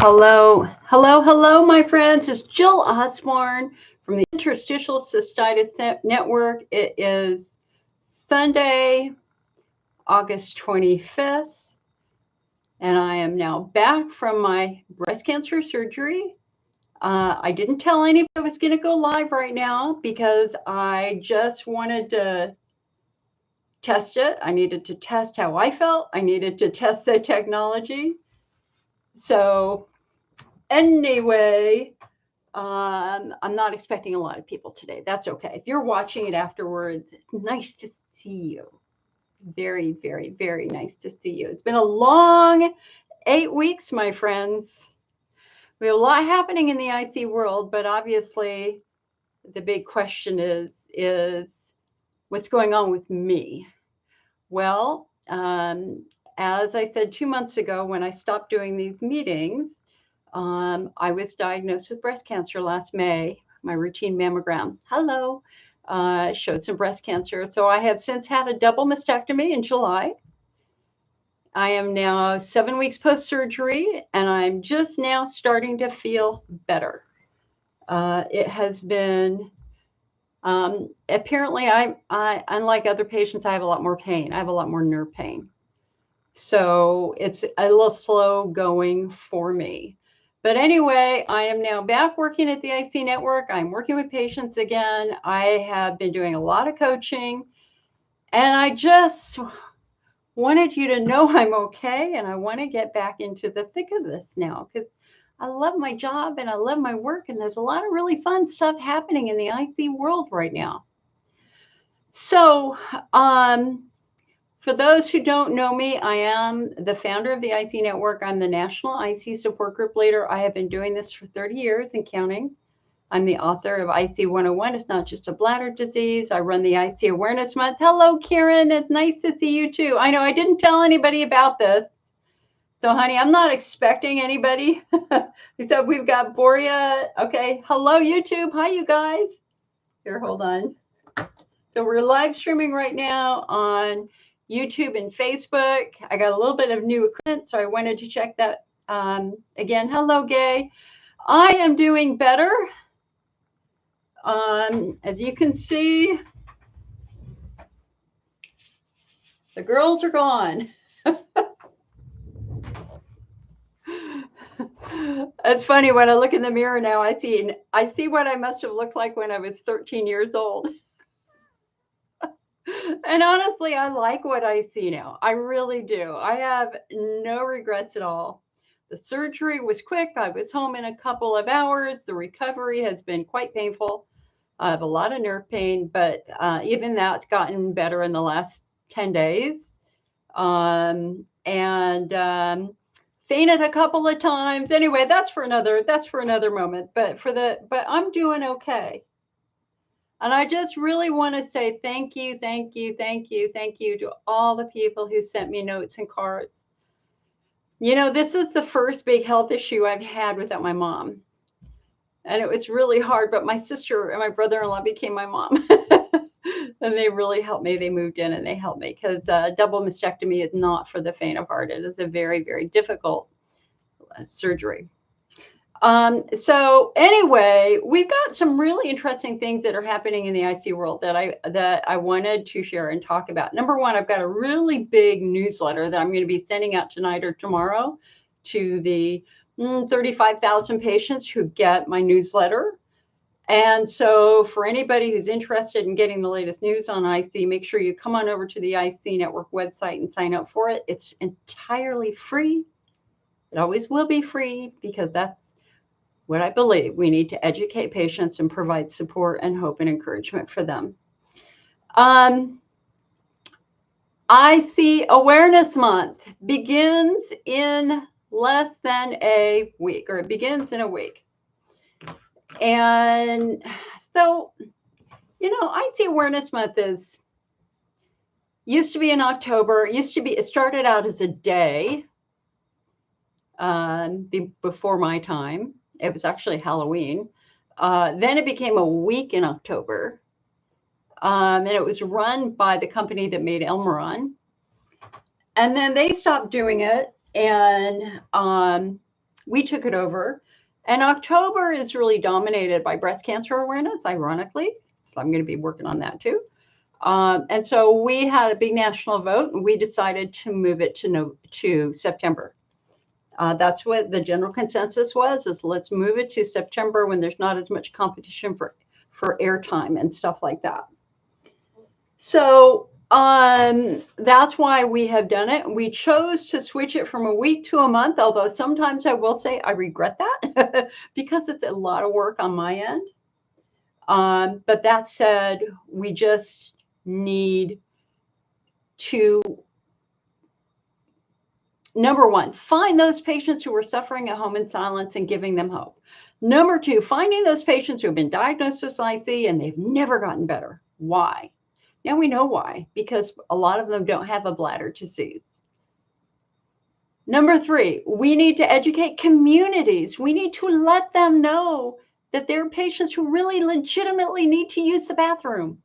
Hello, my friends. It's Jill Osborne from the Interstitial Cystitis Network. It is Sunday, August 25th, and I am now back from my breast cancer surgery. I didn't tell anybody I was going to go live right now because I just wanted to test it. I needed to test how I felt. I needed to test the technology. So, anyway, I'm not expecting a lot of people today. That's okay. If you're watching it afterwards, nice to see you. Very, very, very nice to see you. It's been a long 8 weeks, my friends. We have a lot happening in the IC world, but obviously the big question is what's going on with me? Well, as I said 2 months ago when I stopped doing these meetings, I was diagnosed with breast cancer last May. My routine mammogram, showed some breast cancer. So I have since had a double mastectomy in July. I am now 7 weeks post surgery, and I'm just now starting to feel better. It has been apparently I unlike other patients, I have a lot more pain. I have a lot more nerve pain. So it's a little slow going for me. But anyway, I am now back working at the IC network. I'm working with patients again. I have been doing a lot of coaching, and I just wanted you to know I'm okay, and I want to get back into the thick of this now because I love my job and I love my work, and there's a lot of really fun stuff happening in the IC world right now. So, for those who don't know me, I am the founder of the IC Network. I'm the National IC Support Group Leader. I have been doing this for 30 years and counting. I'm the author of IC 101. It's not just a bladder disease. I run the IC Awareness Month. Hello, Karen. It's nice to see you too. I know I didn't tell anybody about this. So, honey, I'm not expecting anybody. Except we've got Boria. Okay. Hello, YouTube. Hi, you guys. Here, hold on. So we're live streaming right now on YouTube and Facebook. I got a little bit of new equipment, so I wanted to check that again. Hello, Gay. I am doing better. As you can see, the girls are gone. It's funny when I look in the mirror now. I see what I must have looked like when I was 13 years old. And honestly, I like what I see now. I really do. I have no regrets at all. The surgery was quick. I was home in a couple of hours. The recovery has been quite painful. I have a lot of nerve pain, but even that's gotten better in the last 10 days. Fainted a couple of times. Anyway, that's for another moment. But I'm doing okay. And I just really want to say thank you to all the people who sent me notes and cards. You know, this is the first big health issue I've had without my mom. And it was really hard, but my sister and my brother-in-law became my mom. And they really helped me. They moved in and they helped me because double mastectomy is not for the faint of heart. It is a very, very difficult surgery. So anyway, we've got some really interesting things that are happening in the IC world that I wanted to share and talk about. Number one, I've got a really big newsletter that I'm going to be sending out tonight or tomorrow to the 35,000 patients who get my newsletter. And so for anybody who's interested in getting the latest news on IC, make sure you come on over to the IC Network website and sign up for it. It's entirely free. It always will be free because that's what I believe. We need to educate patients and provide support and hope and encouragement for them. IC Awareness Month begins in less than a week, or it begins in a week. And so, you know, IC Awareness Month used to be in October. It started out as a day before my time. It was actually Halloween. Then it became a week in October. And it was run by the company that made Elmeron. And then they stopped doing it. And we took it over. And October is really dominated by breast cancer awareness, ironically. So I'm going to be working on that too. And so we had a big national vote, and we decided to move it to September. That's what the general consensus was, is let's move it to September when there's not as much competition for airtime and stuff like that. So that's why we have done it. We chose to switch it from a week to a month, although sometimes I will say I regret that because it's a lot of work on my end. But that said, we just need to, number one, find those patients who are suffering at home in silence and giving them hope. Number two, finding those patients who have been diagnosed with IC and they've never gotten better. Why? Now we know why, because a lot of them don't have a bladder to seize. Number three, we need to educate communities. We need to let them know that there are patients who really legitimately need to use the bathroom.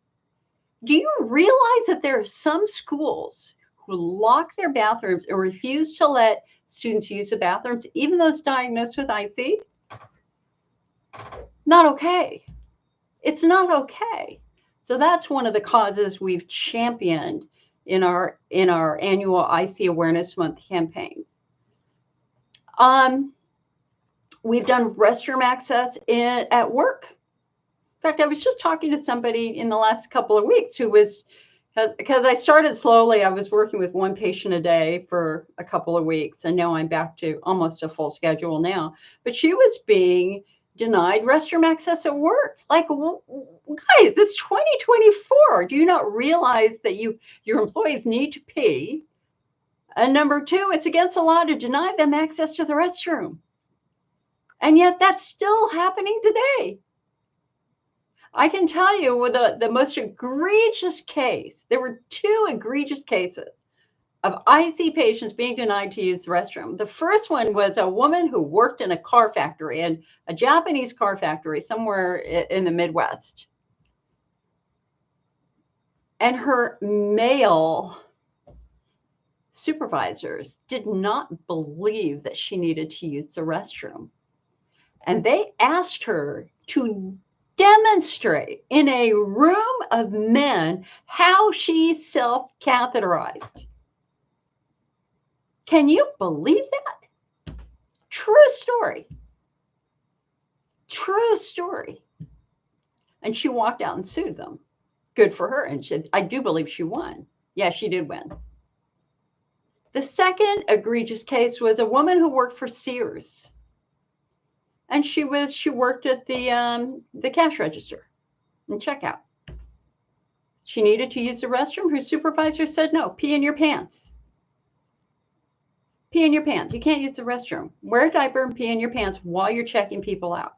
Do you realize that there are some schools who lock their bathrooms and refuse to let students use the bathrooms, even those diagnosed with IC? Not okay. It's not okay. So that's one of the causes we've championed in our annual IC Awareness Month campaign. We've done restroom access at work. In fact, I was just talking to somebody in the last couple of weeks who was, because I started slowly, I was working with one patient a day for a couple of weeks, and now I'm back to almost a full schedule now. But she was being denied restroom access at work. Like, well, guys, it's 2024. Do you not realize that your employees need to pee? And number two, it's against the law to deny them access to the restroom. And yet that's still happening today. I can tell you with the most egregious case, there were 2 egregious cases of IC patients being denied to use the restroom. The first one was a woman who worked in a car factory, and a Japanese car factory somewhere in the Midwest. And her male supervisors did not believe that she needed to use the restroom. And they asked her to demonstrate in a room of men how she self-catheterized. Can you believe that? True story. True story. And she walked out and sued them. Good for her. And she said, I do believe she won. Yeah, she did win. The second egregious case was a woman who worked for Sears. And she worked at the cash register and checkout. She needed to use the restroom. Her supervisor said, no, pee in your pants. Pee in your pants. You can't use the restroom. Wear a diaper and pee in your pants while you're checking people out.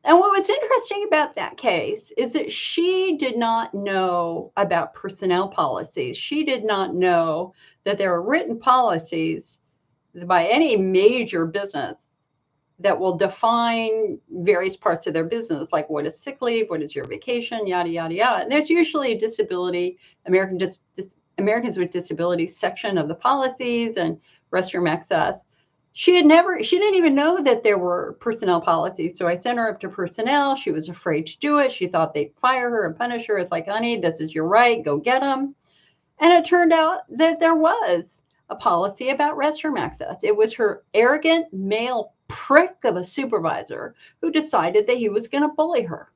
And what was interesting about that case is that she did not know about personnel policies. She did not know that there are written policies by any major business that will define various parts of their business, like what is sick leave, what is your vacation, yada, yada, yada. And there's usually a disability, Americans with Disabilities section of the policies and restroom access. She didn't even know that there were personnel policies. So I sent her up to personnel. She was afraid to do it. She thought they'd fire her and punish her. It's like, honey, this is your right. Go get them. And it turned out that there was a policy about restroom access. It was her arrogant male prick of a supervisor who decided that he was going to bully her.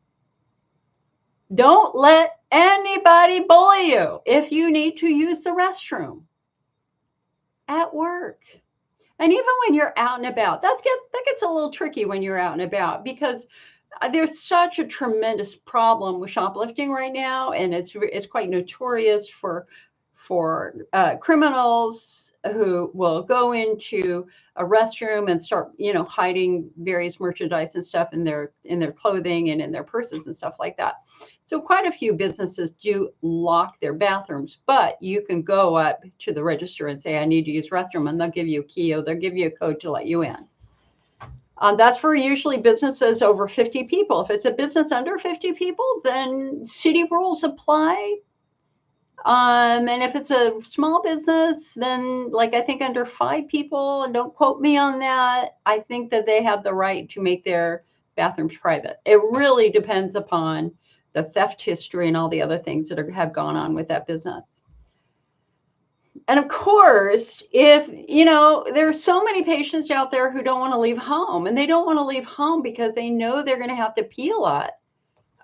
Don't let anybody bully you if you need to use the restroom at work. And even when you're out and about, that gets a little tricky when you're out and about, because there's such a tremendous problem with shoplifting right now, and it's quite notorious for criminals who will go into a restroom and start, hiding various merchandise and stuff in their clothing and in their purses and stuff like that. So quite a few businesses do lock their bathrooms, but you can go up to the register and say, I need to use restroom, and they'll give you a key or they'll give you a code to let you in. That's for usually businesses over 50 people. If it's a business under 50 people, then city rules apply. And if it's a small business, then like I think under 5 people, and don't quote me on that, I think that they have the right to make their bathrooms private. It really depends upon the theft history and all the other things that have gone on with that business. And of course, if, there are so many patients out there who don't want to leave home, and they don't want to leave home because they know they're going to have to pee a lot.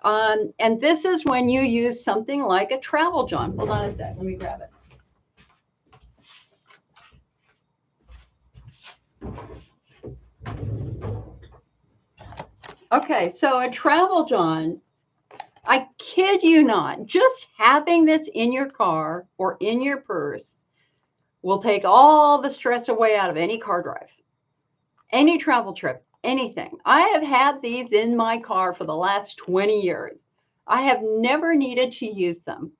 And this is when you use something like a travel John. Hold on a sec. Let me grab it. Okay, so a travel John, I kid you not, just having this in your car or in your purse will take all the stress away out of any car drive, any travel trip, anything. I have had these in my car for the last 20 years. I have never needed to use them,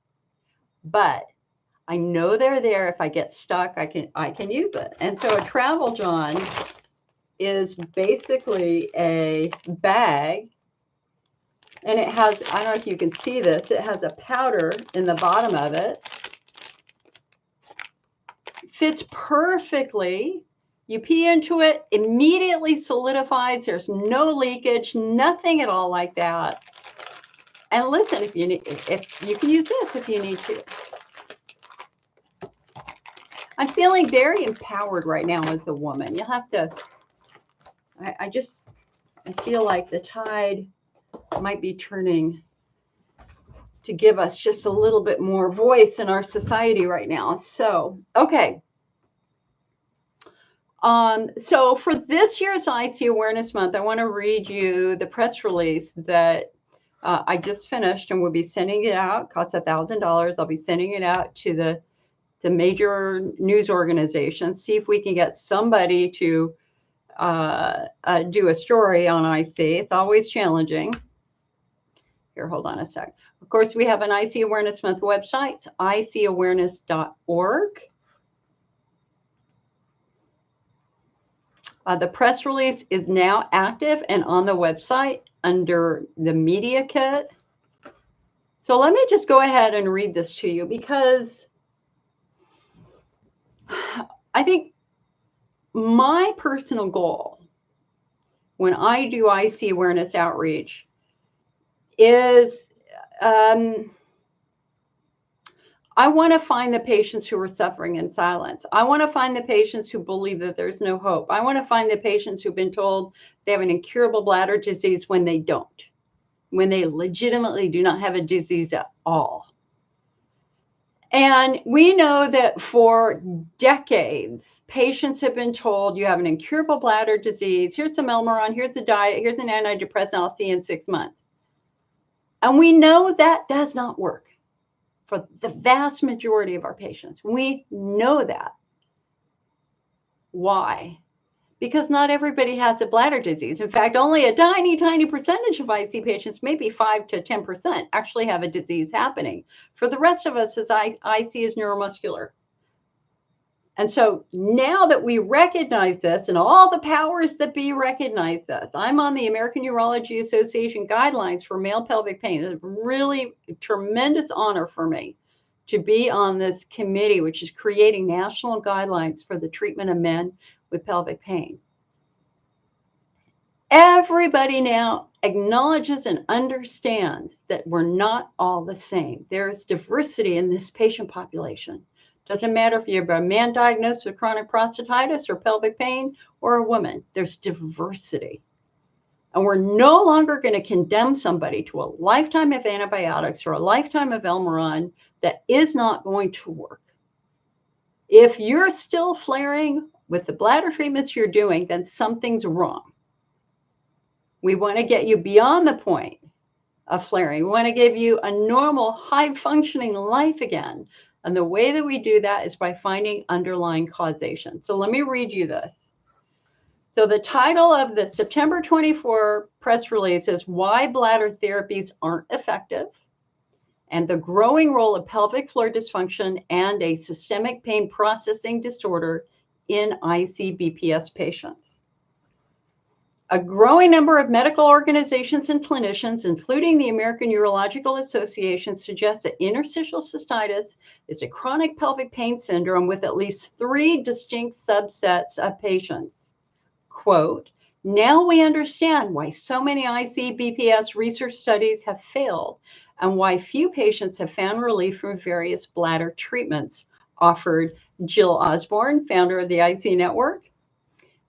but I know they're there. If I get stuck, I can use it. And so a travel John is basically a bag, and it has, I don't know if you can see this, it has a powder in the bottom of it. Fits perfectly. You pee into it, immediately solidifies. There's no leakage, nothing at all like that. And listen, if you can use this if you need to. I'm feeling very empowered right now as a woman. You'll have to, I feel like the tide might be turning to give us just a little bit more voice in our society right now. So, okay. So for this year's IC Awareness Month, I want to read you the press release that I just finished, and we'll be sending it out. It costs $1,000. I'll be sending it out to the major news organizations. See if we can get somebody to do a story on IC. It's always challenging. Here, hold on a sec. Of course, we have an IC Awareness Month website, icawareness.org. The press release is now active and on the website under the media kit. So let me just go ahead and read this to you, because I think my personal goal when I do IC awareness outreach is I want to find the patients who are suffering in silence. I want to find the patients who believe that there's no hope. I want to find the patients who've been told they have an incurable bladder disease when they don't, when they legitimately do not have a disease at all. And we know that for decades, patients have been told you have an incurable bladder disease. Here's some Elmeron, here's the diet, here's an antidepressant, I'll see you in 6 months. And we know that does not work for the vast majority of our patients. We know that. Why? Because not everybody has a bladder disease. In fact, only a tiny, tiny percentage of IC patients, maybe 5 to 10%, actually have a disease happening. For the rest of us, IC is neuromuscular. And so now that we recognize this, and all the powers that be recognize this, I'm on the American Urology Association guidelines for male pelvic pain. It's really a tremendous honor for me to be on this committee, which is creating national guidelines for the treatment of men with pelvic pain. Everybody now acknowledges and understands that we're not all the same. There's diversity in this patient population. Doesn't matter if you're a man diagnosed with chronic prostatitis or pelvic pain, or a woman, there's diversity. And we're no longer going to condemn somebody to a lifetime of antibiotics or a lifetime of Elmeron that is not going to work. If you're still flaring with the bladder treatments you're doing, then something's wrong. We want to get you beyond the point of flaring. We want to give you a normal, high-functioning life again. And the way that we do that is by finding underlying causation. So let me read you this. So the title of the September 24 press release is Why Bladder Therapies Aren't Effective, and the growing role of pelvic floor dysfunction and a systemic pain processing disorder in IC BPS patients. A growing number of medical organizations and clinicians, including the American Urological Association, suggest that interstitial cystitis is a chronic pelvic pain syndrome with at least 3 distinct subsets of patients. Quote, now we understand why so many IC-BPS research studies have failed and why few patients have found relief from various bladder treatments, offered Jill Osborne, founder of the IC Network.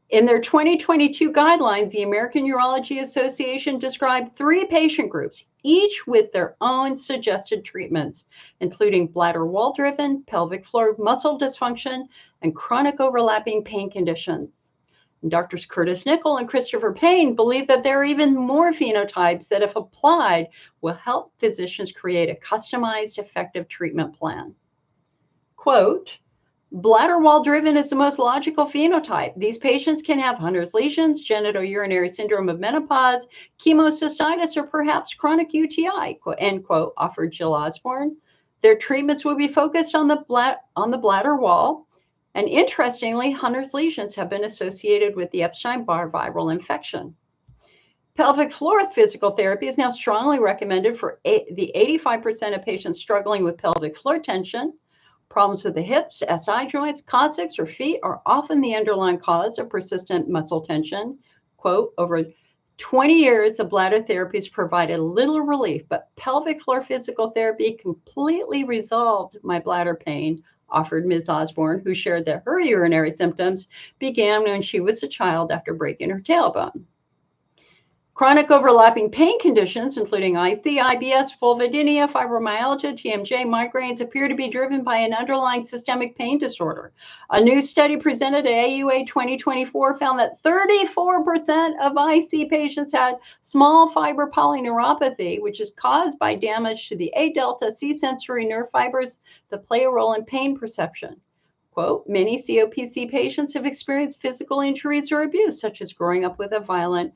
In their 2022 guidelines, the American Urology Association described 3 patient groups, each with their own suggested treatments, including bladder wall-driven, pelvic floor muscle dysfunction, and chronic overlapping pain conditions. And Drs. Curtis Nickel and Christopher Payne believe that there are even more phenotypes that, if applied, will help physicians create a customized, effective treatment plan. Quote, bladder wall-driven is the most logical phenotype. These patients can have Hunner's lesions, genitourinary syndrome of menopause, chemocystitis, or perhaps chronic UTI, end quote, offered Jill Osborne. Their treatments will be focused on the bladder wall. And interestingly, Hunner's lesions have been associated with the Epstein-Barr viral infection. Pelvic floor physical therapy is now strongly recommended for the 85% of patients struggling with pelvic floor tension. Problems with the hips, SI joints, coccyx, or feet are often the underlying cause of persistent muscle tension. Quote, over 20 years of bladder therapies provided little relief, but pelvic floor physical therapy completely resolved my bladder pain, offered Ms. Osborne, who shared that her urinary symptoms began when she was a child after breaking her tailbone. Chronic overlapping pain conditions, including IC, IBS, vulvodynia, fibromyalgia, TMJ, migraines, appear to be driven by an underlying systemic pain disorder. A new study presented at AUA 2024 found that 34% of IC patients had small fiber polyneuropathy, which is caused by damage to the A delta C sensory nerve fibers that play a role in pain perception. Quote, many COPC patients have experienced physical injuries or abuse, such as growing up with a violent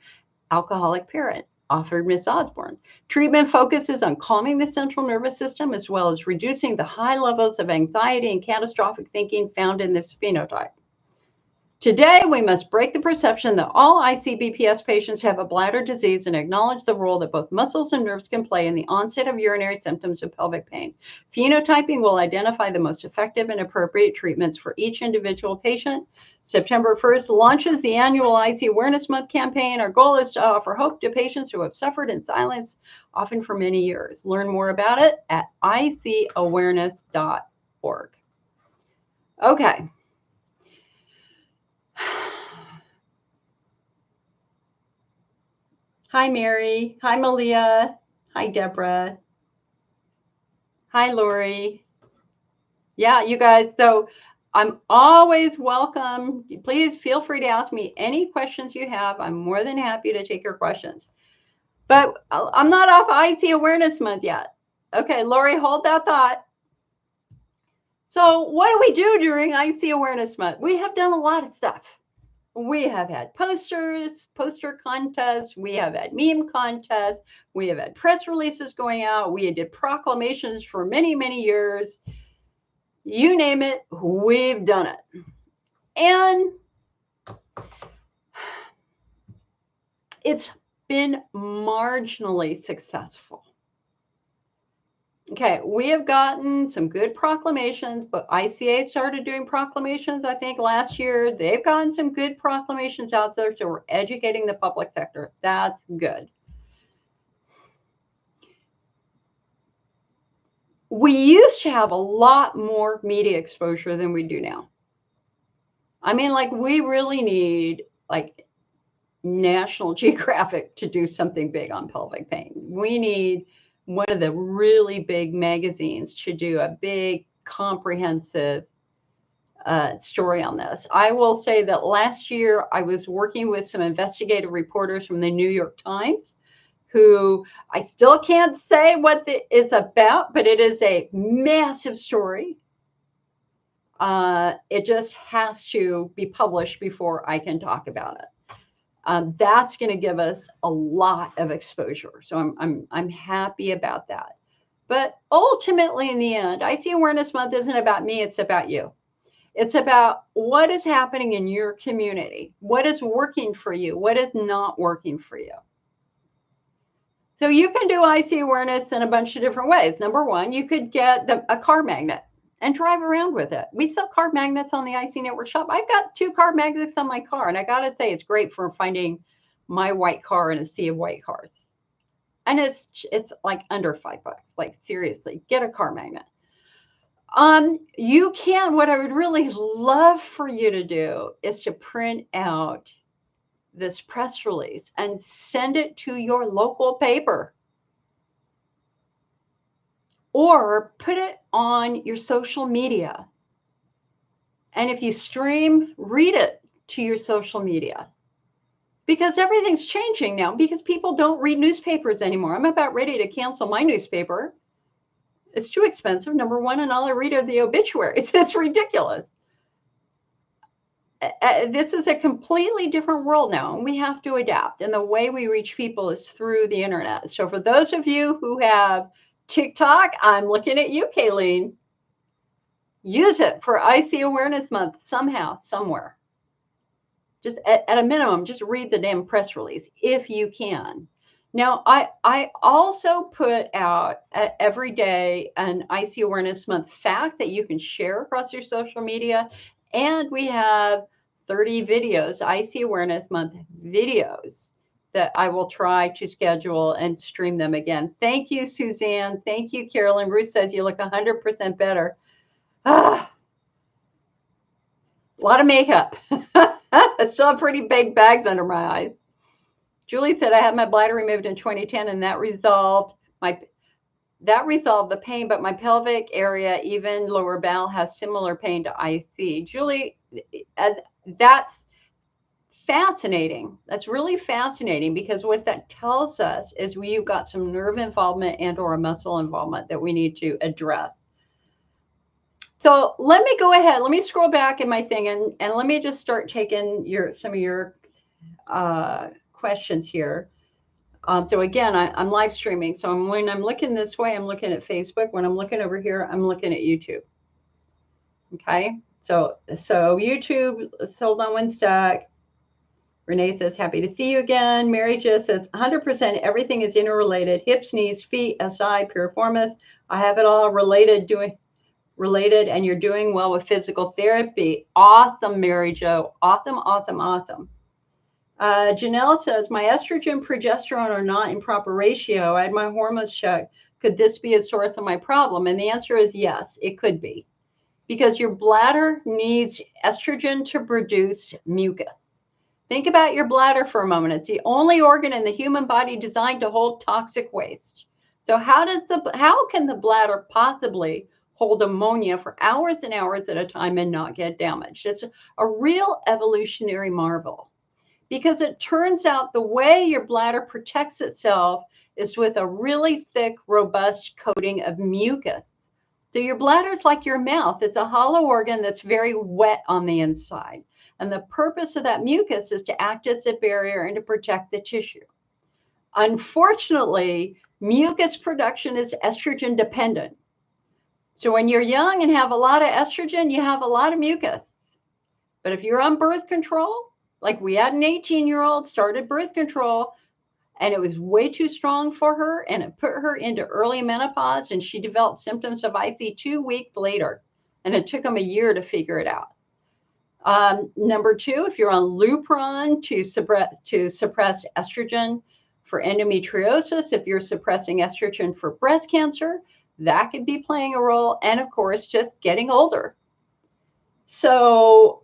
alcoholic parent, offered Ms. Osborne. Treatment focuses on calming the central nervous system as well as reducing the high levels of anxiety and catastrophic thinking found in this phenotype. Today, we must break the perception that all IC-BPS patients have a bladder disease and acknowledge the role that both muscles and nerves can play in the onset of urinary symptoms of pelvic pain. Phenotyping will identify the most effective and appropriate treatments for each individual patient. September 1st launches the annual IC Awareness Month campaign. Our goal is to offer hope to patients who have suffered in silence, often for many years. Learn more about it at icawareness.org. Okay. Hi, Mary. Hi, Malia. Hi, Deborah. Hi, Lori. Yeah, you guys. So I'm always welcome. Please feel free to ask me any questions you have. I'm more than happy to take your questions. But I'm not off IC Awareness Month yet. Okay, Lori, hold that thought. So what do we do during IC Awareness Month? We have done a lot of stuff. We have had posters, poster contests. We have had meme contests. We have had press releases going out. We did proclamations for many, many years. You name it, we've done it. And it's been marginally successful. Okay, we have gotten some good proclamations, but ICA started doing proclamations, I think, last year. They've gotten some good proclamations out there, so we're educating the public sector. That's good. We used to have a lot more media exposure than we do now. I mean, like, we really need, like, National Geographic to do something big on pelvic pain. We need one of the really big magazines to do a big comprehensive story on this. I will say that last year I was working with some investigative reporters from the New York Times, who I still can't say what it's about, but it is a massive story. It just has to be published before I can talk about it. That's going to give us a lot of exposure. So I'm happy about that. But ultimately, in the end, IC Awareness Month isn't about me, it's about you. It's about what is happening in your community, what is working for you, what is not working for you. So you can do IC awareness in a bunch of different ways. Number one, you could get a car magnet and drive around with it. We sell car magnets on the IC Network shop. I've got 2 car magnets on my car, and I got to say it's great for finding my white car in a sea of white cars. And it's like under $5. Like seriously, get a car magnet. You can, what I would really love for you to do is to print out this press release and send it to your local paper, or put it on your social media. And if you stream, read it to your social media, because everything's changing now, because people don't read newspapers anymore. I'm about ready to cancel my newspaper. It's too expensive, number one, and all I read are the obituaries. It's ridiculous. This is a completely different world now, and we have to adapt. And the way we reach people is through the internet. So for those of you who have TikTok, I'm looking at you, Kayleen. Use it for IC Awareness Month somehow, somewhere. Just at a minimum, just read the damn press release if you can. Now, I also put out every day an IC Awareness Month fact that you can share across your social media. And we have 30 videos, IC Awareness Month videos, that I will try to schedule and stream them again. Thank you, Suzanne. Thank you, Carolyn. Bruce says you look 100% better. A lot of makeup. I still have pretty big bags under my eyes. Julie said I had my bladder removed in 2010, and that resolved the pain, but my pelvic area, even lower bowel, has similar pain to IC. Julie, that's fascinating. That's really fascinating, because what that tells us is you've got some nerve involvement and or a muscle involvement that we need to address. So let me go ahead. Let me scroll back in my thing, and let me just start taking some of your questions here. So again, I'm live streaming. So when I'm looking this way, I'm looking at Facebook. When I'm looking over here, I'm looking at YouTube. Okay. So YouTube, let's hold on one sec. Renee says, happy to see you again. Mary just says, 100% everything is interrelated. Hips, knees, feet, SI, piriformis. I have it all related, and you're doing well with physical therapy. Awesome, Mary Jo. Awesome, awesome, awesome. Janelle says, my estrogen, progesterone are not in proper ratio. I had my hormones checked. Could this be a source of my problem? And the answer is yes, it could be. Because your bladder needs estrogen to produce mucus. Think about your bladder for a moment. It's the only organ in the human body designed to hold toxic waste. So how can the bladder possibly hold ammonia for hours and hours at a time and not get damaged? It's a real evolutionary marvel. Because it turns out the way your bladder protects itself is with a really thick, robust coating of mucus. So your bladder is like your mouth. It's a hollow organ that's very wet on the inside. And the purpose of that mucus is to act as a barrier and to protect the tissue. Unfortunately, mucus production is estrogen dependent. So when you're young and have a lot of estrogen, you have a lot of mucus. But if you're on birth control, like we had an 18-year-old started birth control, and it was way too strong for her, and it put her into early menopause, and she developed symptoms of IC 2 weeks later, and it took them a year to figure it out. Number 2, if you're on Lupron to suppress estrogen for endometriosis, if you're suppressing estrogen for breast cancer, that could be playing a role. And of course, just getting older. So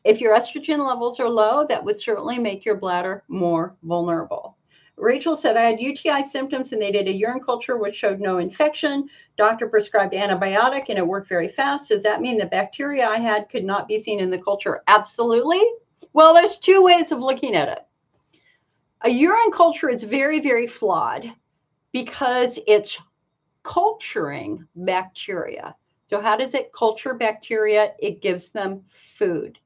if your estrogen levels are low, that would certainly make your bladder more vulnerable. Rachel said, I had UTI symptoms and they did a urine culture which showed no infection. Doctor prescribed antibiotic and it worked very fast. Does that mean the bacteria I had could not be seen in the culture? Absolutely. Well, there's 2 ways of looking at it. A urine culture is very, very flawed because it's culturing bacteria. So how does it culture bacteria? It gives them food.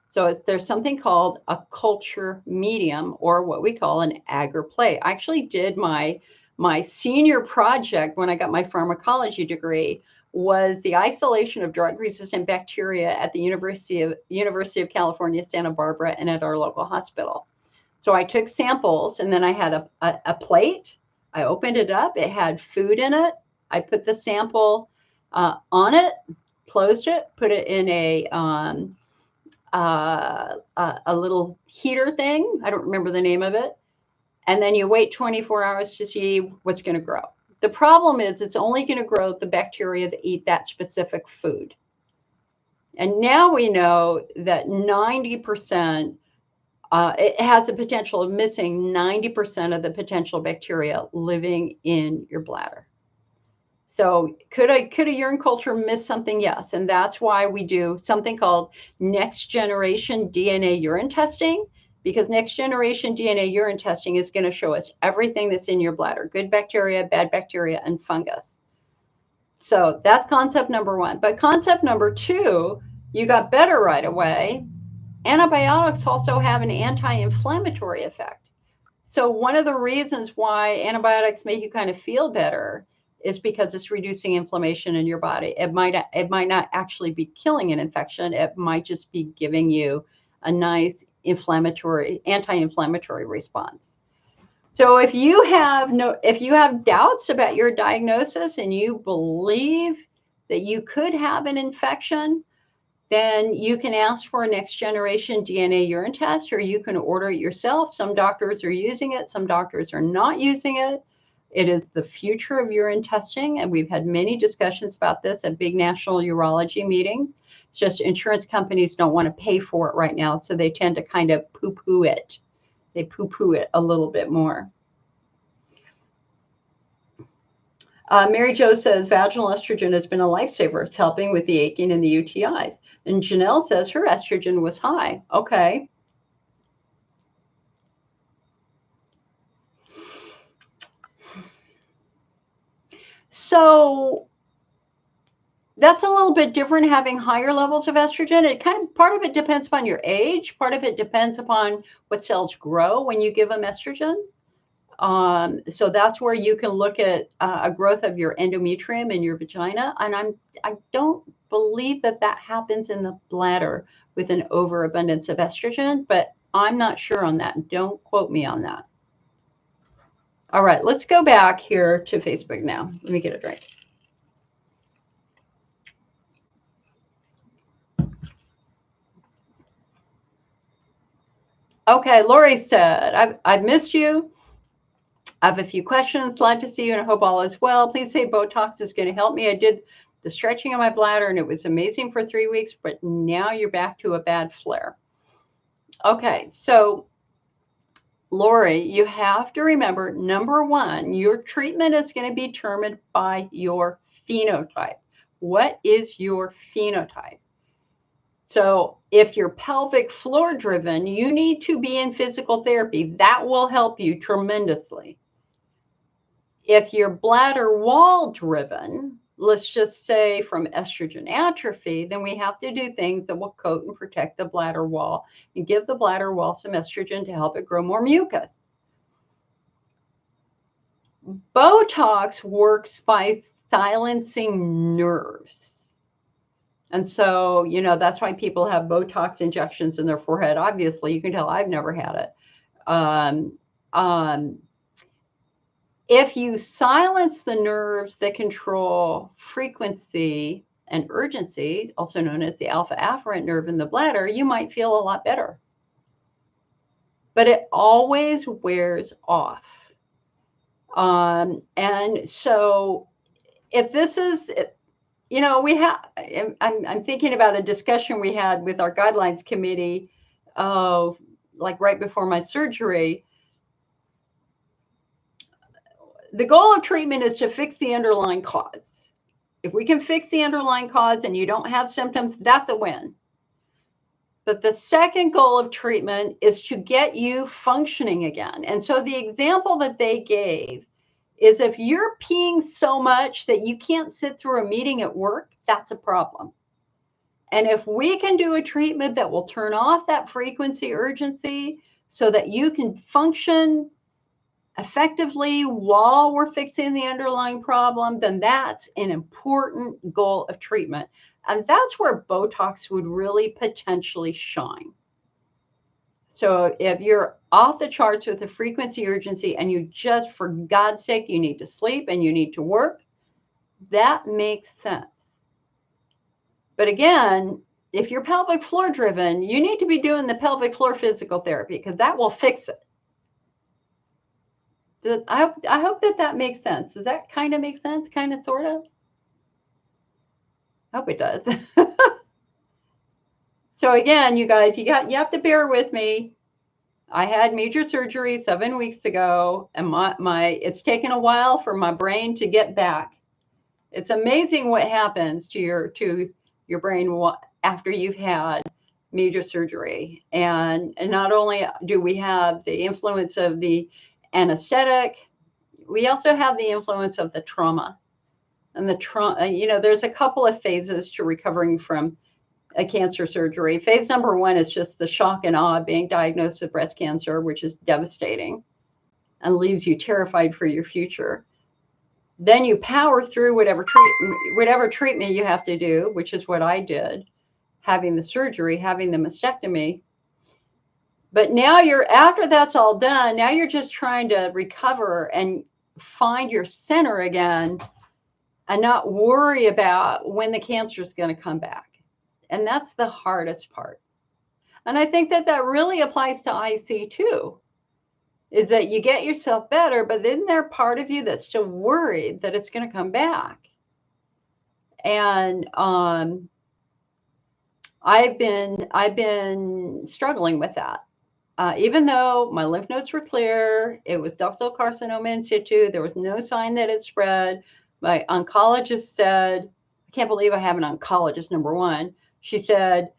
So there's something called a culture medium, or what we call an agar plate. I actually did my My senior project when I got my pharmacology degree was the isolation of drug-resistant bacteria at the University of California, Santa Barbara, and at our local hospital. So I took samples, and then I had a plate. I opened it up. It had food in it. I put the sample on it, closed it, put it in a little heater thing. I don't remember the name of it. And then you wait 24 hours to see what's going to grow. The problem is it's only going to grow the bacteria that eat that specific food. And now we know that 90%, it has a potential of missing 90% of the potential bacteria living in your bladder. So could a urine culture miss something? Yes. And that's why we do something called next generation DNA urine testing, because next generation DNA urine testing is going to show us everything that's in your bladder, good bacteria, bad bacteria, and fungus. So that's concept number one. But concept number two, you got better right away. Antibiotics also have an anti-inflammatory effect. So one of the reasons why antibiotics make you kind of feel better is because it's reducing inflammation in your body. It might not actually be killing an infection. It might just be giving you a nice anti-inflammatory response. So if you have doubts about your diagnosis and you believe that you could have an infection, then you can ask for a next generation DNA urine test, or you can order it yourself. Some doctors are using it, some doctors are not using it. It is the future of urine testing, and we've had many discussions about this at big national urology meetings. It's just insurance companies don't want to pay for it right now, so they tend to kind of poo-poo it. They poo-poo it a little bit more. Mary Jo says vaginal estrogen has been a lifesaver. It's helping with the aching and the UTIs. And Janelle says her estrogen was high. Okay. So that's a little bit different, having higher levels of estrogen. It part of it depends upon your age. Part of it depends upon what cells grow when you give them estrogen. So that's where you can look at a growth of your endometrium in your vagina. And I don't believe that happens in the bladder with an overabundance of estrogen, but I'm not sure on that. Don't quote me on that. All right, let's go back here to Facebook now. Let me get a drink. Okay, Lori said, I've missed you. I have a few questions. Glad to see you, and I hope all is well. Please say Botox is going to help me. I did the stretching of my bladder, and it was amazing for 3 weeks, but now you're back to a bad flare. Okay, so Lori, you have to remember, number one, your treatment is going to be determined by your phenotype. What is your phenotype? So if you're pelvic floor driven, you need to be in physical therapy. That will help you tremendously. If you're bladder wall driven, let's just say from estrogen atrophy, then we have to do things that will coat and protect the bladder wall and give the bladder wall some estrogen to help it grow more mucus. Botox works by silencing nerves. And so, that's why people have Botox injections in their forehead. Obviously, you can tell I've never had it. If you silence the nerves that control frequency and urgency, also known as the alpha afferent nerve in the bladder, you might feel a lot better. But it always wears off. And so if this is, I'm thinking about a discussion we had with our guidelines committee, like right before my surgery. The goal of treatment is to fix the underlying cause. If we can fix the underlying cause and you don't have symptoms, that's a win. But the second goal of treatment is to get you functioning again. And so the example that they gave is if you're peeing so much that you can't sit through a meeting at work, that's a problem. And if we can do a treatment that will turn off that frequency urgency so that you can function effectively while we're fixing the underlying problem, then that's an important goal of treatment. And that's where Botox would really potentially shine. So if you're off the charts with the frequency urgency and you just, for God's sake, you need to sleep and you need to work, that makes sense. But again, if you're pelvic floor driven, you need to be doing the pelvic floor physical therapy because that will fix it. I hope that makes sense. Does that kind of make sense? Kind of, sort of? I hope it does. So again, you guys, you have to bear with me. I had major surgery 7 weeks ago, and it's taken a while for my brain to get back. It's amazing what happens to your brain after you've had major surgery. And not only do we have the influence of the anesthetic, we also have the influence of the trauma. And the trauma, there's a couple of phases to recovering from a cancer surgery. Phase number 1 is just the shock and awe of being diagnosed with breast cancer, which is devastating and leaves you terrified for your future. Then you power through whatever treatment you have to do, which is what I did, having the surgery, having the mastectomy. But now after that's all done, now you're just trying to recover and find your center again and not worry about when the cancer is going to come back. And that's the hardest part. And I think that really applies to IC too, is that you get yourself better, but isn't there part of you that's still worried that it's going to come back? And I've been struggling with that. Even though my lymph nodes were clear, it was ductal carcinoma in situ, there was no sign that it spread. My oncologist said, I can't believe I have an oncologist, number one. She said,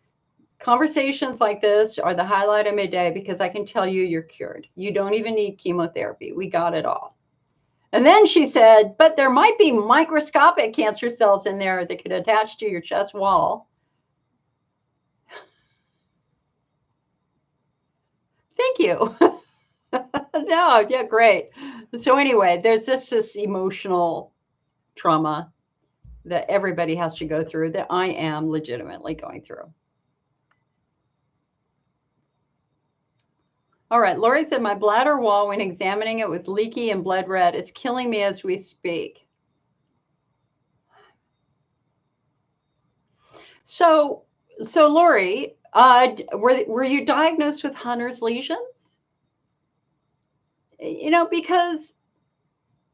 conversations like this are the highlight of my day because I can tell you you're cured. You don't even need chemotherapy. We got it all. And then she said, but there might be microscopic cancer cells in there that could attach to your chest wall. Thank you. No, yeah, great. So anyway, there's just this emotional trauma that everybody has to go through that I am legitimately going through. All right, Lori said, my bladder wall, when examining it, was leaky and blood red. It's killing me as we speak. So Lori, were you diagnosed with Hunner's lesions? Because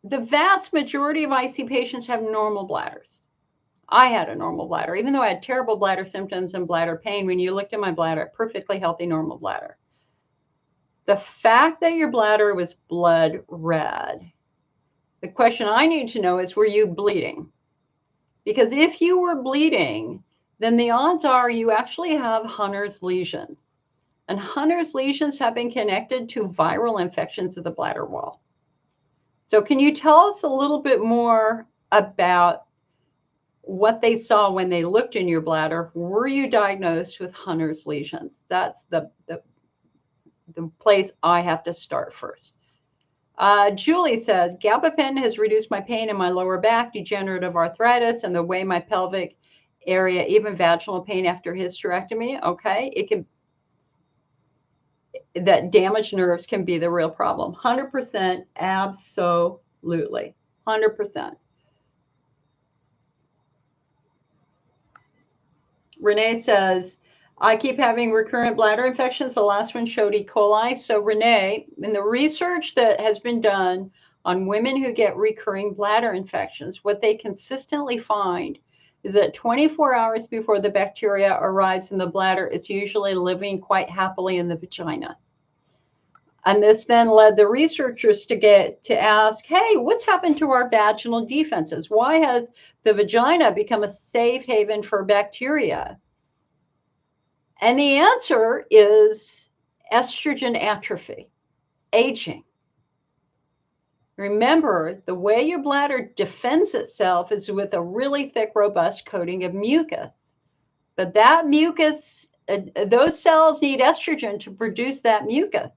the vast majority of IC patients have normal bladders. I had a normal bladder, even though I had terrible bladder symptoms and bladder pain. When you looked at my bladder, perfectly healthy, normal bladder. The fact that your bladder was blood red, the question I need to know is, were you bleeding? Because if you were bleeding, then the odds are you actually have Hunner's lesions. And Hunner's lesions have been connected to viral infections of the bladder wall. So can you tell us a little bit more about what they saw when they looked in your bladder? Were you diagnosed with Hunner's lesions? That's the place I have to start first. Julie says, gabapentin has reduced my pain in my lower back, degenerative arthritis, and the way my pelvic area, even vaginal pain after hysterectomy. Okay, that damaged nerves can be the real problem. 100%, absolutely, 100%. Renee says, I keep having recurrent bladder infections. The last one showed E. coli. So Renee, in the research that has been done on women who get recurring bladder infections, what they consistently find is that 24 hours before the bacteria arrives in the bladder, it's usually living quite happily in the vagina. And this then led the researchers to ask, hey, what's happened to our vaginal defenses? Why has the vagina become a safe haven for bacteria? And the answer is estrogen atrophy, aging. Remember, the way your bladder defends itself is with a really thick, robust coating of mucus. But that mucus, those cells need estrogen to produce that mucus.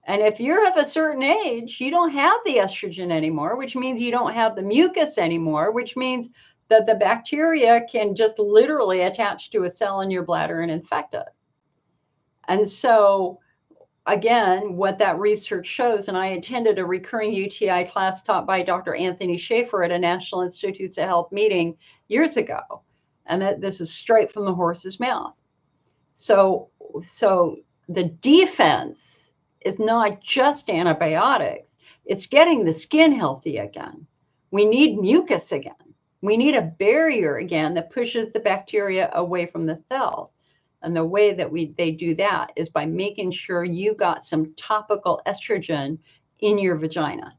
And if you're of a certain age, you don't have the estrogen anymore, which means you don't have the mucus anymore, which means that the bacteria can just literally attach to a cell in your bladder and infect it. And so, again, what that research shows, and I attended a recurring UTI class taught by Dr. Anthony Schaefer at a National Institutes of Health meeting years ago. And this is straight from the horse's mouth. So the defense is not just antibiotics, it's getting the skin healthy again. We need mucus again. We need a barrier again that pushes the bacteria away from the cells. And the way that they do that is by making sure you got some topical estrogen in your vagina.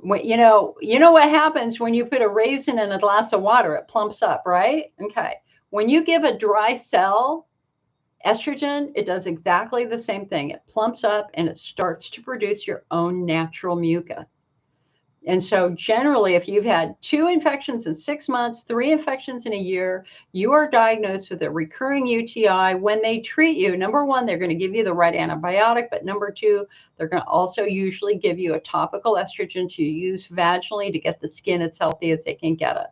You know what happens when you put a raisin in a glass of water? It plumps up, right? Okay. When you give a dry cell estrogen, it does exactly the same thing. It plumps up and it starts to produce your own natural mucus. And so generally, if you've had 2 infections in 6 months, 3 infections in a year, you are diagnosed with a recurring UTI. When they treat you, number 1, they're going to give you the right antibiotic, but number 2, they're going to also usually give you a topical estrogen to use vaginally to get the skin as healthy as they can get it.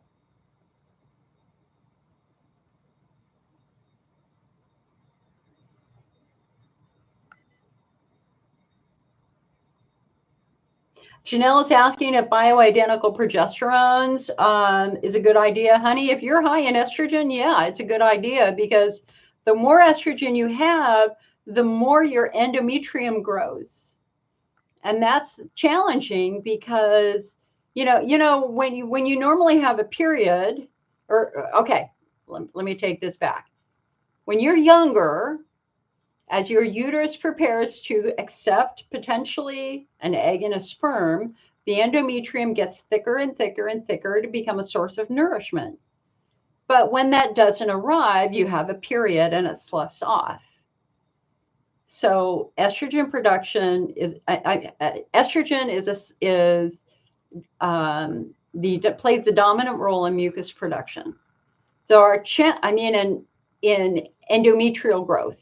Janelle is asking if bioidentical progesterones is a good idea. Honey, if you're high in estrogen, yeah, it's a good idea, because the more estrogen you have, the more your endometrium grows. And that's challenging because, when you normally have a period, let me take this back. When you're younger, as your uterus prepares to accept potentially an egg and a sperm, the endometrium gets thicker and thicker and thicker to become a source of nourishment. But when that doesn't arrive, you have a period and it sloughs off. So estrogen production is plays the dominant role in mucus production. So in endometrial growth.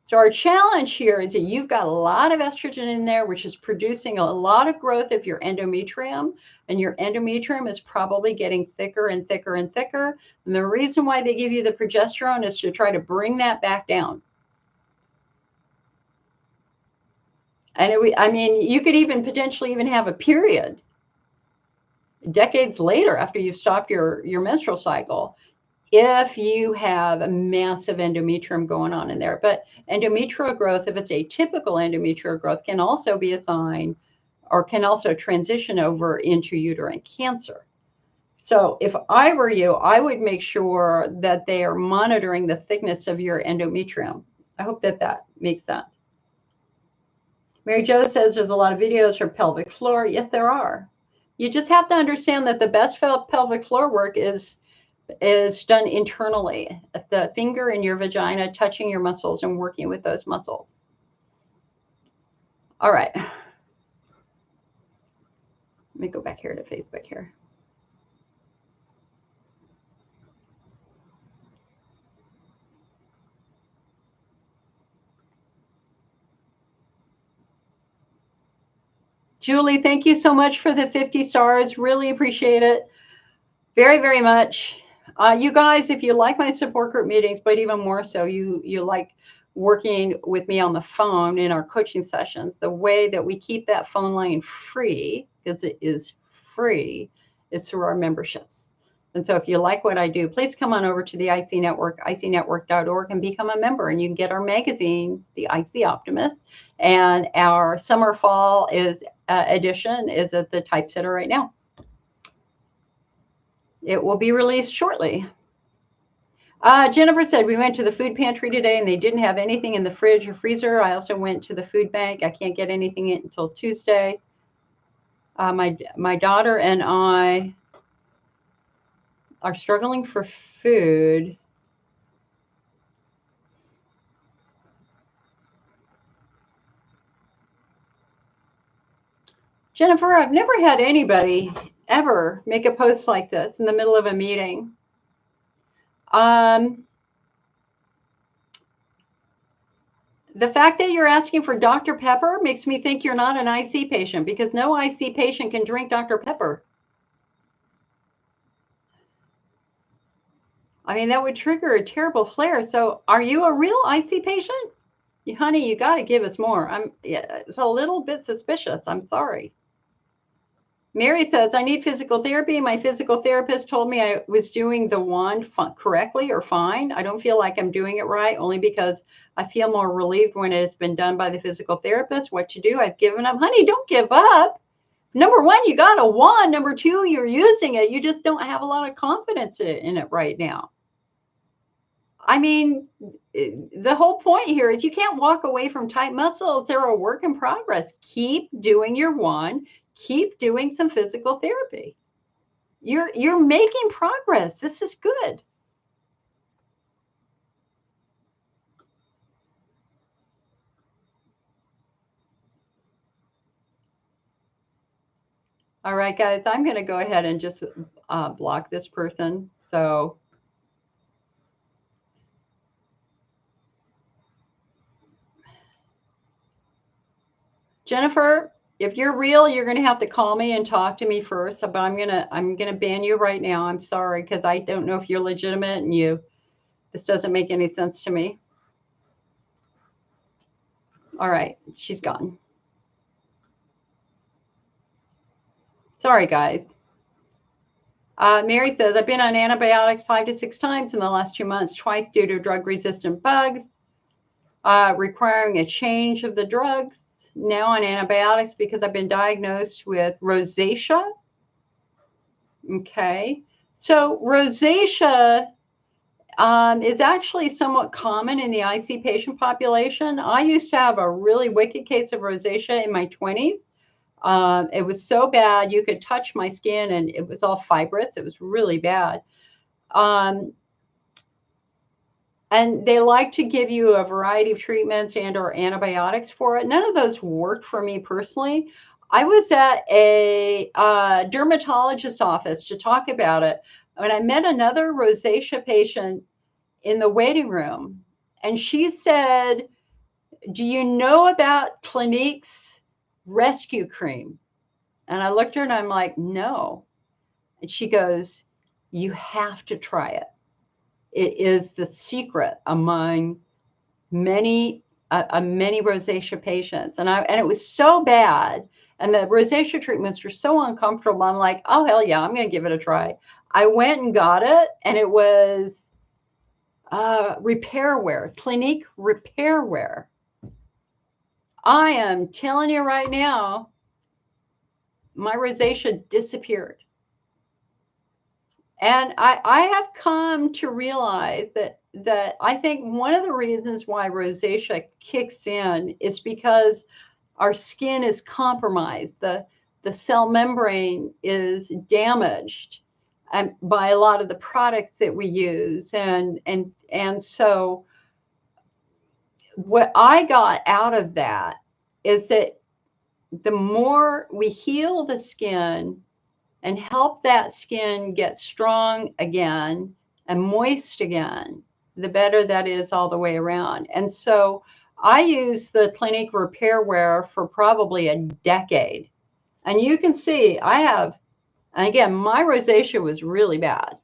So our challenge here is that you've got a lot of estrogen in there, which is producing a lot of growth of your endometrium, and your endometrium is probably getting thicker and thicker and thicker. And the reason why they give you the progesterone is to try to bring that back down. And you could even potentially even have a period decades later after you've stopped your menstrual cycle, if you have a massive endometrium going on in there. But endometrial growth, if it's atypical endometrial growth, can also be a sign, or can also transition over into uterine cancer. So if I were you, I would make sure that they are monitoring the thickness of your endometrium. I hope that makes sense. Mary Jo says there's a lot of videos for pelvic floor. Yes, there are. You just have to understand that the best pelvic floor work is done internally. The finger in your vagina touching your muscles and working with those muscles. All right. Let me go back here to Facebook here. Julie, thank you so much for the 50 stars. Really appreciate it. Very, very much. You guys, if you like my support group meetings, but even more so, you like working with me on the phone in our coaching sessions, the way that we keep that phone line free, because it is free, is through our memberships. And so if you like what I do, please come on over to the IC Network, icnetwork.org, and become a member. And you can get our magazine, the IC Optimist, and our summer fall edition is at the typesetter right now. It will be released shortly. Jennifer said, we went to the food pantry today and they didn't have anything in the fridge or freezer. I also went to the food bank. I can't get anything in until Tuesday. My daughter and I are struggling for food. Jennifer, I've never had anybody ever make a post like this in the middle of a meeting. The fact that you're asking for Dr. Pepper makes me think you're not an IC patient, because no IC patient can drink Dr. Pepper. I mean, that would trigger a terrible flare. So are you a real IC patient? Honey, you got to give us more. It's a little bit suspicious. I'm sorry. Mary says, I need physical therapy. My physical therapist told me I was doing the wand correctly or fine. I don't feel like I'm doing it right, only because I feel more relieved when it's been done by the physical therapist. What to do? I've given up. Honey, don't give up. Number one, you got a wand. Number two, you're using it. You just don't have a lot of confidence in it right now. I mean, the whole point here is you can't walk away from tight muscles. They're a work in progress. Keep doing your wand. Keep doing some physical therapy. You're making progress. This is good. All right, guys, I'm going to go ahead and just block this person. So Jennifer, if you're real, you're going to have to call me and talk to me first. But I'm gonna ban you right now. I'm sorry, because I don't know if you're legitimate, and this doesn't make any sense to me. All right, she's gone. Sorry, guys. Mary says, I've been on antibiotics 5 to 6 times in the last 2 months, twice due to drug-resistant bugs, requiring a change of the drugs. Now on antibiotics because I've been diagnosed with rosacea. Okay. So rosacea is actually somewhat common in the IC patient population. I used to have a really wicked case of rosacea in my 20s. It was so bad you could touch my skin and it was all fibrous. It was really bad. And they like to give you a variety of treatments and or antibiotics for it. None of those worked for me personally. I was at a dermatologist's office to talk about it, and I met another rosacea patient in the waiting room. And she said, do you know about Clinique's rescue cream? And I looked at her and I'm like, no. And she goes, you have to try it. It is the secret among many rosacea patients. And it was so bad. And the rosacea treatments were so uncomfortable. I'm like, oh, hell yeah, I'm going to give it a try. I went and got it, and it was repair wear, Clinique repair wear. I am telling you right now, my rosacea disappeared. And I have come to realize that I think one of the reasons why rosacea kicks in is because our skin is compromised. The cell membrane is damaged by a lot of the products that we use. And so what I got out of that is that the more we heal the skin and help that skin get strong again and moist again, the better that is all the way around. And so I use the Clinique repair wear for probably a decade. And you can see I have, and again, my rosacea was really bad.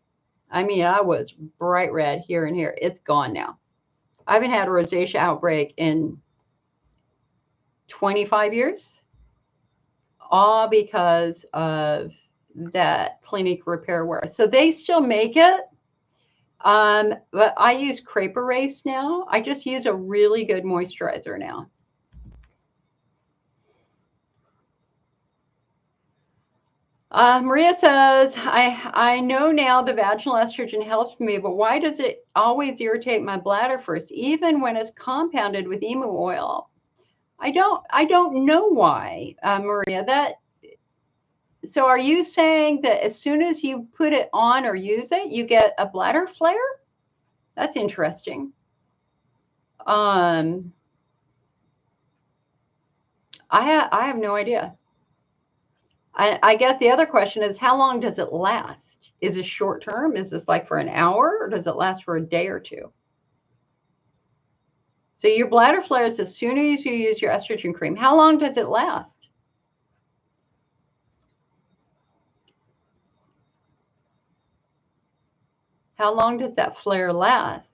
I mean, I was bright red here and here. It's gone now. I haven't had a rosacea outbreak in 25 years, all because of that Clinique repair wear. So they still make it, but I use Crepe Erase now. I just use a really good moisturizer now. Maria says, I know now the vaginal estrogen helps me, but why does it always irritate my bladder first, even when it's compounded with emu oil? I don't know why, Maria. So are you saying that as soon as you put it on or use it, you get a bladder flare? That's interesting. I have no idea. I guess the other question is, how long does it last? Is it short term? Is this like for an hour, or does it last for a day or two? So your bladder flares as soon as you use your estrogen cream. How long does it last? How long does that flare last?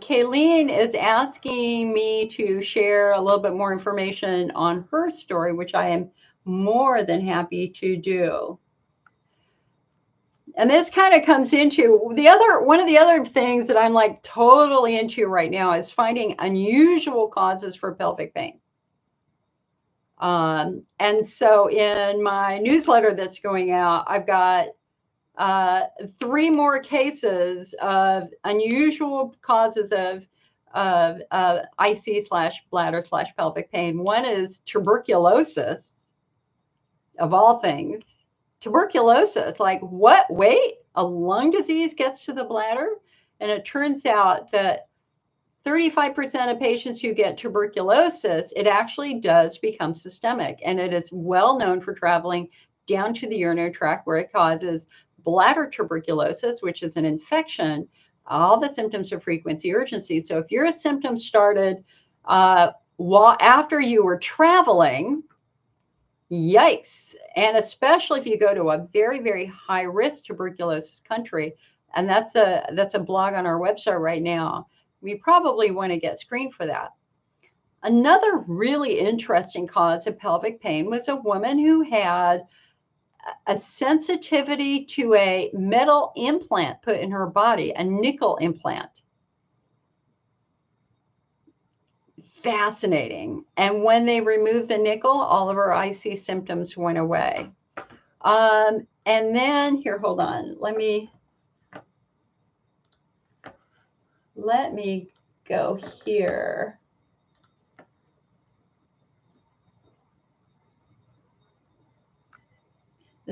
Kayleen is asking me to share a little bit more information on her story, which I am more than happy to do. And this kind of comes into one of the other things that I'm like totally into right now is finding unusual causes for pelvic pain. And so in my newsletter that's going out, I've got 3 more cases of unusual causes of IC/bladder/pelvic pain. One is tuberculosis, of all things. Tuberculosis, like what? Wait, a lung disease gets to the bladder? And it turns out that 35% of patients who get tuberculosis, it actually does become systemic. And it is well known for traveling down to the urinary tract where it causes bladder tuberculosis, which is an infection. All the symptoms are frequency, urgency. So if your symptoms started after you were traveling, yikes. And especially if you go to a very, very high risk tuberculosis country, and that's a blog on our website right now, we probably want to get screened for that. Another really interesting cause of pelvic pain was a woman who had a sensitivity to a metal implant put in her body, a nickel implant. Fascinating. And when they removed the nickel, all of her IC symptoms went away. And then here, hold on. Let me go here.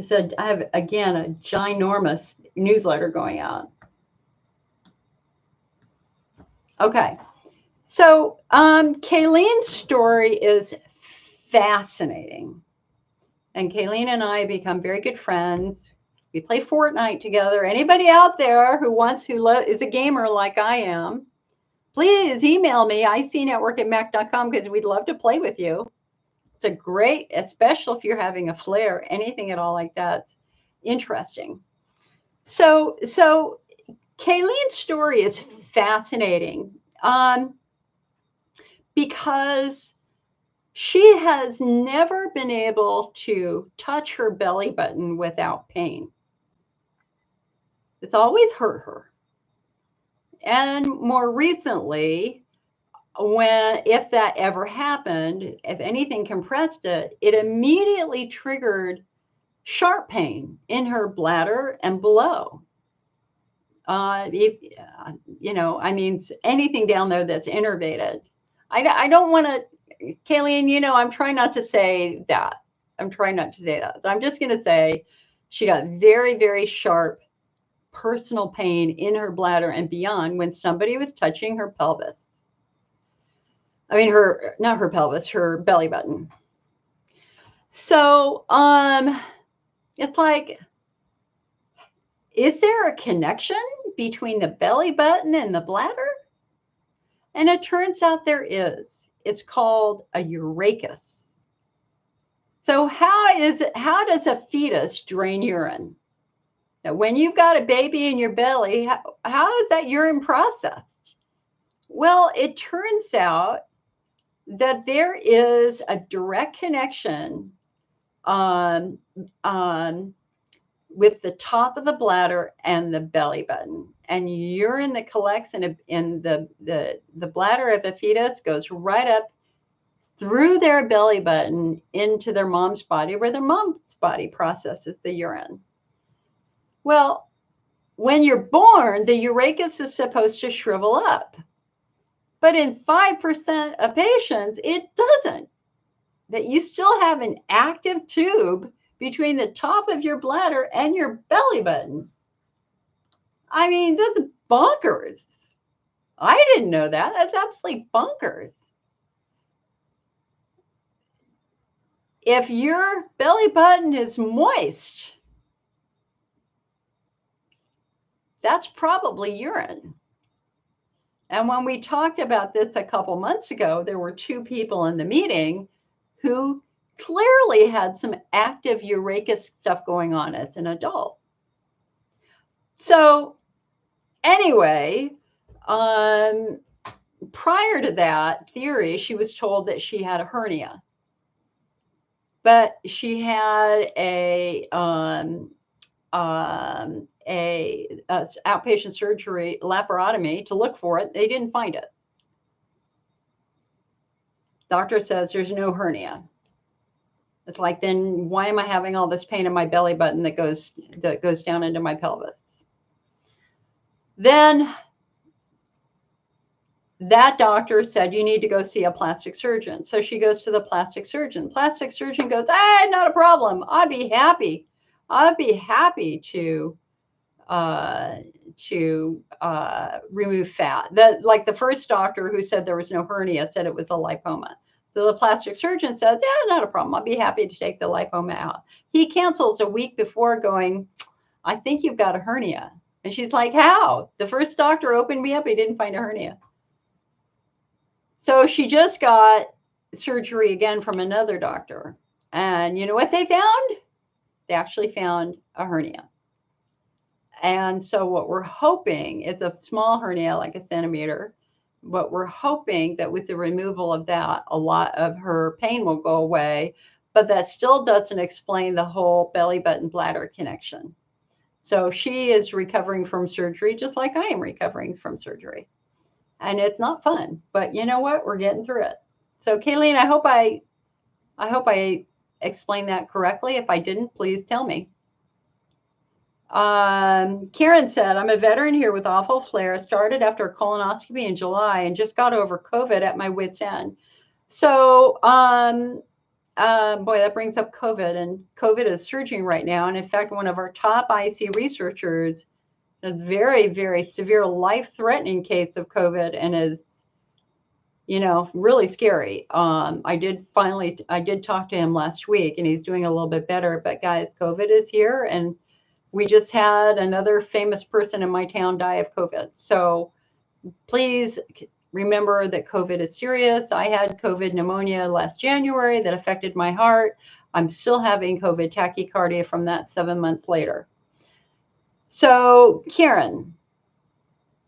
So I have, again, a ginormous newsletter going out. Okay. So Kayleen's story is fascinating. And Kayleen and I become very good friends. We play Fortnite together. Anybody out there who is a gamer like I am, please email me, icnetwork@mac.com, because we'd love to play with you. It's a great, especially if you're having a flare, anything at all like that's interesting. So Kayleen's story is fascinating because she has never been able to touch her belly button without pain. It's always hurt her. And more recently, if that ever happened, if anything compressed it, it immediately triggered sharp pain in her bladder and below. Anything down there that's innervated. I don't want to, Kayleen, I'm trying not to say that. So I'm just going to say she got very, very sharp personal pain in her bladder and beyond when somebody was touching her pelvis. Not her pelvis, her belly button. So, it's like, is there a connection between the belly button and the bladder? And it turns out there is. It's called a urachus. So how does a fetus drain urine? Now, when you've got a baby in your belly, how is that urine processed? Well, it turns out that there is a direct connection with the top of the bladder and the belly button. And urine that collects in the bladder of a fetus goes right up through their belly button into their mom's body, where their mom's body processes the urine. Well, when you're born, the urachus is supposed to shrivel up. But in 5% of patients, it doesn't. That you still have an active tube between the top of your bladder and your belly button. That's bonkers. I didn't know that. That's absolutely bonkers. If your belly button is moist, that's probably urine. And when we talked about this a couple months ago, there were 2 people in the meeting who clearly had some active urachus stuff going on as an adult. So anyway, prior to that theory, she was told that she had a hernia, but she had a outpatient surgery laparotomy to look for it. They didn't find it. Doctor says there's no hernia. It's like, then why am I having all this pain in my belly button that goes down into my pelvis? Then that doctor said, you need to go see a plastic surgeon. So she goes to the plastic surgeon. Plastic surgeon goes, not a problem. I'd be happy to remove fat. The first doctor who said there was no hernia said it was a lipoma. So the plastic surgeon says, not a problem. I'll be happy to take the lipoma out. He cancels a week before going, I think you've got a hernia. And she's like, how? The first doctor opened me up. He didn't find a hernia. So she just got surgery again from another doctor. And you know what they found? They actually found a hernia. And so what we're hoping is a small hernia, like a centimeter. But we're hoping that with the removal of that, a lot of her pain will go away. But that still doesn't explain the whole belly button bladder connection. So she is recovering from surgery, just like I am recovering from surgery. And it's not fun, but you know what? We're getting through it. So Kayleen, I hope I explained that correctly. If I didn't, please tell me. Karen said, I'm a veteran here with awful flare. Started after a colonoscopy in July and just got over COVID at my wit's end. So, boy, that brings up COVID, and COVID is surging right now. And in fact, one of our top IC researchers, a very, very severe life-threatening case of COVID, and is, really scary. I did talk to him last week, and he's doing a little bit better. But guys, COVID is here, and we just had another famous person in my town die of COVID. So please remember that COVID is serious. I had COVID pneumonia last January that affected my heart. I'm still having COVID tachycardia from that 7 months later. So Karen,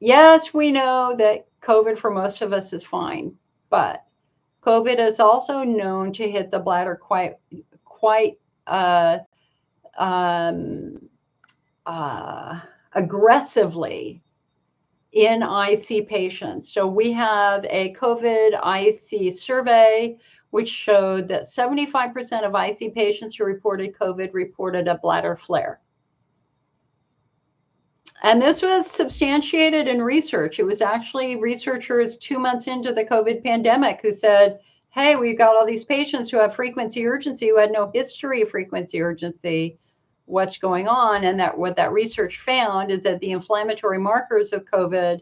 yes, we know that COVID for most of us is fine, but COVID is also known to hit the bladder quite aggressively in IC patients. So we have a COVID IC survey, which showed that 75% of IC patients who reported COVID reported a bladder flare. And this was substantiated in research. It was actually researchers 2 months into the COVID pandemic who said, hey, we've got all these patients who have frequency urgency, who had no history of frequency urgency. What's going on? And what that research found is that the inflammatory markers of COVID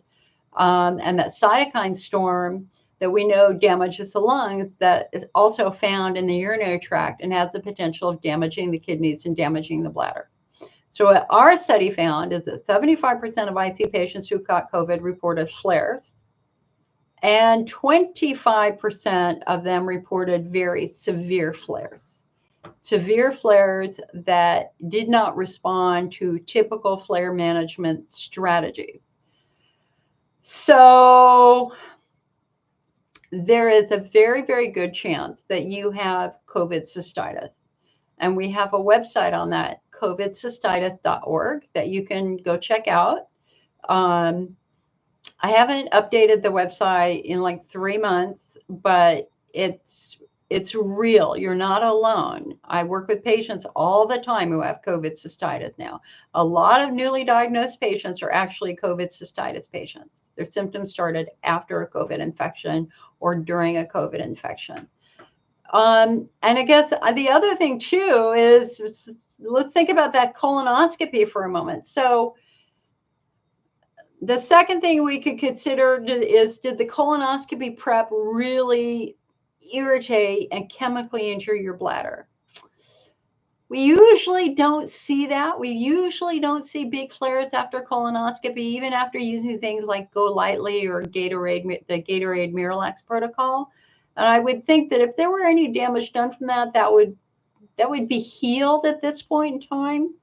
and that cytokine storm that we know damages the lungs, that is also found in the urinary tract and has the potential of damaging the kidneys and damaging the bladder. So what our study found is that 75% of IC patients who caught COVID reported flares, and 25% of them reported very severe flares. Severe flares that did not respond to typical flare management strategies. So there is a very, very good chance that you have COVID cystitis. And we have a website on that, covidcystitis.org, that you can go check out. I haven't updated the website in like 3 months, but it's real. You're not alone. I work with patients all the time who have COVID cystitis now. A lot of newly diagnosed patients are actually COVID cystitis patients. Their symptoms started after a COVID infection or during a COVID infection. And I guess the other thing too is, let's think about that colonoscopy for a moment. So the second thing we could consider is, did the colonoscopy prep really irritate and chemically injure your bladder? We usually don't see that. We usually don't see big flares after colonoscopy, even after using things like Go Lightly or Gatorade, the Gatorade Miralax protocol. And I would think that if there were any damage done from that, that would be healed at this point in time.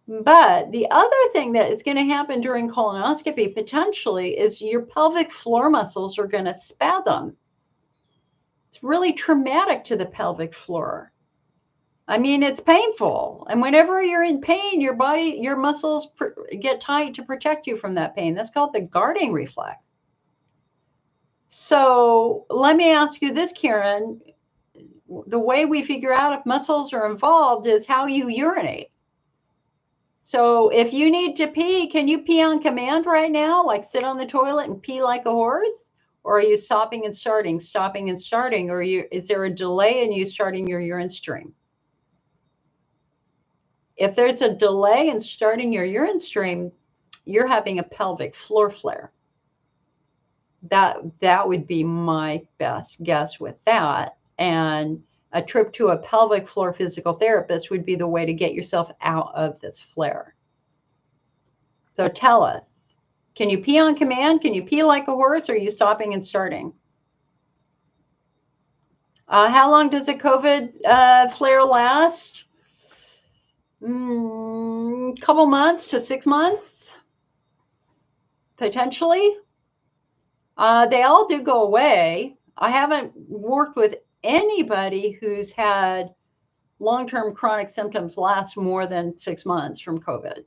But the other thing that is going to happen during colonoscopy potentially is your pelvic floor muscles are going to spasm. It's really traumatic to the pelvic floor. I mean, it's painful. And whenever you're in pain, your muscles get tight to protect you from that pain. That's called the guarding reflex. So let me ask you this, Karen. The way we figure out if muscles are involved is how you urinate. So if you need to pee, can you pee on command right now? Like sit on the toilet and pee like a horse? Or are you stopping and starting? Or is there a delay in you starting your urine stream? If there's a delay in starting your urine stream, you're having a pelvic floor flare. That would be my best guess with that. And a trip to a pelvic floor physical therapist would be the way to get yourself out of this flare. So tell us, can you pee on command? Can you pee like a horse? Or are you stopping and starting? How long does a COVID flare last? Couple months to 6 months, potentially. They all do go away. I haven't worked with anybody who's had long-term chronic symptoms last more than 6 months from COVID.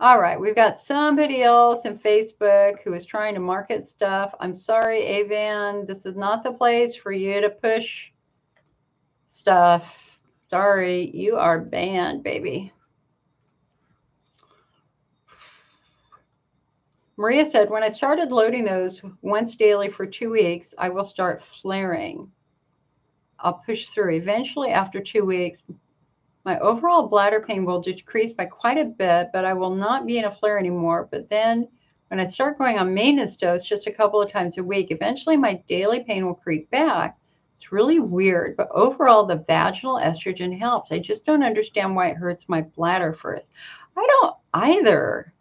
All right, we've got somebody else in Facebook who is trying to market stuff. I'm sorry, Avan, this is not the place for you to push stuff. Sorry, you are banned, baby. Maria said, when I started loading those once daily for 2 weeks, I will start flaring. I'll push through. Eventually, after 2 weeks, my overall bladder pain will decrease by quite a bit, but I will not be in a flare anymore. But then when I start going on maintenance dose just a couple of times a week, eventually my daily pain will creep back. It's really weird, but overall the vaginal estrogen helps. I just don't understand why it hurts my bladder first. I don't either.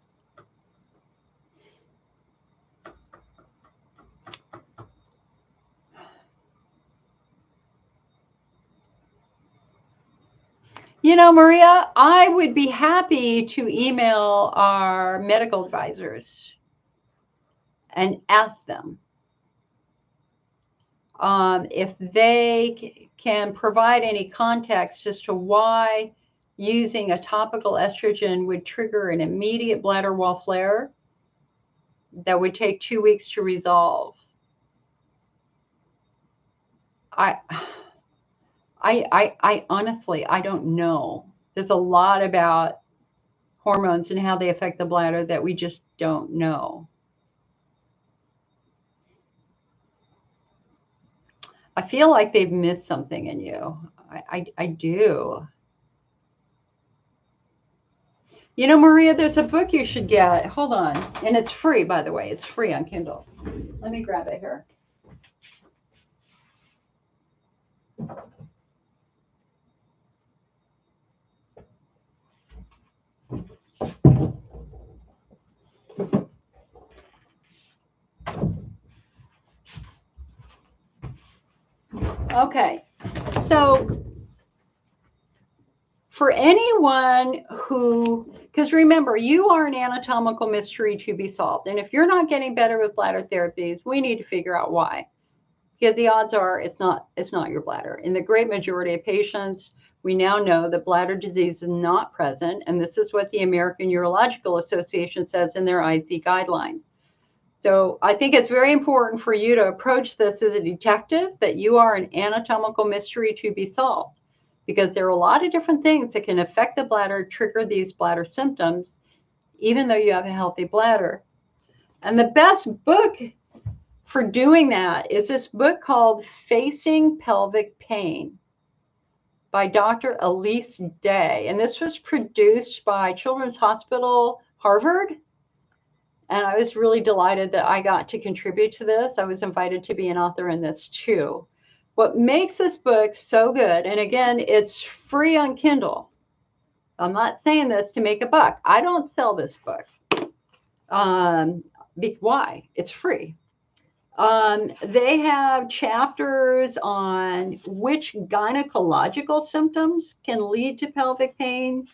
You know, Maria, I would be happy to email our medical advisors and ask them if they can provide any context as to why using a topical estrogen would trigger an immediate bladder wall flare that would take 2 weeks to resolve. I honestly, I don't know. There's a lot about hormones and how they affect the bladder that we just don't know. I feel like they've missed something in you. I do. You know, Maria, there's a book you should get. Hold on. And it's free, by the way. It's free on Kindle. Let me grab it here. Okay, so for anyone who, because remember, you are an anatomical mystery to be solved. And if you're not getting better with bladder therapies, we need to figure out why. Because the odds are it's not your bladder. In the great majority of patients, we now know that bladder disease is not present. And this is what the American Urological Association says in their IC guidelines. So I think it's very important for you to approach this as a detective, that you are an anatomical mystery to be solved, because there are a lot of different things that can affect the bladder, trigger these bladder symptoms, even though you have a healthy bladder. And the best book for doing that is this book called Facing Pelvic Pain by Dr. Elise Day. And this was produced by Children's Hospital Harvard. And I was really delighted that I got to contribute to this. I was invited to be an author in this too. What makes this book so good, and again, it's free on Kindle. I'm not saying this to make a buck. I don't sell this book. Why? It's free. They have chapters on which gynecological symptoms can lead to pelvic pain,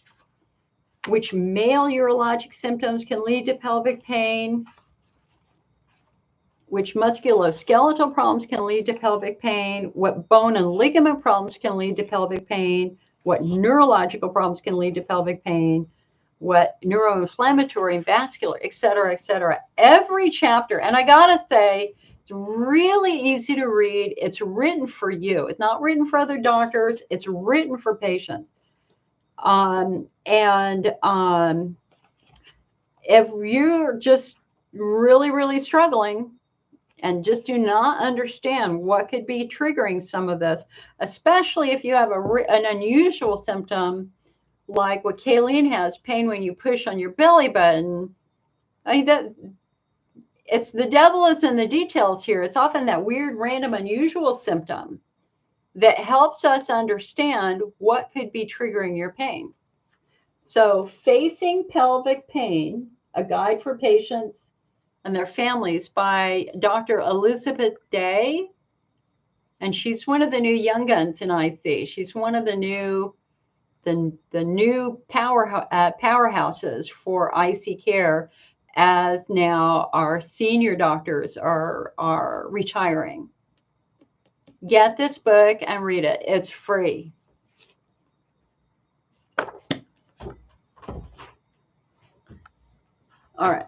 which male urologic symptoms can lead to pelvic pain, which musculoskeletal problems can lead to pelvic pain, what bone and ligament problems can lead to pelvic pain, what neurological problems can lead to pelvic pain, what neuroinflammatory and vascular, et cetera, et cetera. Every chapter, and I gotta say, it's really easy to read. It's written for you. It's not written for other doctors. It's written for patients. If you're just really, really struggling and just do not understand what could be triggering some of this, especially if you have an unusual symptom like what Kayleen has, pain when you push on your belly button. I mean, that it's the devil is in the details here. It's often that weird, random, unusual symptom that helps us understand what could be triggering your pain. So, Facing Pelvic Pain, a guide for patients and their families by Dr. Elizabeth Day. And she's one of the new young guns in IC. She's one of the new powerhouses for IC care, as now our senior doctors are retiring. Get this book and read it. It's free. All right.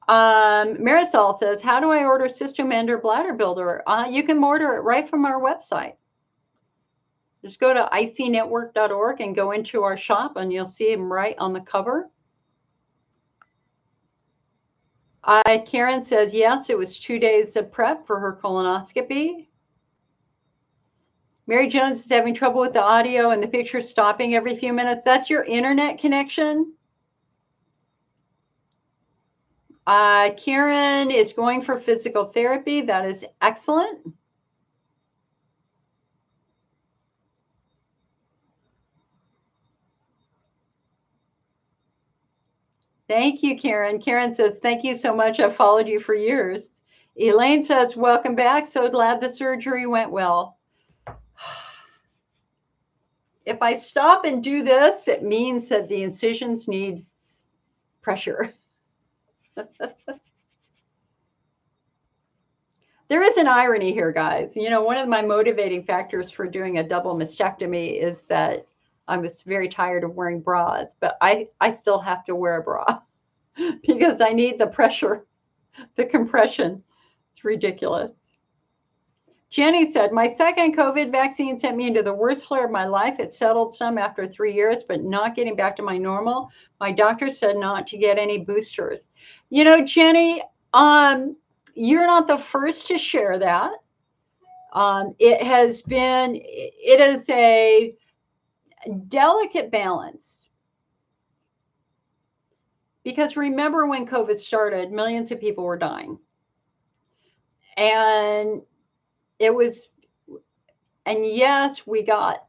Marisol says, how do I order Cystomender Bladder Builder? You can order it right from our website. Just go to icnetwork.org and go into our shop, and you'll see them right on the cover. Karen says, yes, it was 2 days of prep for her colonoscopy. Mary Jones is having trouble with the audio and the picture stopping every few minutes. That's your internet connection. Karen is going for physical therapy. That is excellent. Thank you, Karen. Karen says, thank you so much. I've followed you for years. Elaine says, welcome back. So glad the surgery went well. If I stop and do this, it means that the incisions need pressure. There is an irony here, guys. You know, one of my motivating factors for doing a double mastectomy is that I was very tired of wearing bras, but I still have to wear a bra because I need the pressure, the compression. It's ridiculous. Jenny said, my second COVID vaccine sent me into the worst flare of my life. It settled some after 3 years, but not getting back to my normal. My doctor said not to get any boosters. You know, Jenny, you're not the first to share that. It is a delicate balance. Because remember when COVID started, millions of people were dying. And yes, we got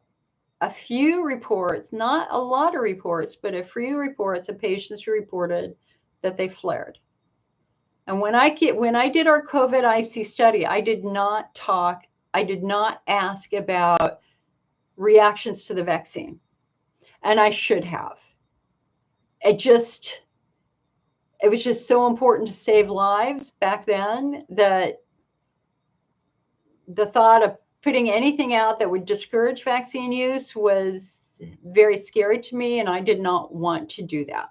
a few reports, not a lot of reports, but a few reports of patients who reported that they flared. And when I did our COVID IC study, I did not ask about reactions to the vaccine. And I should have. It was just so important to save lives back then that the thought of putting anything out that would discourage vaccine use was very scary to me, and I did not want to do that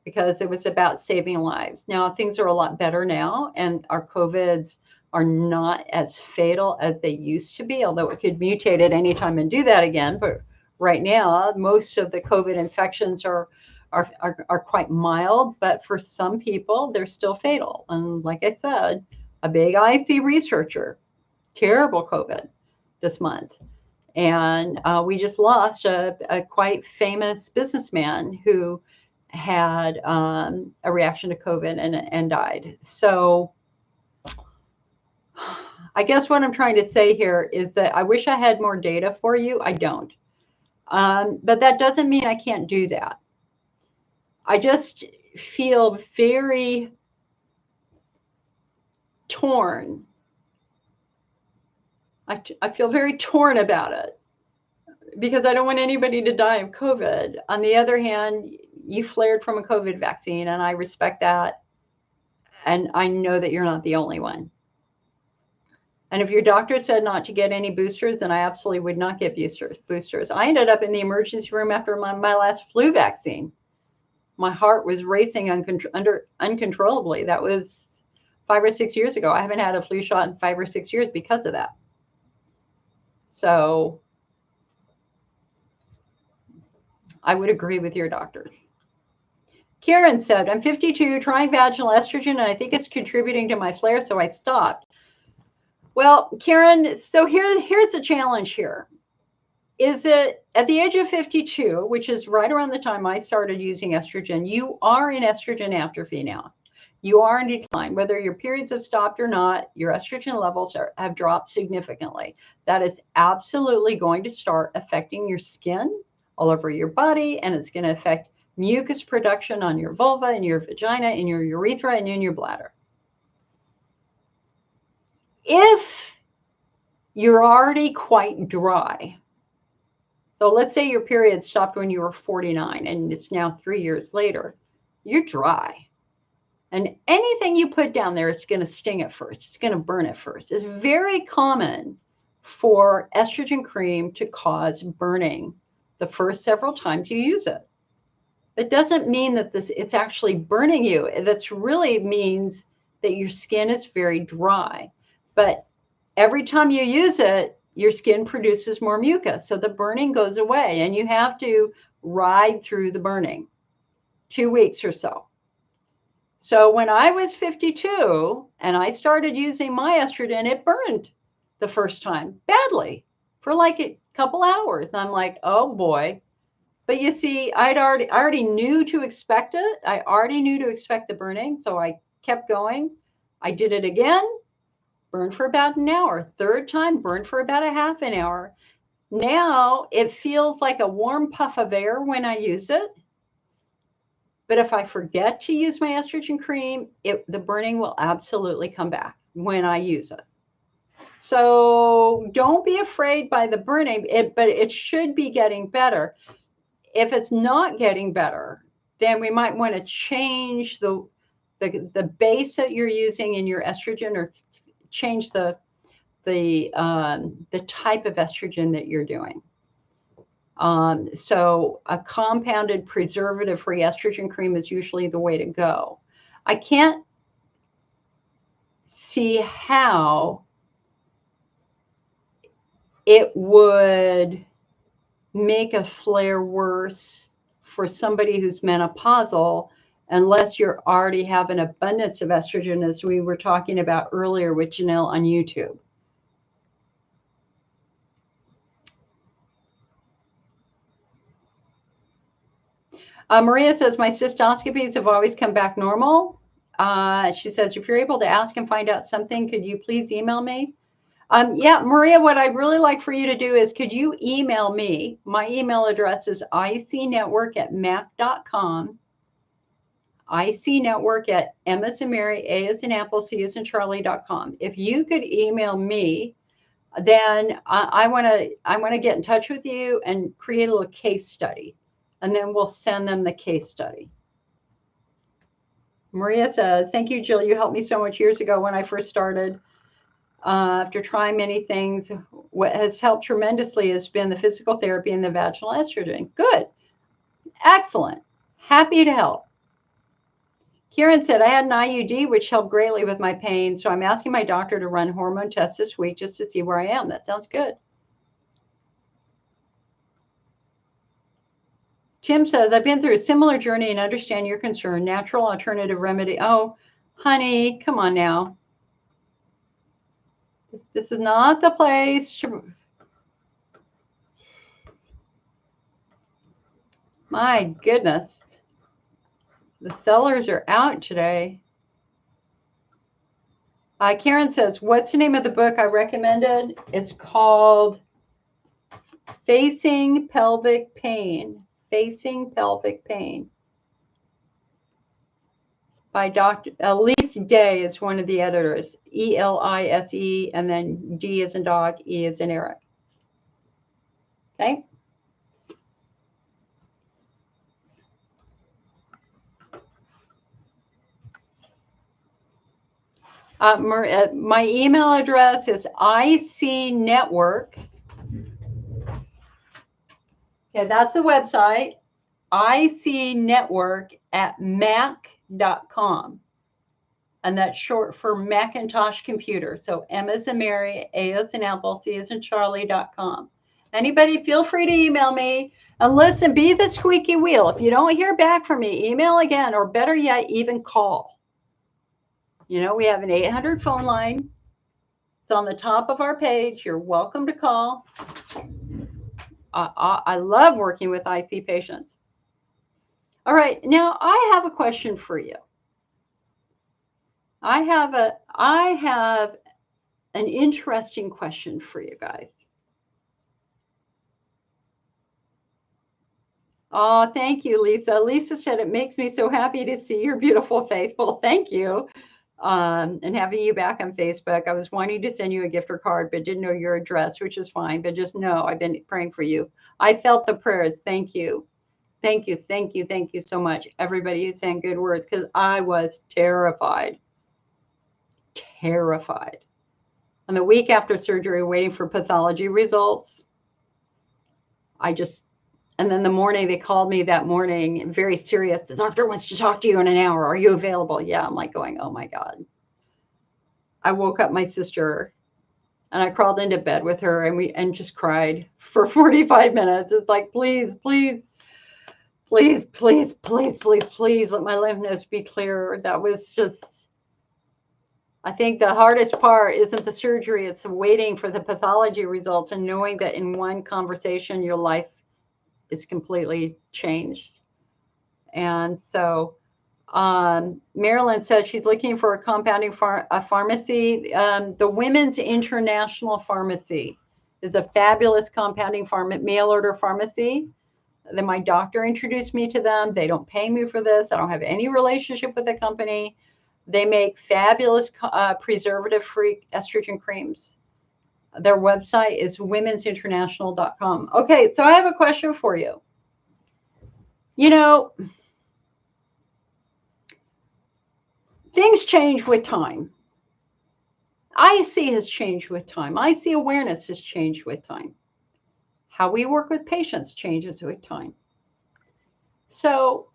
because it was about saving lives. Now, things are a lot better now, and our COVIDs are not as fatal as they used to be, although it could mutate at any time and do that again. But right now, most of the COVID infections are quite mild, but for some people, they're still fatal. And like I said, a big IC researcher, terrible COVID this month. And we just lost a quite famous businessman who had a reaction to COVID and died. So I guess what I'm trying to say here is that I wish I had more data for you. I don't. But that doesn't mean I can't do that. I just feel very torn. I feel very torn about it because I don't want anybody to die of COVID. On the other hand, you flared from a COVID vaccine, and I respect that. And I know that you're not the only one. And if your doctor said not to get any boosters, then I absolutely would not get boosters. I ended up in the emergency room after my last flu vaccine. My heart was racing uncontrollably. That was 5 or 6 years ago. I haven't had a flu shot in 5 or 6 years because of that. So I would agree with your doctors. Karen said, I'm 52, trying vaginal estrogen, and I think it's contributing to my flare, so I stopped. Well, Karen, so here's the challenge here. Is it at the age of 52, which is right around the time I started using estrogen, you are in estrogen atrophy now. You are in decline. Whether your periods have stopped or not, your estrogen levels have dropped significantly. That is absolutely going to start affecting your skin all over your body, and it's going to affect mucus production on your vulva, in your vagina, in your urethra, and in your bladder. If you're already quite dry, so let's say your period stopped when you were 49 and it's now 3 years later, you're dry. And anything you put down there, it's going to sting at first. It's going to burn at first. It's very common for estrogen cream to cause burning the first several times you use it. It doesn't mean that it's actually burning you. That really means that your skin is very dry. But every time you use it, your skin produces more mucus. So the burning goes away, and you have to ride through the burning 2 weeks or so. So when I was 52 and I started using my estrogen, it burned the first time badly for like a couple hours. I'm like, oh boy. But you see, I already knew to expect it. I already knew to expect the burning. So I kept going. I did it again, burned for about an hour. Third time, burned for about a half an hour. Now it feels like a warm puff of air when I use it. But if I forget to use my estrogen cream, the burning will absolutely come back when I use it. So don't be afraid by the burning, but it should be getting better. If it's not getting better, then we might want to change the base that you're using in your estrogen, or change the type of estrogen that you're doing. So a compounded preservative-free estrogen cream is usually the way to go. I can't see how it would make a flare worse for somebody who's menopausal unless you already have an abundance of estrogen, as we were talking about earlier with Janelle on YouTube. Maria says, my cystoscopies have always come back normal. She says, if you're able to ask and find out something, could you please email me? Yeah, Maria, what I'd really like for you to do is, could you email me? My email address is icnetwork@mac.com. icnetwork@M as in Mary, A as in Apple, C as in Charlie.com. If you could email me, then I want to get in touch with you and create a little case study. And then we'll send them the case study. Maria says, thank you, Jill. You helped me so much years ago when I first started. After trying many things, what has helped tremendously has been the physical therapy and the vaginal estrogen. Good. Excellent. Happy to help. Kieran said, I had an IUD, which helped greatly with my pain. So I'm asking my doctor to run hormone tests this week just to see where I am. That sounds good. Tim says, I've been through a similar journey and understand your concern. Natural alternative remedy. Oh, honey, come on now. This is not the place. My goodness. The sellers are out today. Karen says, what's the name of the book I recommended? It's called Facing Pelvic Pain. Facing Pelvic Pain. By Dr. Elise Day is one of the editors. Elise, and then D as in dog, E as in Eric. Okay. My email address is icnetwork. Okay, that's the website. icnetwork@mac.com. And that's short for Macintosh computer. So M as in Mary, A as in Apple, C as in Charlie.com. Anybody, feel free to email me. And listen, be the squeaky wheel. If you don't hear back from me, email again, or better yet, even call. You know, we have an 800 phone line. It's on the top of our page. You're welcome to call. I love working with IC patients. All right, now I have a question for you. I have an interesting question for you guys. Oh, thank you, Lisa. Lisa said it makes me so happy to see your beautiful face. Well, thank you. And having you back on Facebook. I was wanting to send you a gift or card, but didn't know your address, which is fine. But just know I've been praying for you. I felt the prayers. Thank you. Thank you. Thank you. Thank you so much. Everybody who's saying good words, because I was terrified. Terrified. And the week after surgery, waiting for pathology results, and then the morning they called me that morning, very serious. The doctor wants to talk to you in an hour. Are you available? Yeah. I'm like going, oh my God. I woke up my sister and I crawled into bed with her and just cried for 45 minutes. It's like, please, please, please, please, please, please, please let my lymph nodes be clear. That was just, I think the hardest part isn't the surgery. It's waiting for the pathology results and knowing that in one conversation, your life is completely changed. And so Marilyn says she's looking for a compounding pharmacy. The Women's International Pharmacy is a fabulous compounding mail order pharmacy. Then my doctor introduced me to them. They don't pay me for this. I don't have any relationship with the company. They make fabulous preservative-free estrogen creams. Their website is women'sinternational.com. Okay, so I have a question for you. You know, things change with time. IC has changed with time. IC awareness has changed with time. How we work with patients changes with time. So,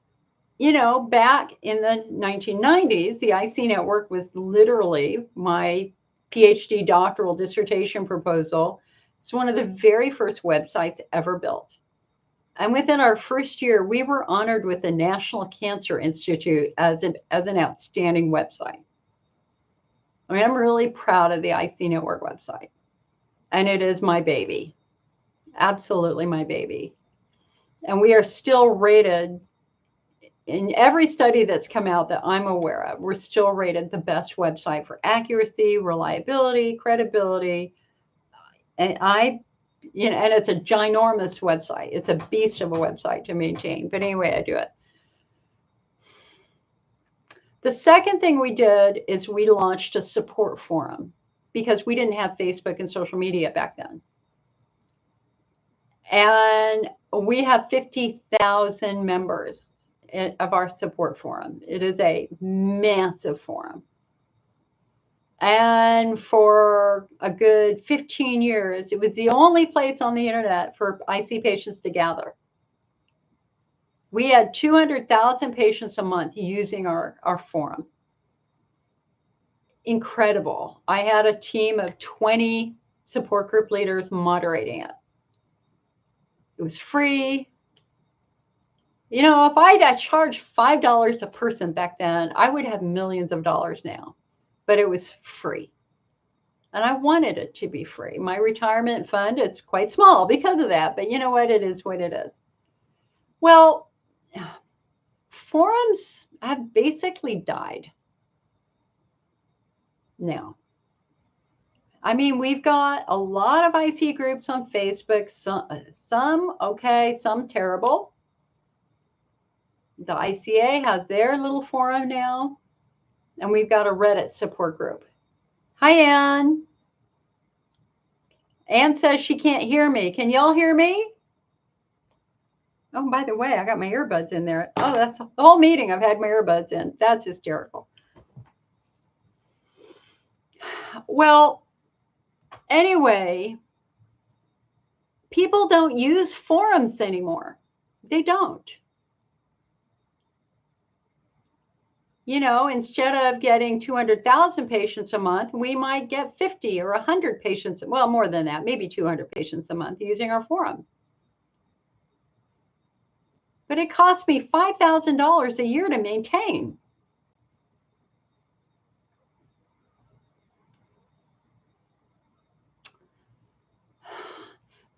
you know, back in the 1990s, the IC network was literally my PhD doctoral dissertation proposal. It's one of the very first websites ever built. And within our first year, we were honored with the National Cancer Institute as an outstanding website. I mean, I'm really proud of the IC Network website. And it is my baby. Absolutely my baby. And we are still rated in every study that's come out that I'm aware of, we're still rated the best website for accuracy, reliability, credibility. And and it's a ginormous website. It's a beast of a website to maintain. But anyway, I do it. The second thing we did is we launched a support forum because we didn't have Facebook and social media back then. And we have 50,000 members of our support forum. It is a massive forum. And for a good 15 years, it was the only place on the internet for IC patients to gather. We had 200,000 patients a month using our forum. Incredible. I had a team of 20 support group leaders moderating it. It was free. You know, if I'd charged $5 a person back then, I would have millions of dollars now. But it was free. And I wanted it to be free. My retirement fund, it's quite small because of that. But you know what? It is what it is. Well, forums have basically died now. I mean, we've got a lot of IC groups on Facebook, some okay, some terrible. The ICA has their little forum now, and we've got a Reddit support group. Hi, Anne. Anne says she can't hear me. Can y'all hear me? Oh, by the way, I got my earbuds in there. Oh, that's the whole meeting. I've had my earbuds in. That's hysterical. Well, anyway, people don't use forums anymore. They don't. You know, instead of getting 200,000 patients a month, we might get 50 or 100 patients, well, more than that, maybe 200 patients a month using our forum. But it costs me $5,000 a year to maintain.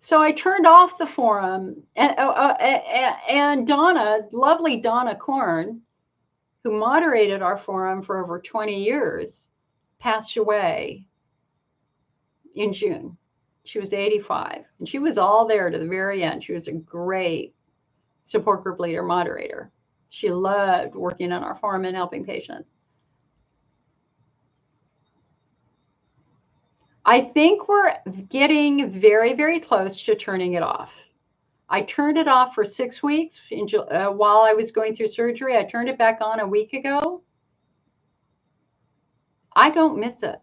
So I turned off the forum, and Donna, lovely Donna Korn, who moderated our forum for over 20 years, passed away in June. She was 85, and she was all there to the very end. She was a great support group leader, moderator. She loved working on our forum and helping patients. I think we're getting very, very close to turning it off. I turned it off for 6 weeks while I was going through surgery. I turned it back on a week ago. I don't miss it.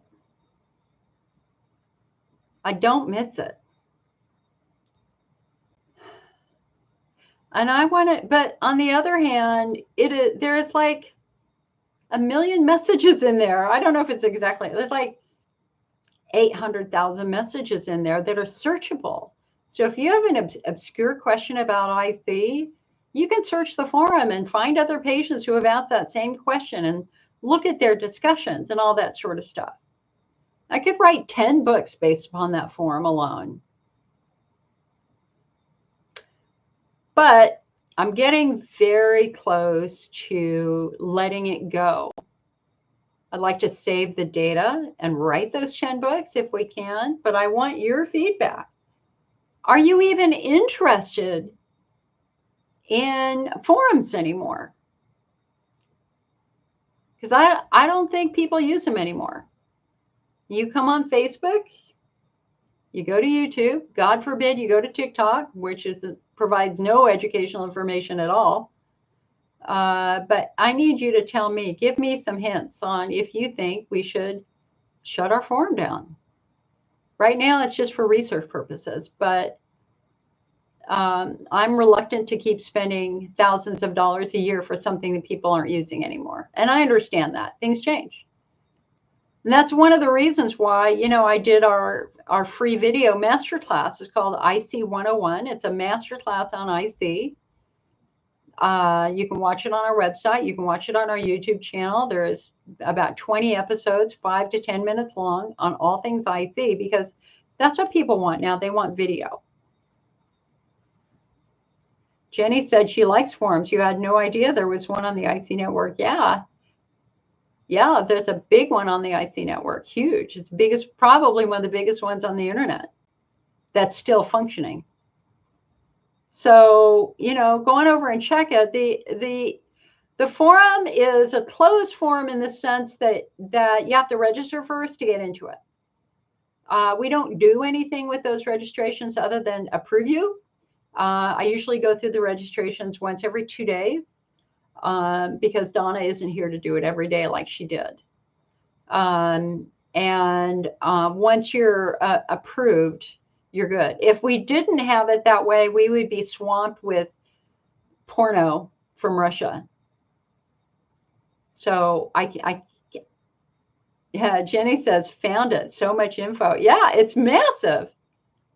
I don't miss it. And I want to, but on the other hand, there's like a million messages in there. I don't know if it's exactly, there's like 800,000 messages in there that are searchable. So if you have an obscure question about IC, you can search the forum and find other patients who have asked that same question and look at their discussions and all that sort of stuff. I could write 10 books based upon that forum alone. But I'm getting very close to letting it go. I'd like to save the data and write those 10 books if we can, but I want your feedback. Are you even interested in forums anymore? Because I don't think people use them anymore. You come on Facebook, you go to YouTube, God forbid you go to TikTok, which provides no educational information at all. But I need you to tell me, give me some hints on if you think we should shut our forum down. Right now, it's just for research purposes, but I'm reluctant to keep spending thousands of dollars a year for something that people aren't using anymore. And I understand that. Things change. And that's one of the reasons why, you know, I did our free video masterclass. It's called IC 101. It's a masterclass on IC. You can watch it on our website. You can watch it on our YouTube channel. There's about 20 episodes, 5 to 10 minutes long, on all things IC, because that's what people want now. They want video. Jenny said she likes forums. You had no idea there was one on the IC network. Yeah. Yeah, there's a big one on the IC network. Huge. It's biggest, probably one of the biggest ones on the internet that's still functioning. So, you know, go on over and check it. The forum is a closed forum in the sense that you have to register first to get into it. We don't do anything with those registrations other than approve you. I usually go through the registrations once every 2 days because Donna isn't here to do it every day like she did. Once you're approved, you're good. If we didn't have it that way, we would be swamped with porno from Russia. So yeah, Jenny says, found it. So much info. Yeah, it's massive.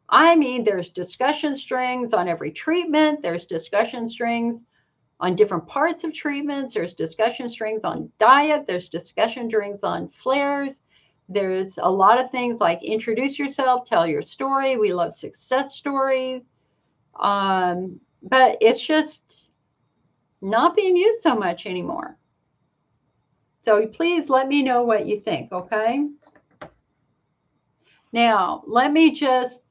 I mean, there's discussion strings on every treatment. There's discussion strings on different parts of treatments. There's discussion strings on diet. There's discussion strings on flares. There's a lot of things like introduce yourself, tell your story. We love success stories. but it's just not being used so much anymore. So please let me know what you think, okay? Now, let me just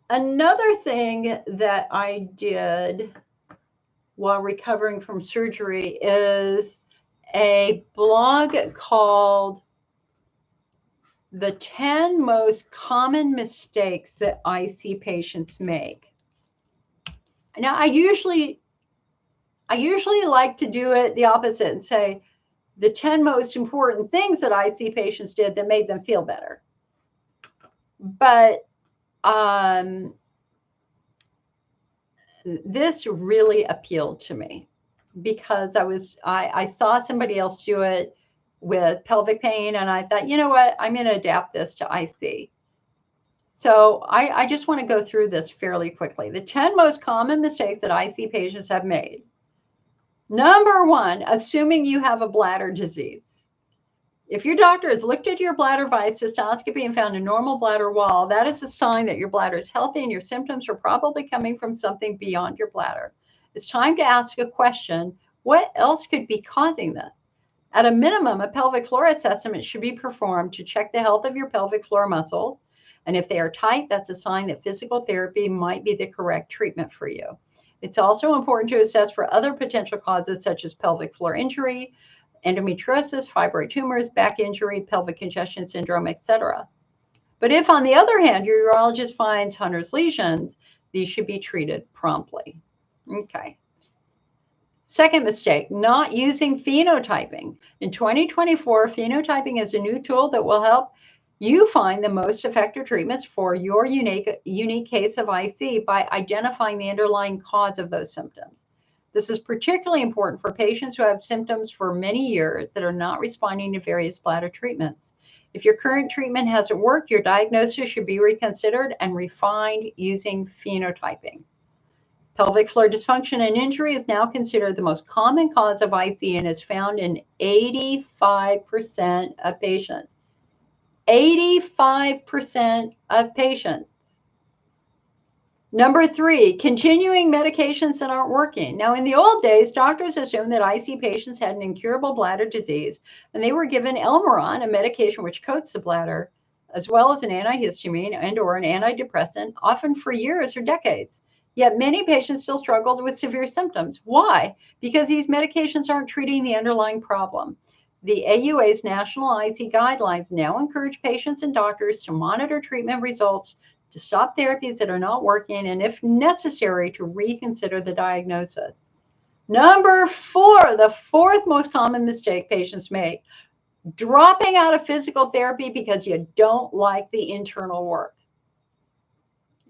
another thing that I did while recovering from surgery is a blog called The 10 Most Common Mistakes That I See Patients Make. Now, I usually like to do it the opposite and say the 10 most important things that I see patients did that made them feel better. But this really appealed to me because I saw somebody else do it with pelvic pain, and I thought, you know what, I'm going to adapt this to IC. So I just want to go through this fairly quickly. The 10 most common mistakes that IC patients have made. Number one, assuming you have a bladder disease. If your doctor has looked at your bladder via cystoscopy and found a normal bladder wall, that is a sign that your bladder is healthy and your symptoms are probably coming from something beyond your bladder. It's time to ask a question, what else could be causing this? At a minimum, a pelvic floor assessment should be performed to check the health of your pelvic floor muscles. And if they are tight, that's a sign that physical therapy might be the correct treatment for you. It's also important to assess for other potential causes such as pelvic floor injury, endometriosis, fibroid tumors, back injury, pelvic congestion syndrome, etc. But if, on the other hand, your urologist finds Hunner's lesions, these should be treated promptly. Okay. Second mistake, not using phenotyping. In 2024, phenotyping is a new tool that will help you find the most effective treatments for your unique case of IC by identifying the underlying cause of those symptoms. This is particularly important for patients who have symptoms for many years that are not responding to various bladder treatments. If your current treatment hasn't worked, your diagnosis should be reconsidered and refined using phenotyping. Pelvic floor dysfunction and injury is now considered the most common cause of IC and is found in 85% of patients. 85% of patients. Number three, continuing medications that aren't working. Now, in the old days, doctors assumed that IC patients had an incurable bladder disease, and they were given Elmeron, a medication which coats the bladder, as well as an antihistamine and or an antidepressant, often for years or decades. Yet many patients still struggled with severe symptoms. Why? Because these medications aren't treating the underlying problem. The AUA's national IC guidelines now encourage patients and doctors to monitor treatment results, to stop therapies that are not working, and if necessary, to reconsider the diagnosis. Number four, the fourth most common mistake patients make, dropping out of physical therapy because you don't like the internal work.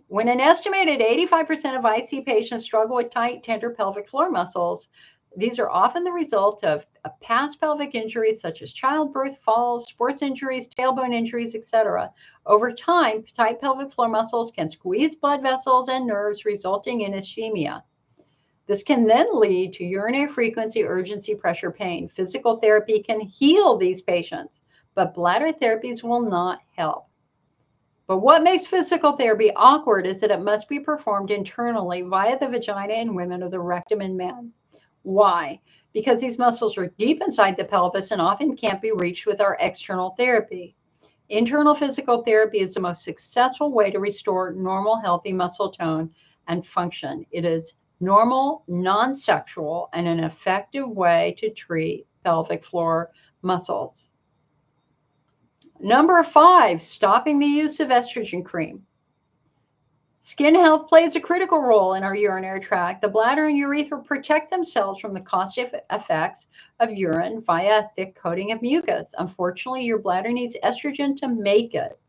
When an estimated 85% of IC patients struggle with tight, tender pelvic floor muscles, these are often the result of past pelvic injuries such as childbirth, falls, sports injuries, tailbone injuries, etc. Over time, tight pelvic floor muscles can squeeze blood vessels and nerves, resulting in ischemia. This can then lead to urinary frequency, urgency, pressure, pain. Physical therapy can heal these patients, but bladder therapies will not help. But what makes physical therapy awkward is that it must be performed internally via the vagina in women or the rectum in men. Why? Because these muscles are deep inside the pelvis and often can't be reached with our external therapy. Internal physical therapy is the most successful way to restore normal, healthy muscle tone and function. It is normal, non-sexual, and an effective way to treat pelvic floor muscles. Number five, stopping the use of estrogen cream. Skin health plays a critical role in our urinary tract. The bladder and urethra protect themselves from the caustic effects of urine via a thick coating of mucus. Unfortunately, your bladder needs estrogen to make it.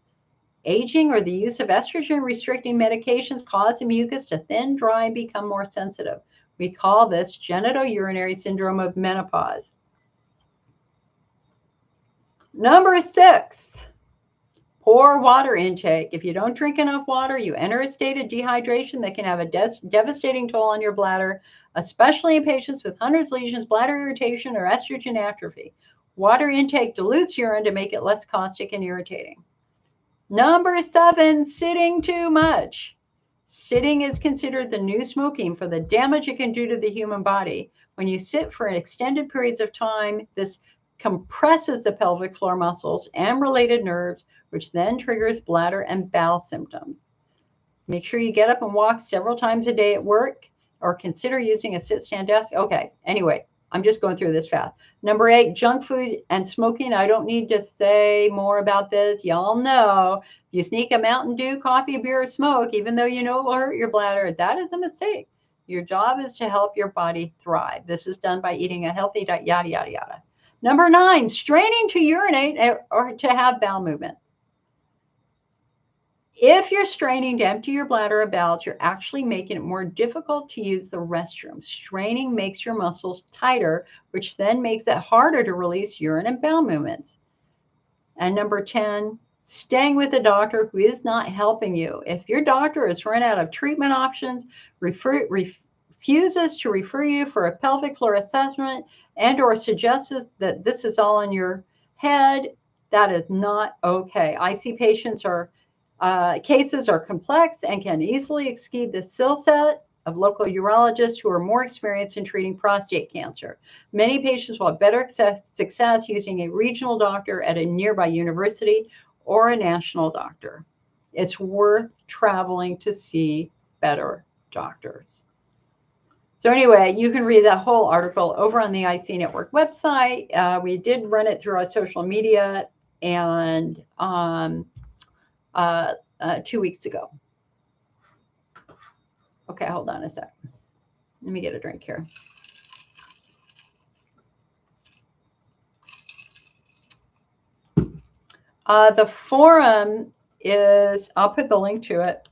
Aging or the use of estrogen-restricting medications cause the mucus to thin, dry, and become more sensitive. We call this genitourinary syndrome of menopause. Number six, poor water intake. If you don't drink enough water, you enter a state of dehydration that can have a devastating toll on your bladder, especially in patients with Hunner's lesions, bladder irritation, or estrogen atrophy. Water intake dilutes urine to make it less caustic and irritating. Number 7, sitting too much. Sitting is considered the new smoking for the damage it can do to the human body. When you sit for extended periods of time, this compresses the pelvic floor muscles and related nerves, which then triggers bladder and bowel symptoms. Make sure you get up and walk several times a day at work, or consider using a sit-stand desk. Okay, anyway, I'm just going through this fast. Number 8, junk food and smoking. I don't need to say more about this. Y'all know you sneak a Mountain Dew, coffee, beer, or smoke, even though you know it will hurt your bladder, that is a mistake. Your job is to help your body thrive. This is done by eating a healthy diet, yada, yada, yada. Number 9, straining to urinate or to have bowel movement. If you're straining to empty your bladder or bowels, you're actually making it more difficult to use the restroom. Straining makes your muscles tighter, which then makes it harder to release urine and bowel movements. And number 10, staying with a doctor who is not helping you. If your doctor has run out of treatment options, refuses to refer you for a pelvic floor assessment, and or suggests that this is all in your head, that is not okay. IC patients cases are complex and can easily exceed the skill set of local urologists who are more experienced in treating prostate cancer. Many patients will have better success using a regional doctor at a nearby university or a national doctor. It's worth traveling to see better doctors. So anyway, you can read that whole article over on the IC Network website. We did run it through our social media and 2 weeks ago. Okay, hold on a sec. Let me get a drink here. The forum is, I'll put the link to it.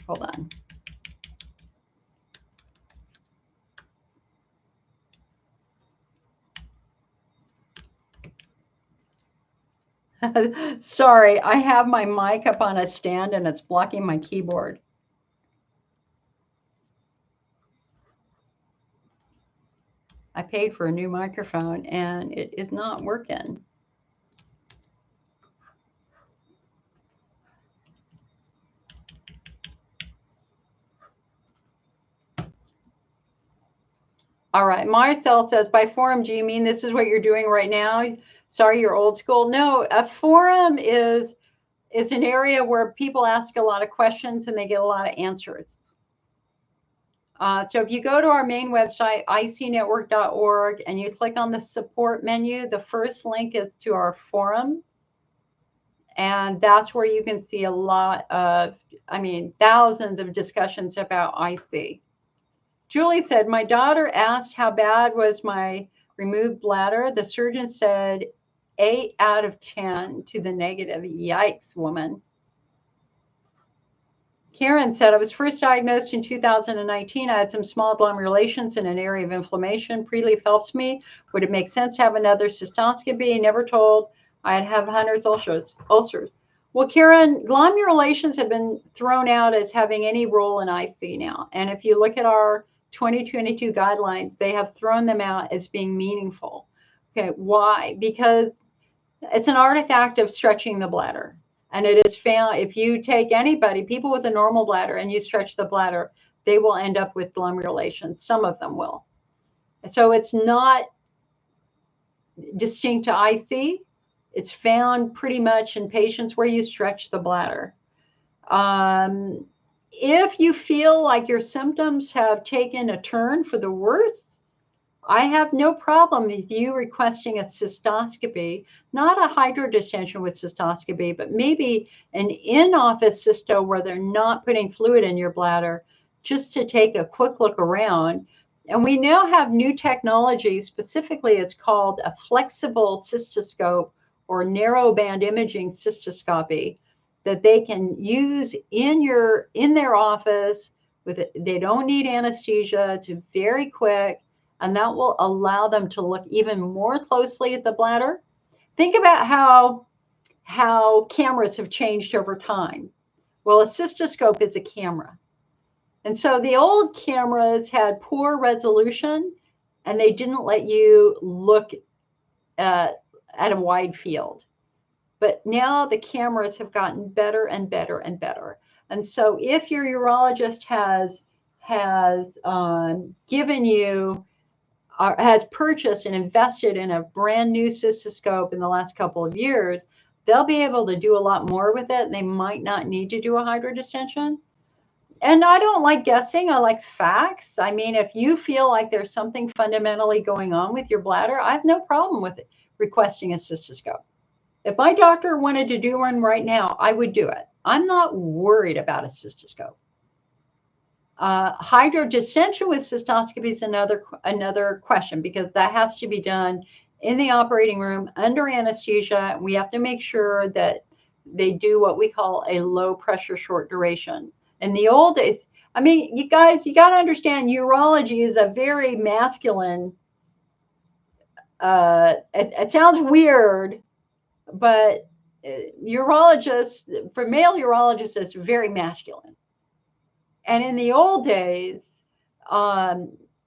Hold on. Sorry, I have my mic up on a stand and it's blocking my keyboard. I paid for a new microphone and it is not working. All right, Marcel says, by forum, do you mean this is what you're doing right now? Sorry, you're old school. No, a forum is an area where people ask a lot of questions and they get a lot of answers. So if you go to our main website, icnetwork.org, and you click on the support menu, the first link is to our forum. And that's where you can see a lot of, thousands of discussions about IC. Julie said, my daughter asked how bad was my removed bladder. The surgeon said 8 out of 10 to the negative. Yikes, woman. Karen said, I was first diagnosed in 2019. I had some small glomerations in an area of inflammation. Pre-leaf helps me. Would it make sense to have another cystoscopy? Never told I'd have Hunner's ulcers. Well, Karen, glomerations have been thrown out as having any role in IC now. And if you look at our 2022 guidelines, they have thrown them out as being meaningful. Okay, why? Because it's an artifact of stretching the bladder. And it is found, if you take anybody, people with a normal bladder, and you stretch the bladder, they will end up with glomerations. Some of them will. So it's not distinct to IC. It's found pretty much in patients where you stretch the bladder. If you feel like your symptoms have taken a turn for the worse, I have no problem with you requesting a cystoscopy, not a hydrodistension with cystoscopy, but maybe an in-office cysto where they're not putting fluid in your bladder, just to take a quick look around. And we now have new technology. Specifically, it's called a flexible cystoscope or narrowband imaging cystoscopy that they can use in their office. They don't need anesthesia. It's very quick. And that will allow them to look even more closely at the bladder. Think about how how cameras have changed over time. Well, a cystoscope is a camera. And so the old cameras had poor resolution and they didn't let you look at a wide field. But now the cameras have gotten better and better and better. And so if your urologist has given you has purchased and invested in a brand new cystoscope in the last couple of years, they'll be able to do a lot more with it. And they might not need to do a hydrodistension. And I don't like guessing. I like facts. I mean, if you feel like there's something fundamentally going on with your bladder, I have no problem with it, requesting a cystoscope. If my doctor wanted to do one right now, I would do it. I'm not worried about a cystoscope. Hydrodistension with cystoscopy is another question, because that has to be done in the operating room under anesthesia. We have to make sure that they do what we call a low pressure short duration. In the old days, I mean, you guys, you got to understand, urology is a very masculine. It sounds weird, but urologists, for male urologists, it's very masculine. And in the old days,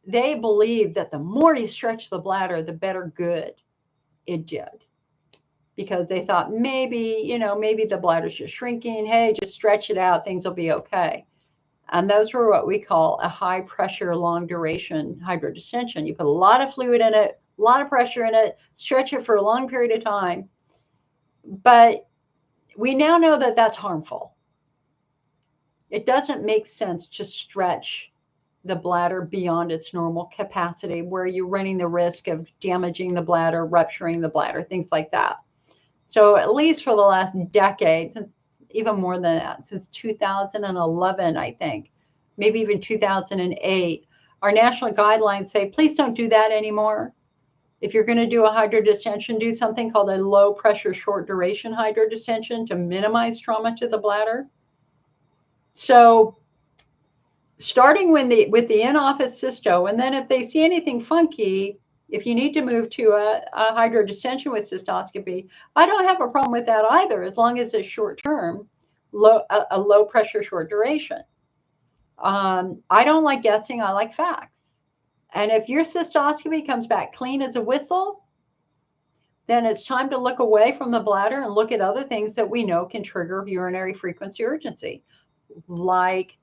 they believed that the more you stretch the bladder, the better good it did. Because they thought maybe the bladder's just shrinking. Hey, just stretch it out. Things will be okay. And those were what we call a high pressure, long duration hydrodistension. You put a lot of fluid in it, a lot of pressure in it, stretch it for a long period of time. But we now know that that's harmful. It doesn't make sense to stretch the bladder beyond its normal capacity, where you're running the risk of damaging the bladder, rupturing the bladder, things like that. So at least for the last decade, even more than that, since 2011, I think, maybe even 2008, our national guidelines say, please don't do that anymore. If you're going to do a hydrodistension, do something called a low pressure short duration hydrodistension to minimize trauma to the bladder. So starting with the in-office cysto, and then if they see anything funky, if you need to move to a hydrodistension with cystoscopy, I don't have a problem with that either, as long as it's short term, a low pressure, short duration. I don't like guessing. I like facts. And if your cystoscopy comes back clean as a whistle, then it's time to look away from the bladder and look at other things that we know can trigger urinary frequency urgency, like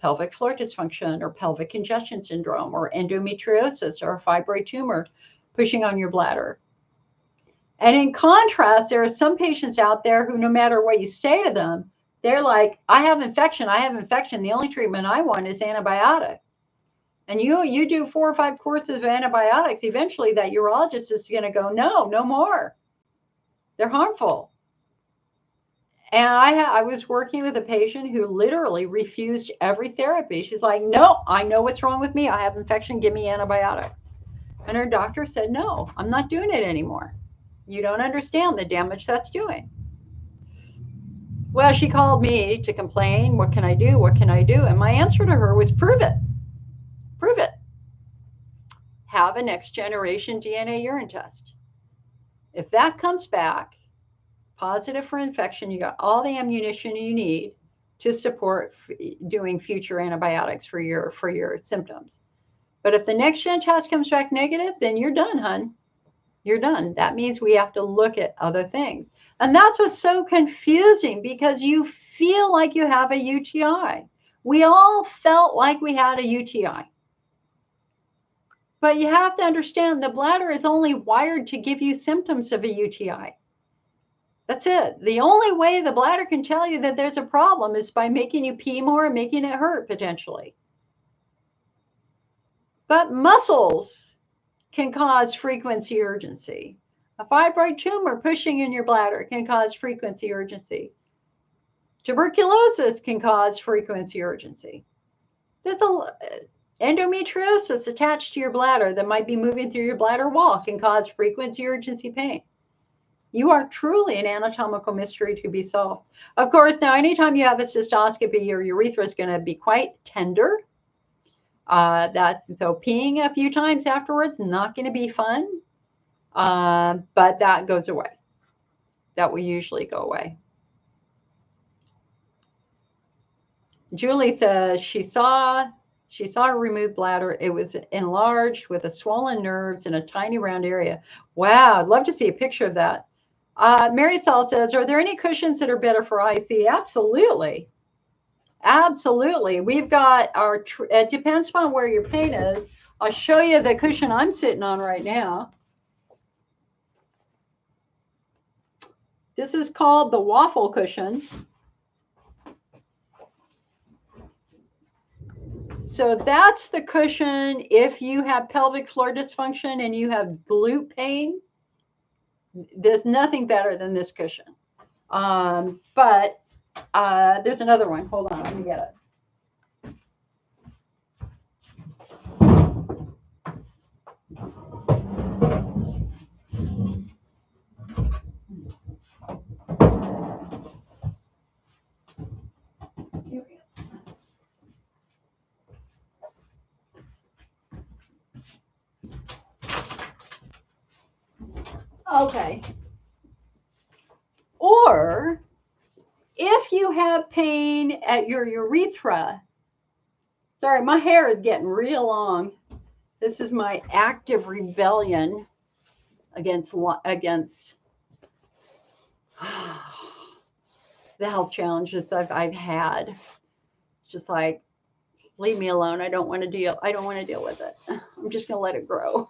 pelvic floor dysfunction or pelvic congestion syndrome or endometriosis or a fibroid tumor pushing on your bladder. And in contrast, there are some patients out there who, no matter what you say to them, they're like, I have infection. I have infection. The only treatment I want is antibiotic. And you do 4 or 5 courses of antibiotics, eventually that urologist is going to go, no more. They're harmful. And I was working with a patient who literally refused every therapy. She's like, no, I know what's wrong with me. I have infection. Give me antibiotic. And her doctor said, no, I'm not doing it anymore. You don't understand the damage that's doing. Well, she called me to complain. What can I do? What can I do? And my answer to her was, prove it. Prove it. Have a next generation DNA urine test. If that comes back positive for infection, you got all the ammunition you need to support doing future antibiotics for your symptoms. But if the next gen test comes back negative, then you're done, hun. You're done. That means we have to look at other things. And that's what's so confusing, because you feel like you have a UTI. We all felt like we had a UTI. But you have to understand, the bladder is only wired to give you symptoms of a UTI. That's it. The only way the bladder can tell you that there's a problem is by making you pee more and making it hurt potentially. But muscles can cause frequency urgency. A fibroid tumor pushing in your bladder can cause frequency urgency. Tuberculosis can cause frequency urgency. There's endometriosis attached to your bladder that might be moving through your bladder wall can cause frequency urgency pain. You are truly an anatomical mystery to be solved. Of course, now anytime you have a cystoscopy, your urethra is going to be quite tender. So peeing a few times afterwards, not going to be fun, but that goes away. that will usually go away. Julie says she saw a removed bladder. It was enlarged with a swollen nerves in a tiny round area. Wow, I'd love to see a picture of that. Marisol says, are there any cushions that are better for IC? Absolutely. Absolutely. We've got our, it depends upon where your pain is. I'll show you the cushion I'm sitting on right now. This is called the waffle cushion. So that's the cushion if you have pelvic floor dysfunction and you have glute pain. There's nothing better than this cushion. But there's another one. Hold on, let me get it. Okay. Or if you have pain at your urethra, sorry, my hair is getting real long. This is my active rebellion against the health challenges that I've had. Just like, leave me alone. I don't want to deal with it. I'm just going to let it grow.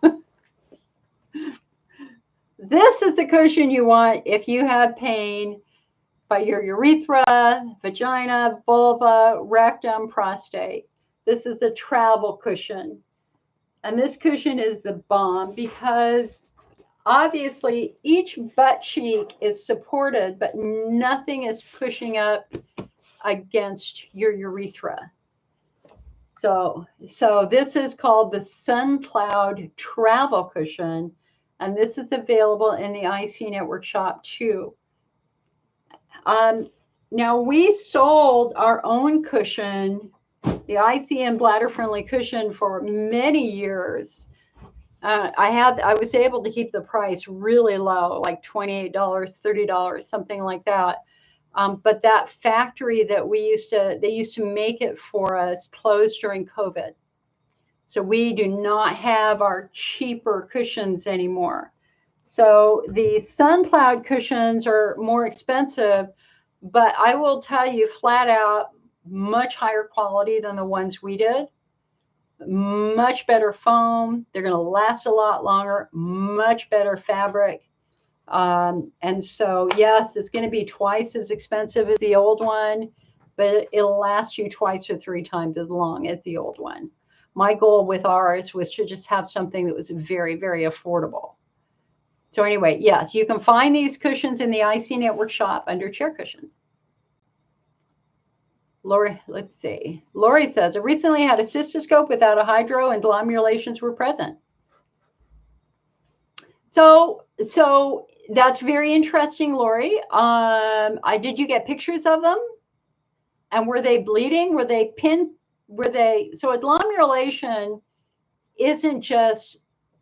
This is the cushion you want if you have pain by your urethra, vagina, vulva, rectum, prostate. This is the travel cushion. And this cushion is the bomb because obviously each butt cheek is supported, but nothing is pushing up against your urethra. So this is called the Sun Cloud Travel Cushion, and this is available in the IC Network shop too. Now we sold our own cushion, the ICM bladder friendly cushion, for many years. I was able to keep the price really low, like $28, $30, something like that. But that factory that they used to make it for us closed during COVID. So we do not have our cheaper cushions anymore. So the Sun Cloud cushions are more expensive, but I will tell you flat out, much higher quality than the ones we did. Much better foam. They're going to last a lot longer, much better fabric. And so, yes, it's going to be twice as expensive as the old one, but it'll last you twice or three times as long as the old one. My goal with ours was to just have something that was very, very affordable. So anyway, yes, you can find these cushions in the IC Network shop under chair cushions. Lori, let's see. Lori says, I recently had a cystoscope without a hydro and glomerations were present. So that's very interesting, Lori. Did you get pictures of them? And were they bleeding? Were they pinned? So a glomerulation isn't just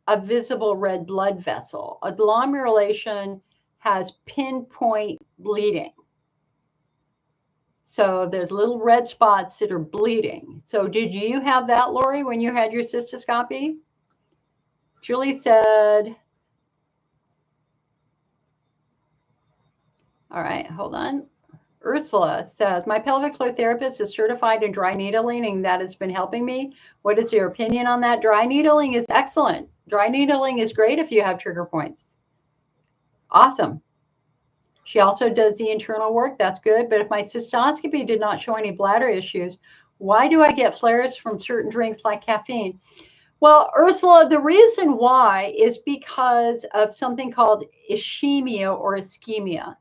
a visible red blood vessel. A glomerulation has pinpoint bleeding. So there's little red spots that are bleeding. So did you have that, Lori, when you had your cystoscopy? Julie said, all right, hold on. Ursula says, my pelvic floor therapist is certified in dry needling and that has been helping me. What is your opinion on that? Dry needling is excellent. Dry needling is great if you have trigger points. Awesome. She also does the internal work. That's good. But if my cystoscopy did not show any bladder issues, why do I get flares from certain drinks like caffeine? Well, Ursula, the reason why is because of something called ischemia or ischemia.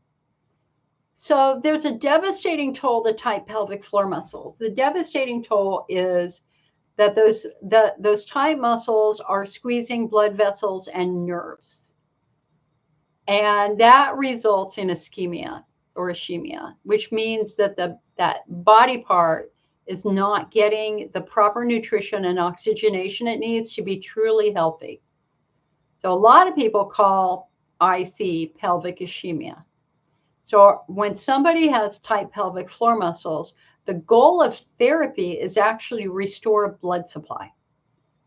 So there's a devastating toll to tight pelvic floor muscles. The devastating toll is that those tight muscles are squeezing blood vessels and nerves. And that results in ischemia or ischemia, which means that that body part is not getting the proper nutrition and oxygenation it needs to be truly healthy. So a lot of people call IC pelvic ischemia. So when somebody has tight pelvic floor muscles, the goal of therapy is actually restore blood supply.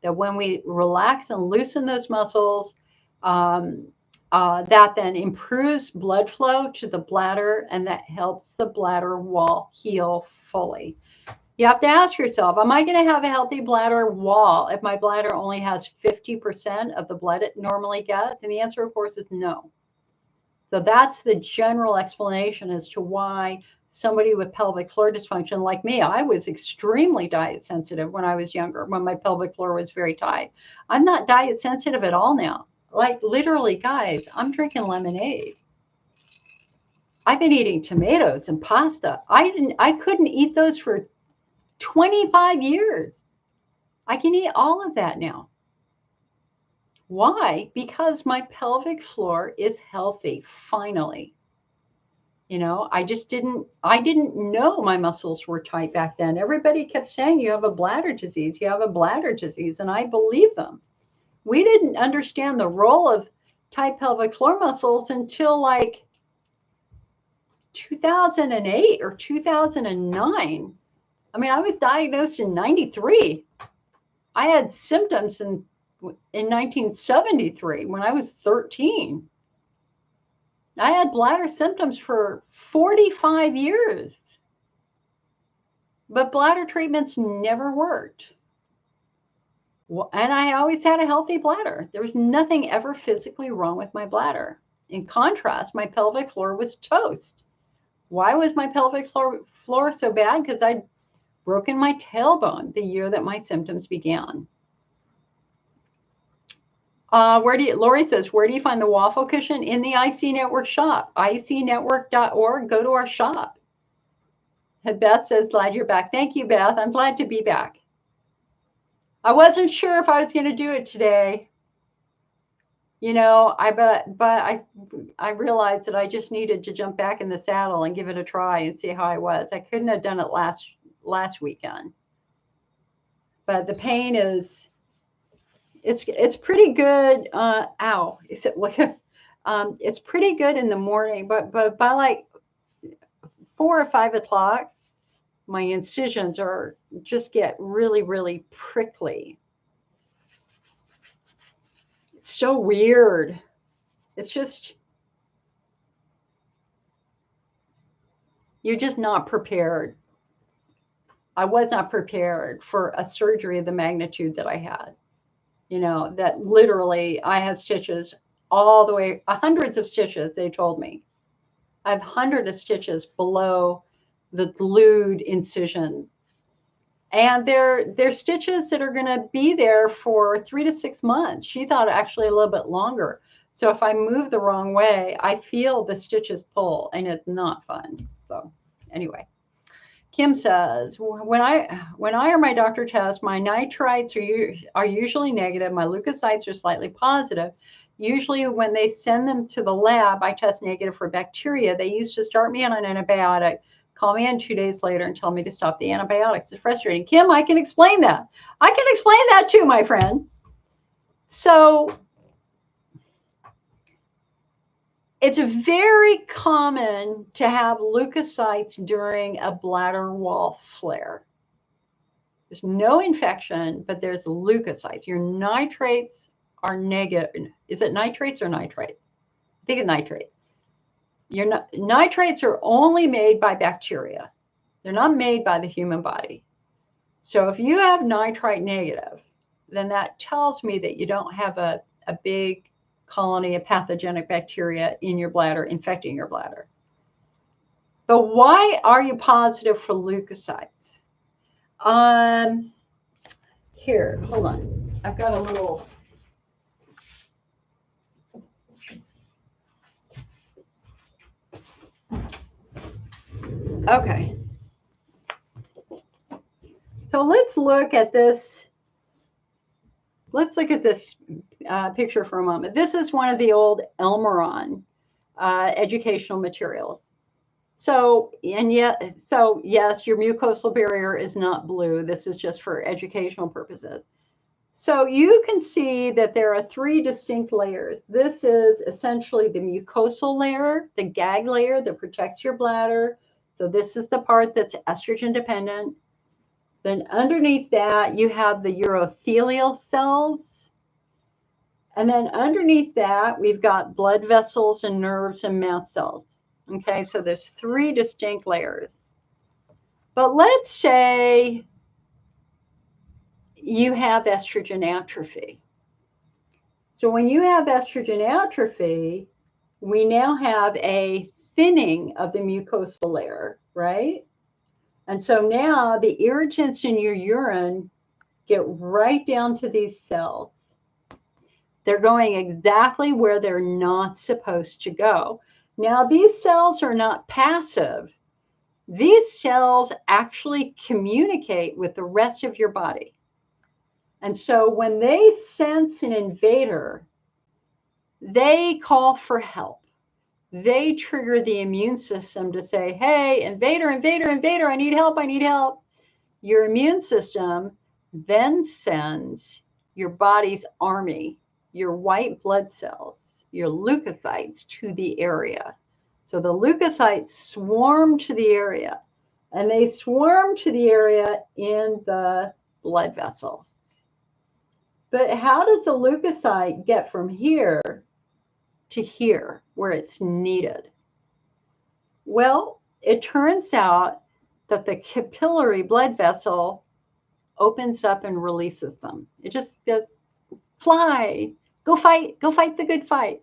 That when we relax and loosen those muscles, that then improves blood flow to the bladder, and that helps the bladder wall heal fully. You have to ask yourself, am I going to have a healthy bladder wall if my bladder only has 50% of the blood it normally gets? And the answer, of course, is no. So that's the general explanation as to why somebody with pelvic floor dysfunction like me, I was extremely diet sensitive when I was younger, when my pelvic floor was very tight. I'm not diet sensitive at all now. Like literally, guys, I'm drinking lemonade. I've been eating tomatoes and pasta. I couldn't eat those for 25 years. I can eat all of that now. Why? Because my pelvic floor is healthy, finally. You know, I didn't know my muscles were tight back then. Everybody kept saying, you have a bladder disease, you have a bladder disease, and I believe them. We didn't understand the role of tight pelvic floor muscles until like 2008 or 2009. I mean, I was diagnosed in 93. I had symptoms in 1973 when I was 13. I had bladder symptoms for 45 years, but bladder treatments never worked. And I always had a healthy bladder. There was nothing ever physically wrong with my bladder. In contrast, my pelvic floor was toast. Why was my pelvic floor so bad? Because I'd broken my tailbone the year that my symptoms began. Lori says, where do you find the waffle cushion? In the IC Network shop, icnetwork.org. Go to our shop. And Beth says, glad you're back. Thank you, Beth. I'm glad to be back. I wasn't sure if I was going to do it today. You know, but I realized that I just needed to jump back in the saddle and give it a try and see how I was. I couldn't have done it last weekend. But the pain is, it's pretty good. Ow! Is it like it's pretty good in the morning, but by like 4 or 5 o'clock, my incisions just get really, really prickly. It's so weird. It's just, you're just not prepared. I was not prepared for a surgery of the magnitude that I had. You know, that literally I had stitches all the way, hundreds of stitches, they told me. I have hundreds of stitches below the glued incision. And they're stitches that are going to be there for 3 to 6 months. She thought actually a little bit longer. So if I move the wrong way, I feel the stitches pull, and it's not fun. So anyway. Kim says, when I or my doctor tests, my nitrites are usually negative. My leukocytes are slightly positive. Usually when they send them to the lab, I test negative for bacteria. They used to start me on an antibiotic, call me in 2 days later and tell me to stop the antibiotics. It's frustrating. Kim, I can explain that. I can explain that too, my friend. So it's very common to have leukocytes during a bladder wall flare. There's no infection, but there's leukocytes. Your nitrates are negative. Is it nitrates or nitrite? I think it's nitrate. Your nitrates are only made by bacteria. They're not made by the human body. So if you have nitrite negative, then that tells me that you don't have a big colony of pathogenic bacteria in your bladder infecting your bladder. But why are you positive for leukocytes? Here, hold on. I've got a little. Okay. So let's look at this. Let's look at this picture for a moment. This is one of the old Elmeron educational materials. So, yes, your mucosal barrier is not blue. This is just for educational purposes. So you can see that there are three distinct layers. This is essentially the mucosal layer, the gag layer that protects your bladder. So this is the part that's estrogen dependent. Then underneath that, you have the urothelial cells. And then underneath that, we've got blood vessels and nerves and mast cells. Okay, so there's three distinct layers. But let's say you have estrogen atrophy. So when you have estrogen atrophy, we now have a thinning of the mucosal layer, right? And so now the irritants in your urine get right down to these cells. They're going exactly where they're not supposed to go. Now, these cells are not passive. These cells actually communicate with the rest of your body. And so when they sense an invader, they call for help. They trigger the immune system to say, hey, invader, invader, invader, I need help, I need help. Your immune system then sends your body's army, your white blood cells, your leukocytes to the area. So the leukocytes swarm to the area, and they swarm to the area in the blood vessels. But how does the leukocyte get from here to here where it's needed? Well, it turns out that the capillary blood vessel opens up and releases them. It just says, fly, go fight the good fight.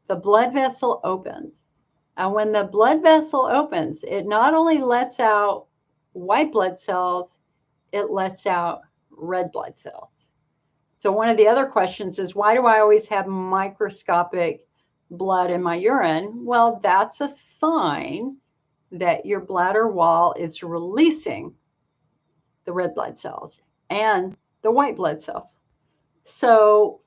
The blood vessel opens. And when the blood vessel opens, it not only lets out white blood cells, it lets out red blood cells. So one of the other questions is, why do I always have microscopic blood in my urine? Well, that's a sign that your bladder wall is releasing the red blood cells and the white blood cells. So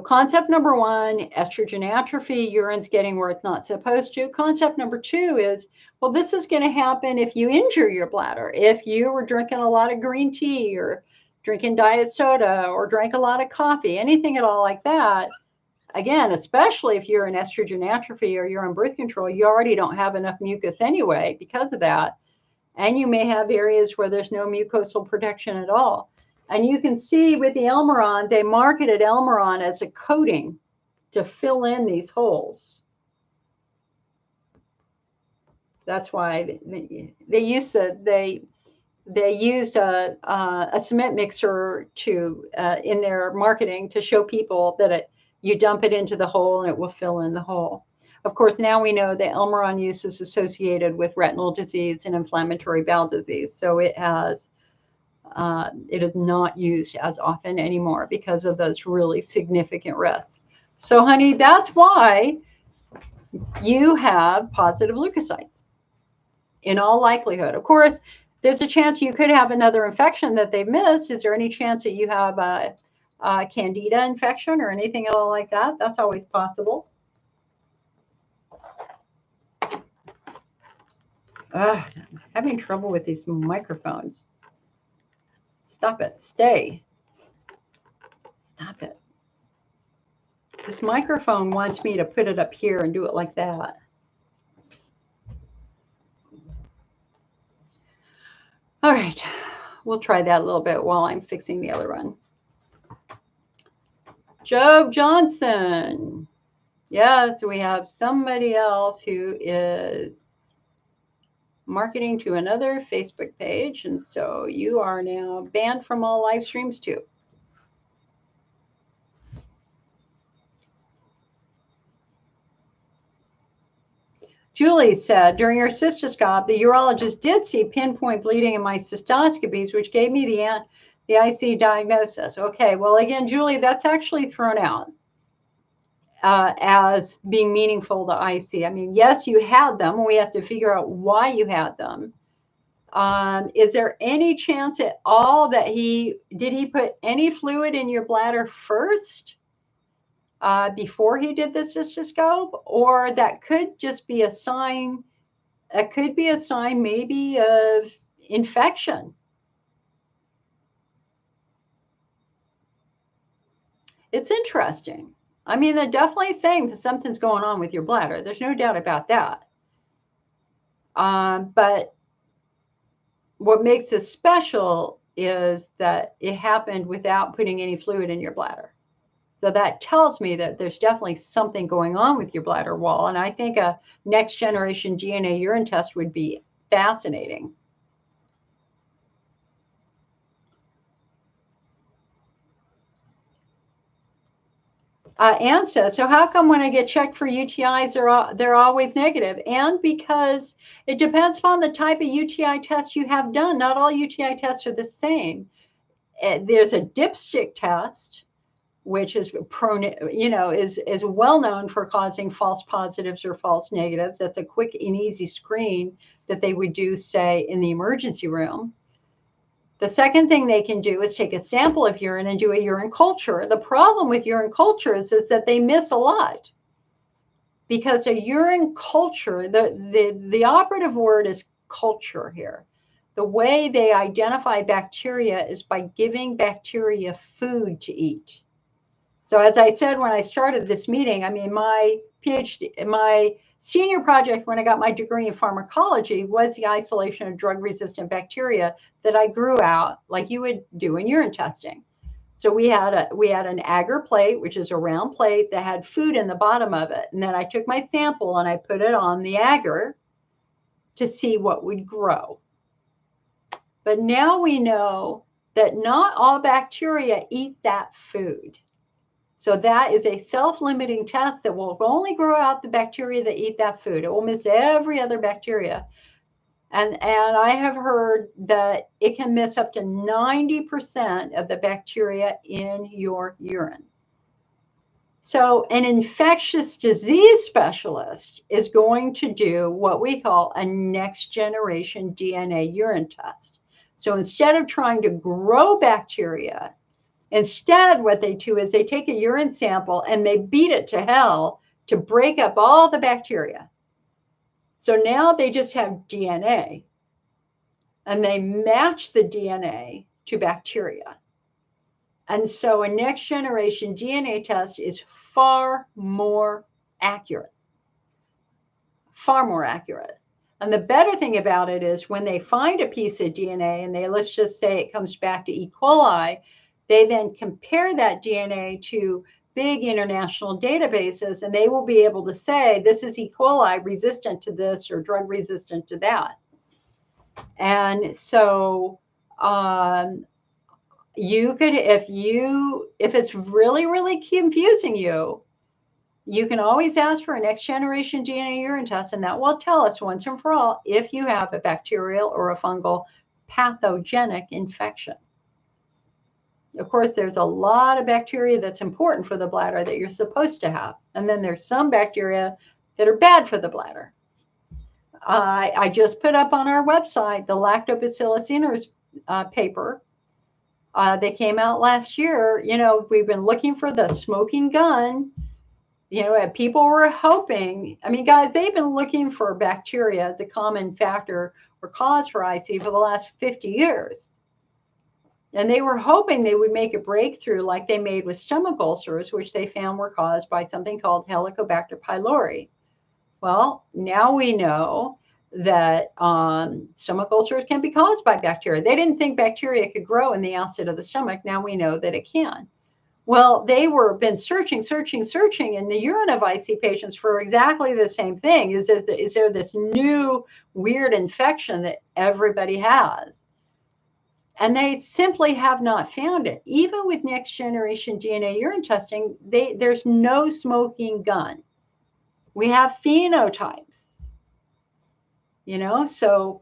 concept number one, estrogen atrophy, urine's getting where it's not supposed to. Concept number two is, well, this is going to happen if you injure your bladder. If you were drinking a lot of green tea or drinking diet soda or drank a lot of coffee, anything at all like that, again, especially if you're in estrogen atrophy or you're on birth control, you already don't have enough mucus anyway because of that. And you may have areas where there's no mucosal protection at all. And you can see with the Elmeron, they marketed Elmeron as a coating to fill in these holes. That's why they used a cement mixer to in their marketing to show people that you dump it into the hole and it will fill in the hole. Of course, now we know that Elmeron use is associated with retinal disease and inflammatory bowel disease. So it is not used as often anymore because of those really significant risks. So, honey, that's why you have positive leukocytes in all likelihood. Of course, there's a chance you could have another infection that they've missed. Is there any chance that you have a candida infection or anything at all like that? That's always possible. I'm having trouble with these microphones. Stop it. Stay. Stop it. This microphone wants me to put it up here and do it like that. All right. We'll try that a little bit while I'm fixing the other one. Joe Johnson. Yes, we have somebody else who is marketing to another Facebook page. And so you are now banned from all live streams too. Julie said, during her cystoscope, the urologist did see pinpoint bleeding in my cystoscopies, which gave me the IC diagnosis. Okay, well, again, Julie, that's actually thrown out as being meaningful to IC. I mean, yes, you had them, and we have to figure out why you had them. Is there any chance at all that did he put any fluid in your bladder first before he did the cystoscope? Or that could just be a sign, maybe of infection. It's interesting. I mean, they're definitely saying that something's going on with your bladder. There's no doubt about that. But what makes it special is that it happened without putting any fluid in your bladder. So that tells me that there's definitely something going on with your bladder wall. And I think a next generation DNA urine test would be fascinating. Anne says, so how come when I get checked for UTIs, they're always negative? And because it depends upon the type of UTI test you have done. Not all UTI tests are the same. There's a dipstick test, which is prone, is well known for causing false positives or false negatives. That's a quick and easy screen that they would do, say, in the emergency room. The second thing they can do is take a sample of urine and do a urine culture. The problem with urine cultures is that they miss a lot, because a urine culture, the operative word is culture here. The way they identify bacteria is by giving bacteria food to eat. So as I said when I started this meeting, I mean, my PhD, my senior project when I got my degree in pharmacology was the isolation of drug-resistant bacteria that I grew out like you would do in urine testing. So we had an agar plate, which is a round plate that had food in the bottom of it. And then I took my sample and I put it on the agar to see what would grow. But now we know that not all bacteria eat that food. So that is a self-limiting test that will only grow out the bacteria that eat that food. It will miss every other bacteria. And I have heard that it can miss up to 90% of the bacteria in your urine. So an infectious disease specialist is going to do what we call a next generation DNA urine test. So instead of trying to grow bacteria, instead, what they do is they take a urine sample and they beat it to hell to break up all the bacteria. So now they just have DNA, and they match the DNA to bacteria. And so a next generation DNA test is far more accurate, far more accurate. And the better thing about it is when they find a piece of DNA and let's just say it comes back to E. coli, they then compare that DNA to big international databases, and they will be able to say, this is E. coli resistant to this or drug resistant to that. And so you could, if it's really, really confusing you, you can always ask for a next generation DNA urine test, and that will tell us once and for all if you have a bacterial or a fungal pathogenic infection. Of course, there's a lot of bacteria that's important for the bladder that you're supposed to have. And then there's some bacteria that are bad for the bladder. I just put up on our website the Lactobacillus iners paper. They came out last year. We've been looking for the smoking gun. People were hoping, I mean, guys, they've been looking for bacteria as a common factor or cause for IC for the last 50 years. And they were hoping they would make a breakthrough like they made with stomach ulcers, which they found were caused by something called Helicobacter pylori. Well, now we know that stomach ulcers can be caused by bacteria. They didn't think bacteria could grow in the acid of the stomach. Now we know that it can. Well, they been searching in the urine of IC patients for exactly the same thing. Is there this new weird infection that everybody has? And they simply have not found it. Even with next generation DNA urine testing, there's no smoking gun. We have phenotypes, so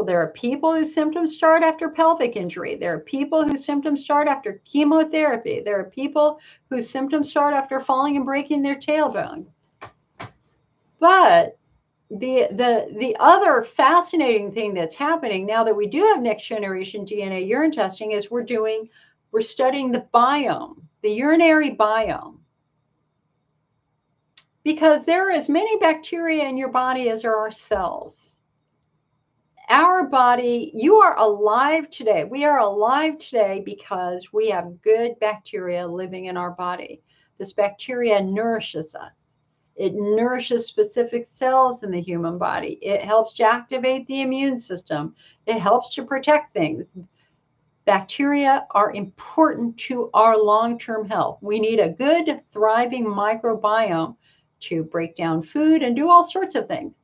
there are people whose symptoms start after pelvic injury. There are people whose symptoms start after chemotherapy. There are people whose symptoms start after falling and breaking their tailbone. But the other fascinating thing that's happening now that we do have next generation DNA urine testing is we're studying the biome, the urinary biome. Because there are as many bacteria in your body as there are cells. our body, you are alive today. We are alive today because we have good bacteria living in our body. This bacteria nourishes us. It nourishes specific cells in the human body. It helps to activate the immune system. It helps to protect things. Bacteria are important to our long-term health. We need a good, thriving microbiome to break down food and do all sorts of things.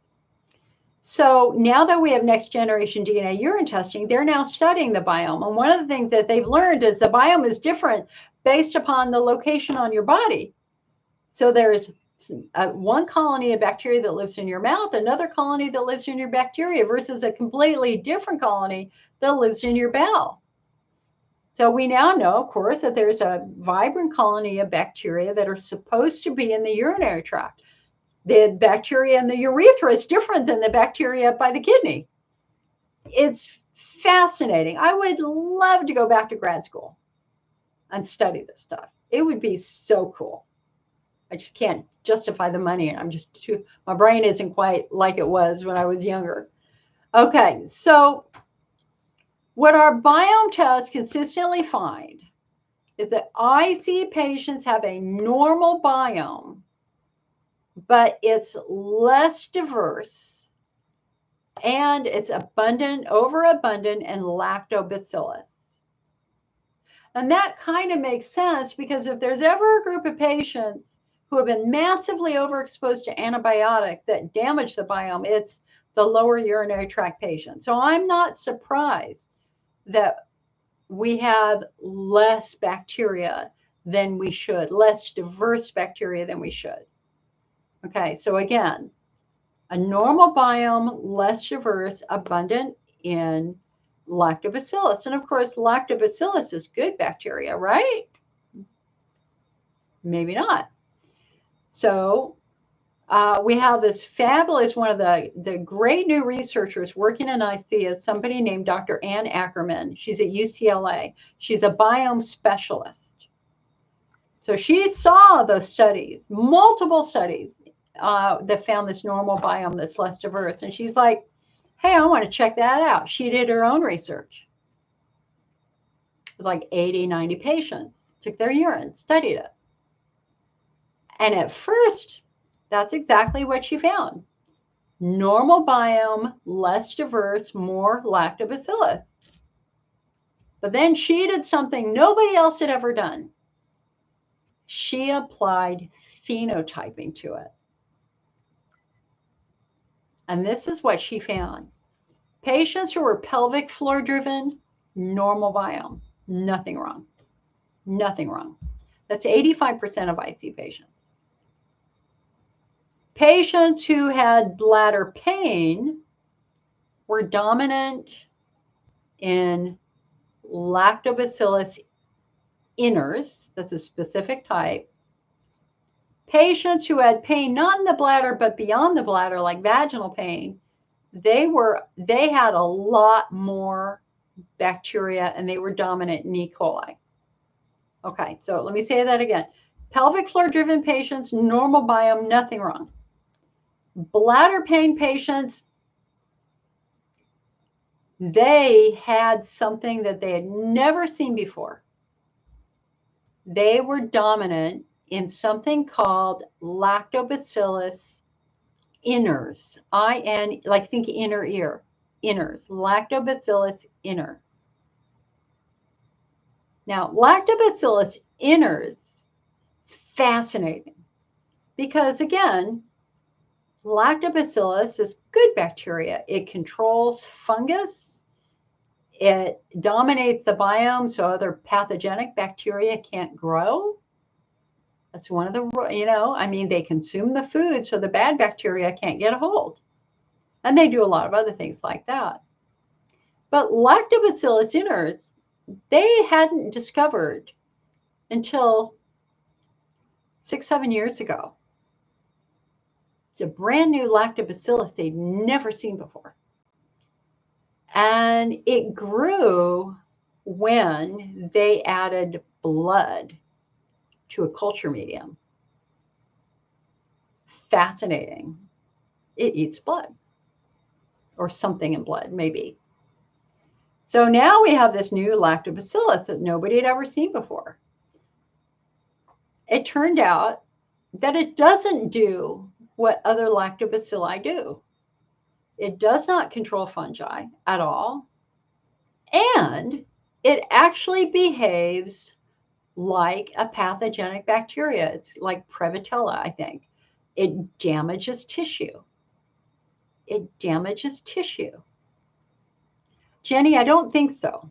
So now that we have next generation DNA urine testing, they're now studying the biome. And one of the things that they've learned is the biome is different based upon the location on your body. So there's one colony of bacteria that lives in your mouth, another colony that lives in your bacteria versus a completely different colony that lives in your bowel. So we now know, of course, that there's a vibrant colony of bacteria that are supposed to be in the urinary tract. The bacteria in the urethra is different than the bacteria by the kidney. It's fascinating. I would love to go back to grad school and study this stuff. It would be so cool. I just can't justify the money. I'm just too, my brain isn't quite like it was when I was younger. Okay, so what our biome tests consistently find is that I see patients have a normal biome, but it's less diverse and it's abundant, overabundant in lactobacillus. And that kind of makes sense because if there's ever a group of patients who have been massively overexposed to antibiotics that damage the biome, it's the lower urinary tract patients. So I'm not surprised that we have less bacteria than we should, less diverse bacteria than we should. Okay, so again, a normal biome, less diverse, abundant in lactobacillus. And of course, lactobacillus is good bacteria, right? Maybe not. So we have this fabulous, one of the great new researchers working in IC is somebody named Dr. Ann Ackerman. She's at UCLA. She's a biome specialist. So she saw those studies, multiple studies that found this normal biome that's less diverse. And she's like, hey, I want to check that out. She did her own research. Like 80, 90 patients, took their urine, studied it. And at first, that's exactly what she found. Normal biome, less diverse, more lactobacillus. But then she did something nobody else had ever done. She applied phenotyping to it. And this is what she found. Patients who were pelvic floor driven, normal biome, nothing wrong. Nothing wrong. That's 85% of IC patients. Patients who had bladder pain were dominant in lactobacillus inners. That's a specific type. Patients who had pain not in the bladder but beyond the bladder, like vaginal pain, they had a lot more bacteria and they were dominant in E. coli. Okay, so let me say that again. Pelvic floor driven patients, normal biome, nothing wrong. Bladder pain patients, they had something that they had never seen before. They were dominant in something called lactobacillus inners, I-N, like think inner ear, inners, lactobacillus inner. Now, lactobacillus inners is fascinating because, again, lactobacillus is good bacteria. It controls fungus. It dominates the biome so other pathogenic bacteria can't grow. That's one of the, they consume the food so the bad bacteria can't get a hold. And they do a lot of other things like that. But lactobacillus inners, they hadn't discovered until 6-7 years ago. It's a brand new lactobacillus they'd never seen before. And it grew when they added blood to a culture medium. Fascinating. It eats blood. or something in blood, maybe. So now we have this new lactobacillus that nobody had ever seen before. It turned out that it doesn't do what other lactobacilli do. It does not control fungi at all. And it actually behaves like a pathogenic bacteria. It's like Prevotella, I think. It damages tissue. It damages tissue. Jenny, I don't think so.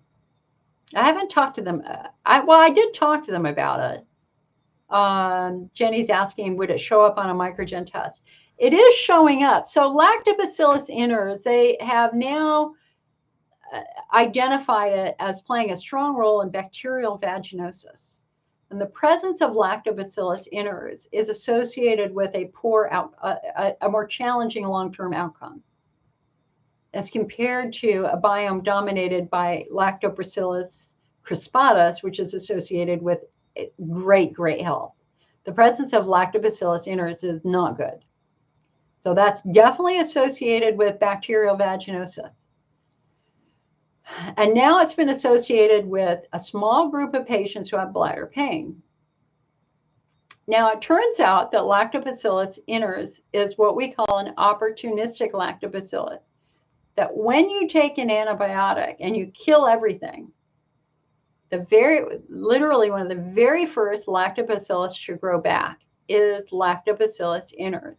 I haven't talked to them. I did talk to them about it. Jenny's asking, would it show up on a microgen test? It is showing up. So Lactobacillus inners, they have now identified it as playing a strong role in bacterial vaginosis. And the presence of Lactobacillus inners is associated with a more challenging long-term outcome as compared to a biome dominated by Lactobacillus crispatus, which is associated with great health. The presence of Lactobacillus inners is not good. So that's definitely associated with bacterial vaginosis. And now it's been associated with a small group of patients who have bladder pain. Now, it turns out that Lactobacillus inners is what we call an opportunistic lactobacillus. That when you take an antibiotic and you kill everything, literally one of the very first lactobacillus to grow back is Lactobacillus inners.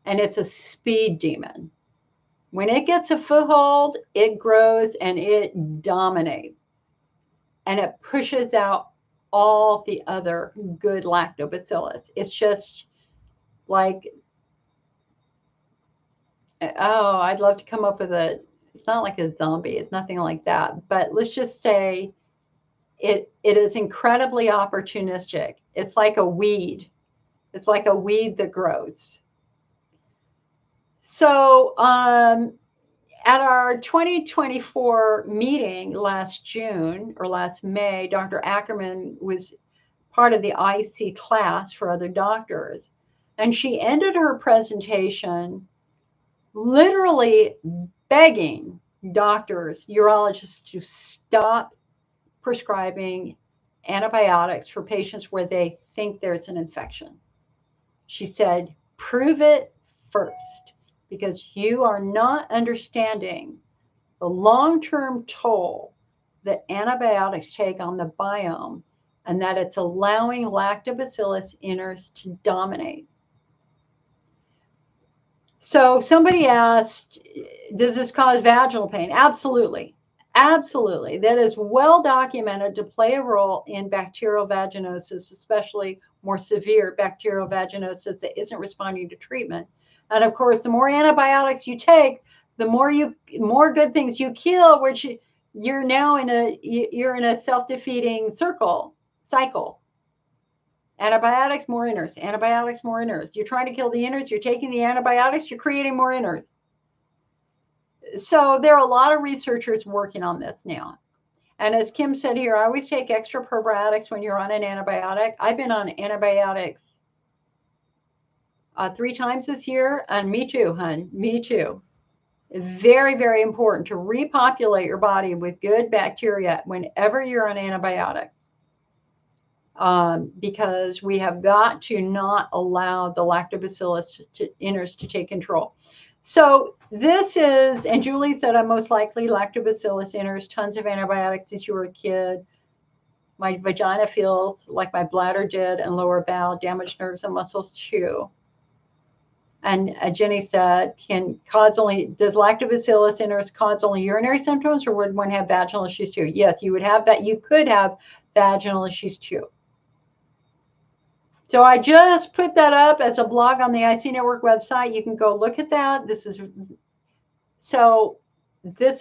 And it's a speed demon. When it gets a foothold, it grows and it dominates. And it pushes out all the other good lactobacillus. It's just like, oh, I'd love to come up with it's not like a zombie. It's nothing like that. But let's just say it is incredibly opportunistic. It's like a weed. It's like a weed that grows. So at our 2024 meeting last June or last May, Dr. Ackerman was part of the IC class for other doctors. And she ended her presentation literally begging doctors, urologists to stop prescribing antibiotics for patients where they think there's an infection. She said, prove it first, because you are not understanding the long-term toll that antibiotics take on the biome, and that it's allowing Lactobacillus inners to dominate. So somebody asked, does this cause vaginal pain? Absolutely. Absolutely. That is well documented to play a role in bacterial vaginosis, especially more severe bacterial vaginosis that isn't responding to treatment. And of course, the more antibiotics you take, the more good things you kill, which you're now in a self-defeating cycle. Antibiotics, more inners. Antibiotics, more inners. You're trying to kill the inners. You're taking the antibiotics. You're creating more inners. So there are a lot of researchers working on this now. And as Kim said here, I always take extra probiotics when you're on an antibiotic. I've been on antibiotics 3 times this year. And me too, hun. Me too. Very important to repopulate your body with good bacteria whenever you're on antibiotics. Because we have got to not allow the Lactobacillus inners to take control. So this is, and Julie said, I'm most likely Lactobacillus inners, tons of antibiotics since you were a kid. My vagina feels like my bladder did, and lower bowel, damaged nerves and muscles too. And Jenny said, does Lactobacillus inners cause only urinary symptoms, or would one have vaginal issues too? Yes, you would have that. You could have vaginal issues too. So I just put that up as a blog on the IC Network website. You can go look at that. This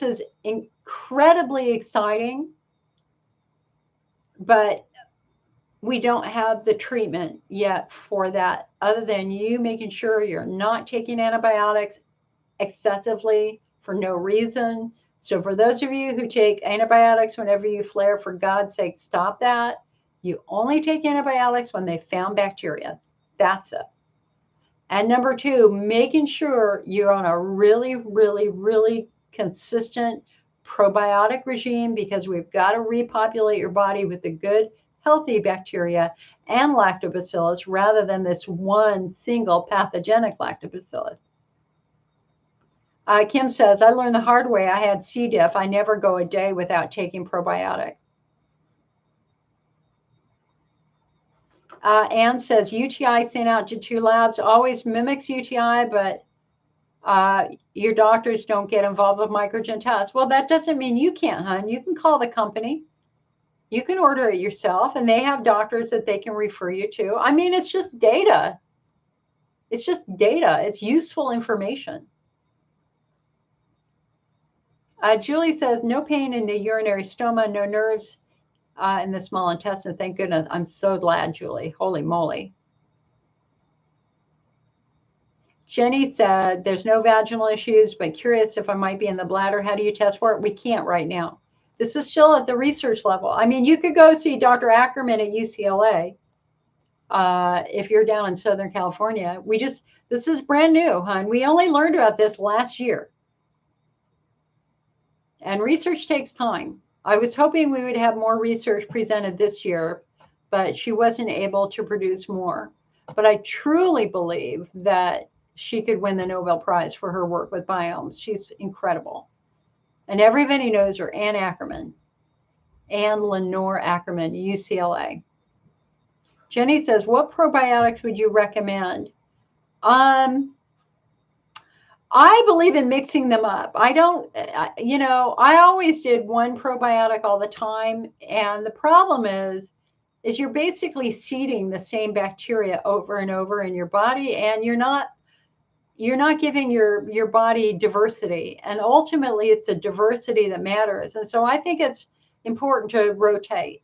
is incredibly exciting, but we don't have the treatment yet for that, other than you making sure you're not taking antibiotics excessively for no reason. So for those of you who take antibiotics whenever you flare, for God's sake, stop that. You only take antibiotics when they found bacteria. That's it. And number two, making sure you're on a really, really, really consistent probiotic regime, because we've got to repopulate your body with the good, healthy bacteria and lactobacillus rather than this one single pathogenic lactobacillus. Kim says, I learned the hard way. I had C. diff. I never go a day without taking probiotic. Anne says, UTI sent out to 2 labs, always mimics UTI, but your doctors don't get involved with microgen tests. Well, that doesn't mean you can't, hon. You can call the company. You can order it yourself, and they have doctors that they can refer you to. I mean, it's just data. It's just data. It's useful information. Julie says, no pain in the urinary stoma, no nerves in the small intestine. Thank goodness. I'm so glad, Julie. Holy moly. Jenny said, there's no vaginal issues, but curious if I might be in the bladder. How do you test for it? We can't right now. This is still at the research level. I mean, you could go see Dr. Ackerman at UCLA if you're down in Southern California. This is brand new, hon. We only learned about this last year. And research takes time. I was hoping we would have more research presented this year, but she wasn't able to produce more. But I truly believe that she could win the Nobel Prize for her work with biomes. She's incredible. And everybody knows her, Ann Ackerman. Ann Lenore Ackerman, UCLA. Jenny says, what probiotics would you recommend? I believe in mixing them up. I always did one probiotic all the time. And the problem is you're basically seeding the same bacteria over and over in your body, and you're not giving your body diversity. And ultimately, it's a diversity that matters. And so I think it's important to rotate.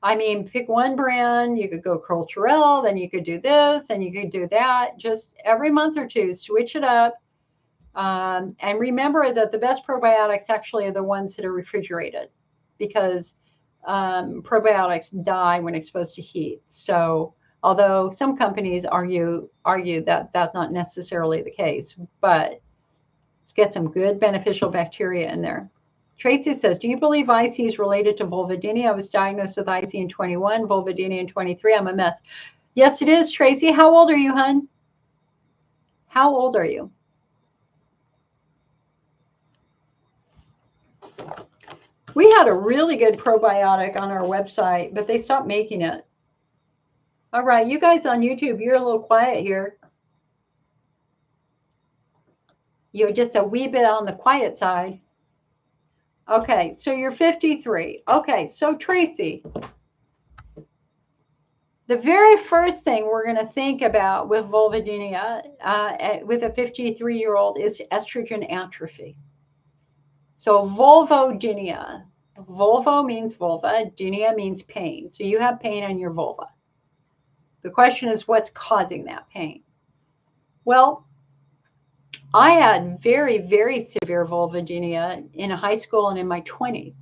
I mean, pick one brand. You could go Culturelle, then you could do this, and you could do that. Just every month or two, switch it up. And remember that the best probiotics actually are the ones that are refrigerated, because probiotics die when exposed to heat. So although some companies argue that that's not necessarily the case, but let's get some good beneficial bacteria in there. Tracy says, do you believe IC is related to vulvodynia? I was diagnosed with IC in 21, vulvodynia in 23. I'm a mess. Yes, it is, Tracy. How old are you, hon? How old are you? We had a really good probiotic on our website, but they stopped making it. All right, you guys on YouTube, you're a little quiet here. You're just a wee bit on the quiet side. Okay, so you're 53. Okay, so Tracy, the very first thing we're going to think about with vulvodynia with a 53-year-old is estrogen atrophy. So vulvodynia. Vulvo means vulva, dynia means pain. So you have pain on your vulva. The question is, what's causing that pain? Well, I had very, very severe vulvodynia in high school and in my 20s.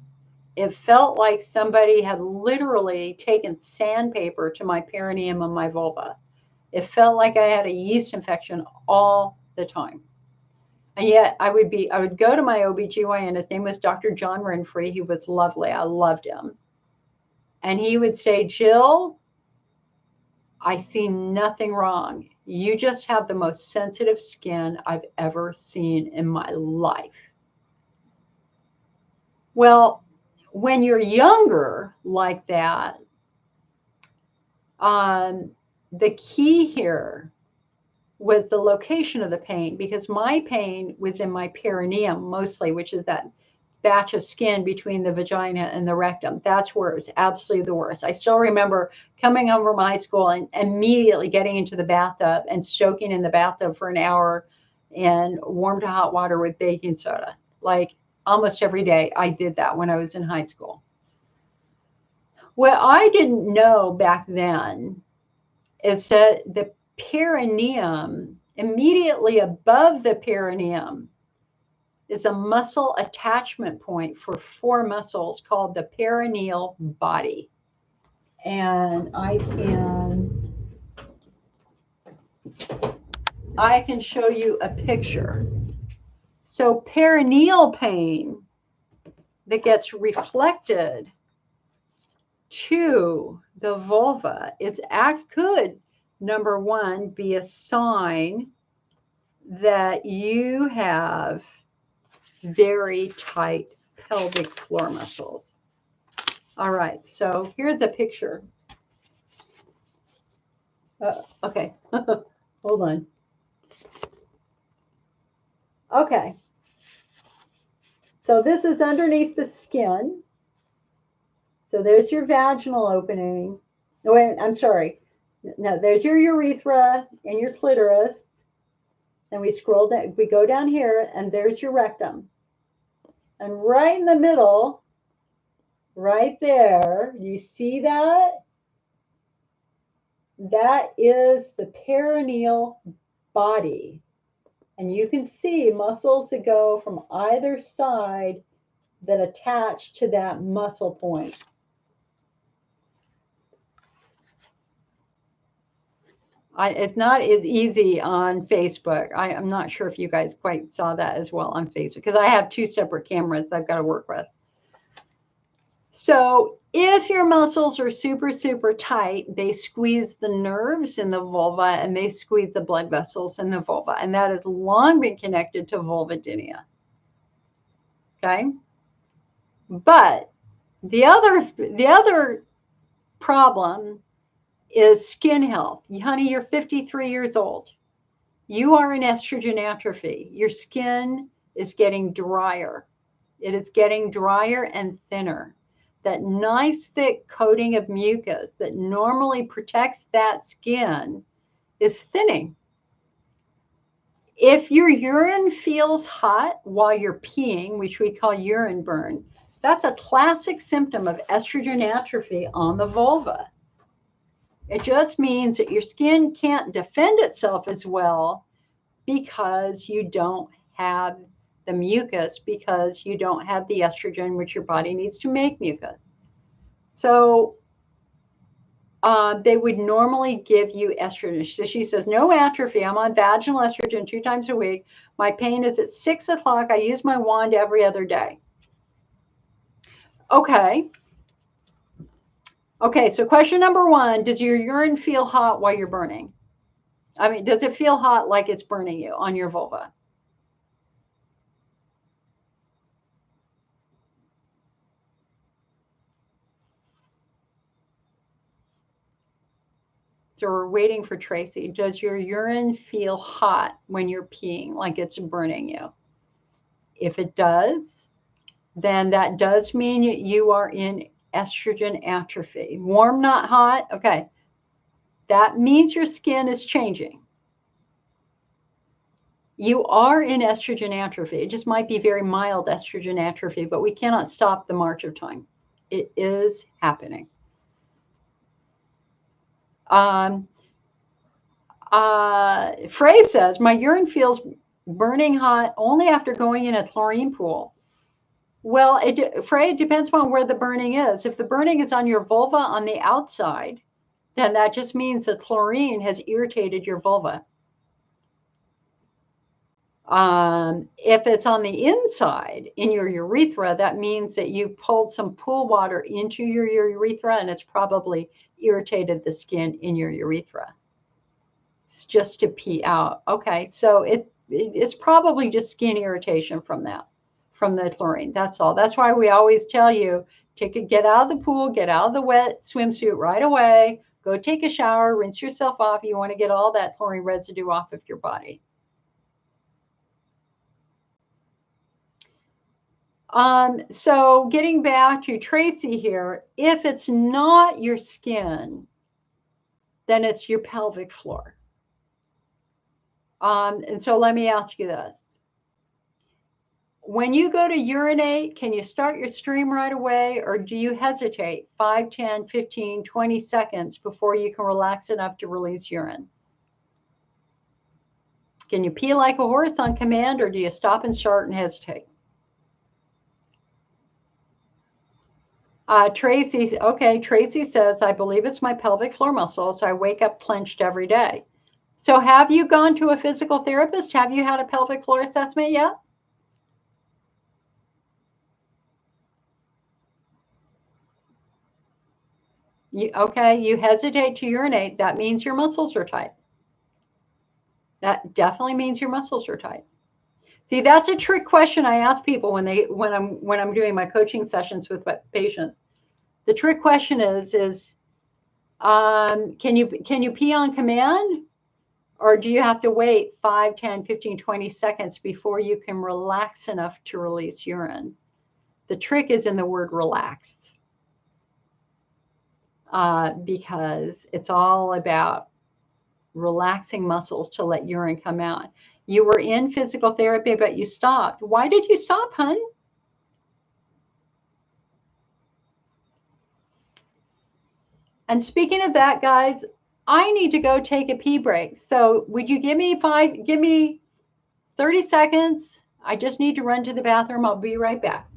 It felt like somebody had literally taken sandpaper to my perineum and my vulva. It felt like I had a yeast infection all the time. And yet I would go to my OBGYN. His name was Dr. John Renfrey. He was lovely. I loved him. And he would say, Jill, I see nothing wrong. You just have the most sensitive skin I've ever seen in my life. Well, when you're younger like that, the key here was the location of the pain, because my pain was in my perineum mostly, which is that batch of skin between the vagina and the rectum. That's where it was absolutely the worst. I still remember coming home from high school and immediately getting into the bathtub and soaking in the bathtub for an hour in warm to hot water with baking soda. Like almost every day I did that when I was in high school. What I didn't know back then is that the perineum, immediately above the perineum, is a muscle attachment point for 4 muscles called the perineal body. And I can I can show you a picture. So perineal pain that gets reflected to the vulva, could, number one, be a sign that you have very tight pelvic floor muscles. All right, so here's a picture. Okay, hold on. Okay, so this is underneath the skin. So there's your vaginal opening. No, wait, I'm sorry. No, there's your urethra and your clitoris. And we scroll down, we go down here, and there's your rectum. And right in the middle, right there, you see that? That is the perineal body. And you can see muscles that go from either side that attach to that muscle point. It's not as easy on Facebook. I'm not sure if you guys quite saw that as well on Facebook, because I have two separate cameras I've got to work with. So if your muscles are super, super tight, they squeeze the nerves in the vulva and they squeeze the blood vessels in the vulva. And that has long been connected to vulvodynia. Okay. But the other problem is skin health. Honey, you're 53 years old. You are in estrogen atrophy. Your skin is getting drier. It is getting drier and thinner. That nice thick coating of mucus that normally protects that skin is thinning. If your urine feels hot while you're peeing, which we call urine burn, that's a classic symptom of estrogen atrophy on the vulva. It just means that your skin can't defend itself as well because you don't have the mucus, because you don't have the estrogen which your body needs to make mucus. So they would normally give you estrogen. So she says, no atrophy. I'm on vaginal estrogen 2 times a week. My pain is at 6 o'clock. I use my wand every other day. Okay. Okay, so question number 1, does your urine feel hot while you're burning? I mean, does it feel hot like it's burning you on your vulva? So we're waiting for Tracy. Does your urine feel hot when you're peeing, like it's burning you? If it does, then that does mean you are in estrogen atrophy. Warm, not hot. Okay. That means your skin is changing. You are in estrogen atrophy. It just might be very mild estrogen atrophy, but we cannot stop the march of time. It is happening. Frey says, my urine feels burning hot only after going in a chlorine pool. Well, Frey, it depends on where the burning is. If the burning is on your vulva on the outside, then that just means that chlorine has irritated your vulva. If it's on the inside in your urethra, that means that you pulled some pool water into your urethra and it's probably irritated the skin in your urethra. It's just to pee out. Okay, so it's probably just skin irritation from that, from the chlorine. That's all. That's why we always tell you, get out of the pool, get out of the wet swimsuit right away, go take a shower, rinse yourself off. You want to get all that chlorine residue off of your body. So getting back to Tracy here, if it's not your skin, then it's your pelvic floor. And so let me ask you this. When you go to urinate, can you start your stream right away, or do you hesitate 5, 10, 15, 20 seconds before you can relax enough to release urine? Can you pee like a horse on command, or do you stop and start and hesitate? Tracy says, I believe it's my pelvic floor muscles. I wake up clenched every day. So have you gone to a physical therapist? Have you had a pelvic floor assessment yet? Okay, you hesitate to urinate. That means your muscles are tight. That definitely means your muscles are tight. See, that's a trick question I ask people when I'm doing my coaching sessions with my patients. The trick question is can you pee on command, or do you have to wait 5, 10, 15, 20 seconds before you can relax enough to release urine? The trick is in the word relaxed, because it's all about relaxing muscles to let urine come out. You were in physical therapy, but you stopped. Why did you stop, hun? And speaking of that, guys, I need to go take a pee break. So would you give me 30 seconds? I just need to run to the bathroom. I'll be right back.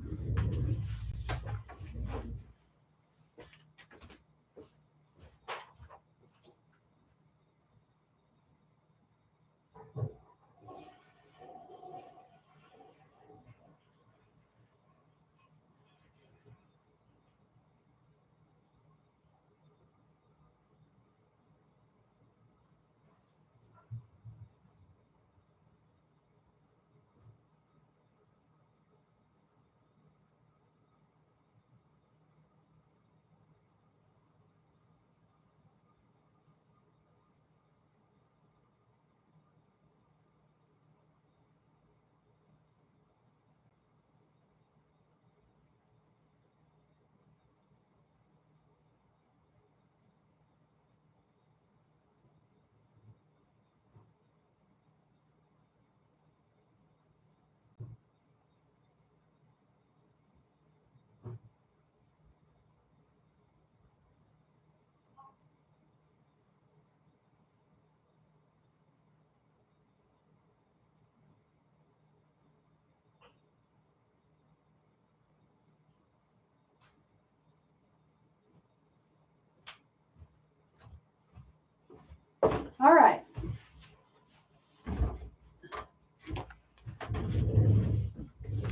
All right.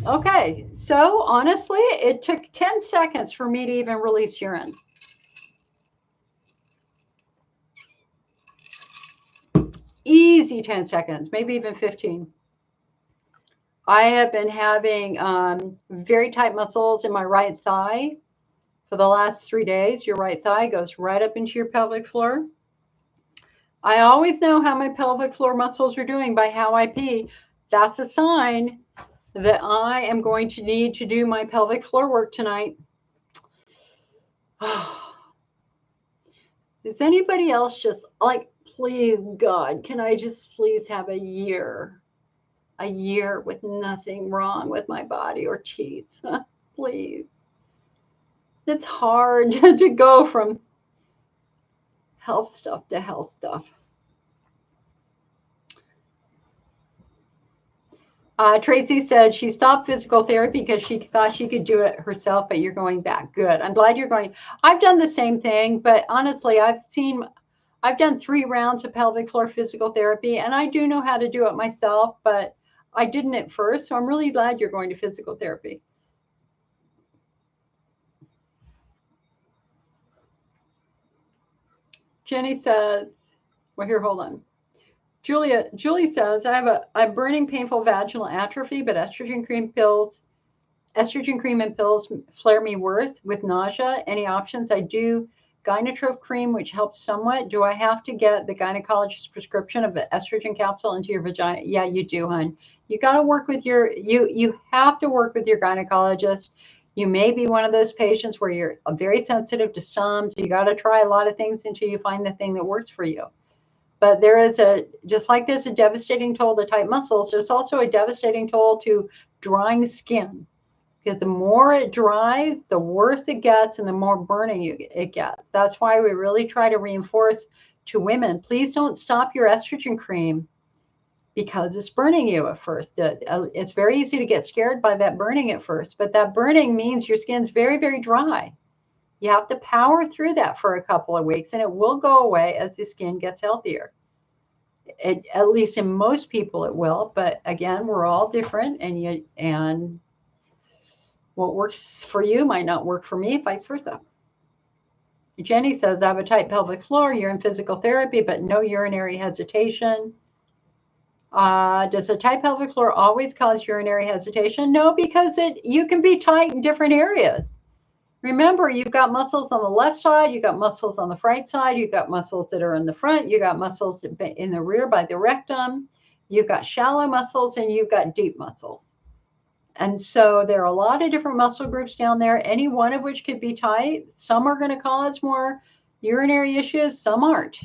Okay, so honestly, it took 10 seconds for me to even release urine. Easy 10 seconds, maybe even 15. I have been having very tight muscles in my right thigh for the last 3 days. Your right thigh goes right up into your pelvic floor. I always know how my pelvic floor muscles are doing by how I pee. That's a sign that I am going to need to do my pelvic floor work tonight. Is anybody else just like, please, God, can I just please have a year with nothing wrong with my body or teeth? Please. It's hard to go from health stuff to health stuff. Tracy said she stopped physical therapy because she thought she could do it herself, but you're going back. Good. I'm glad you're going. I've done the same thing, but honestly, I've done 3 rounds of pelvic floor physical therapy, and I do know how to do it myself, but I didn't at first. So I'm really glad you're going to physical therapy. Jenny says, well, here, hold on. Julie says, I have a burning, painful vaginal atrophy, but estrogen cream and pills flare me worse with nausea. Any options? I do Gynotrope cream, which helps somewhat. Do I have to get the gynecologist's prescription of an estrogen capsule into your vagina? Yeah, you do, hon. You got to work with you have to work with your gynecologist. You may be one of those patients where you're very sensitive to some, so you got to try a lot of things until you find the thing that works for you. But just like there's a devastating toll to tight muscles, there's also a devastating toll to drying skin. Because the more it dries, the worse it gets and the more burning it gets. That's why we really try to reinforce to women, please don't stop your estrogen cream because it's burning you at first. It's very easy to get scared by that burning at first, but that burning means your skin's very, very dry. You have to power through that for a couple of weeks and it will go away as the skin gets healthier. At least in most people it will, but again, we're all different, and what works for you might not work for me, vice versa. Jenny says, I have a tight pelvic floor. You're in physical therapy, but no urinary hesitation. Does a tight pelvic floor always cause urinary hesitation? No, because you can be tight in different areas. Remember, you've got muscles on the left side, you've got muscles on the right side, you've got muscles that are in the front, you've got muscles in the rear by the rectum, you've got shallow muscles, and you've got deep muscles. And so there are a lot of different muscle groups down there, any one of which could be tight. Some are going to cause more urinary issues, some aren't.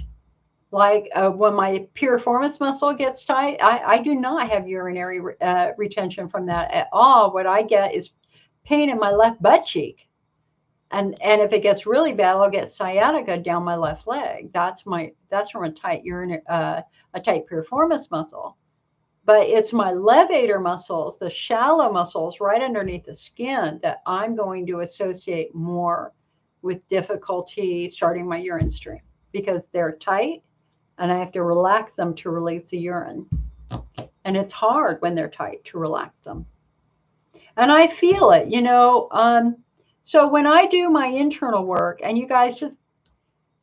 Like when my piriformis muscle gets tight, I do not have urinary retention from that at all. What I get is pain in my left butt cheek. And if it gets really bad, I'll get sciatica down my left leg. That's from a tight tight piriformis muscle. But it's my levator muscles, the shallow muscles right underneath the skin, that I'm going to associate more with difficulty starting my urine stream, because they're tight and I have to relax them to release the urine. And it's hard when they're tight to relax them. And I feel it, so when I do my internal work, and you guys just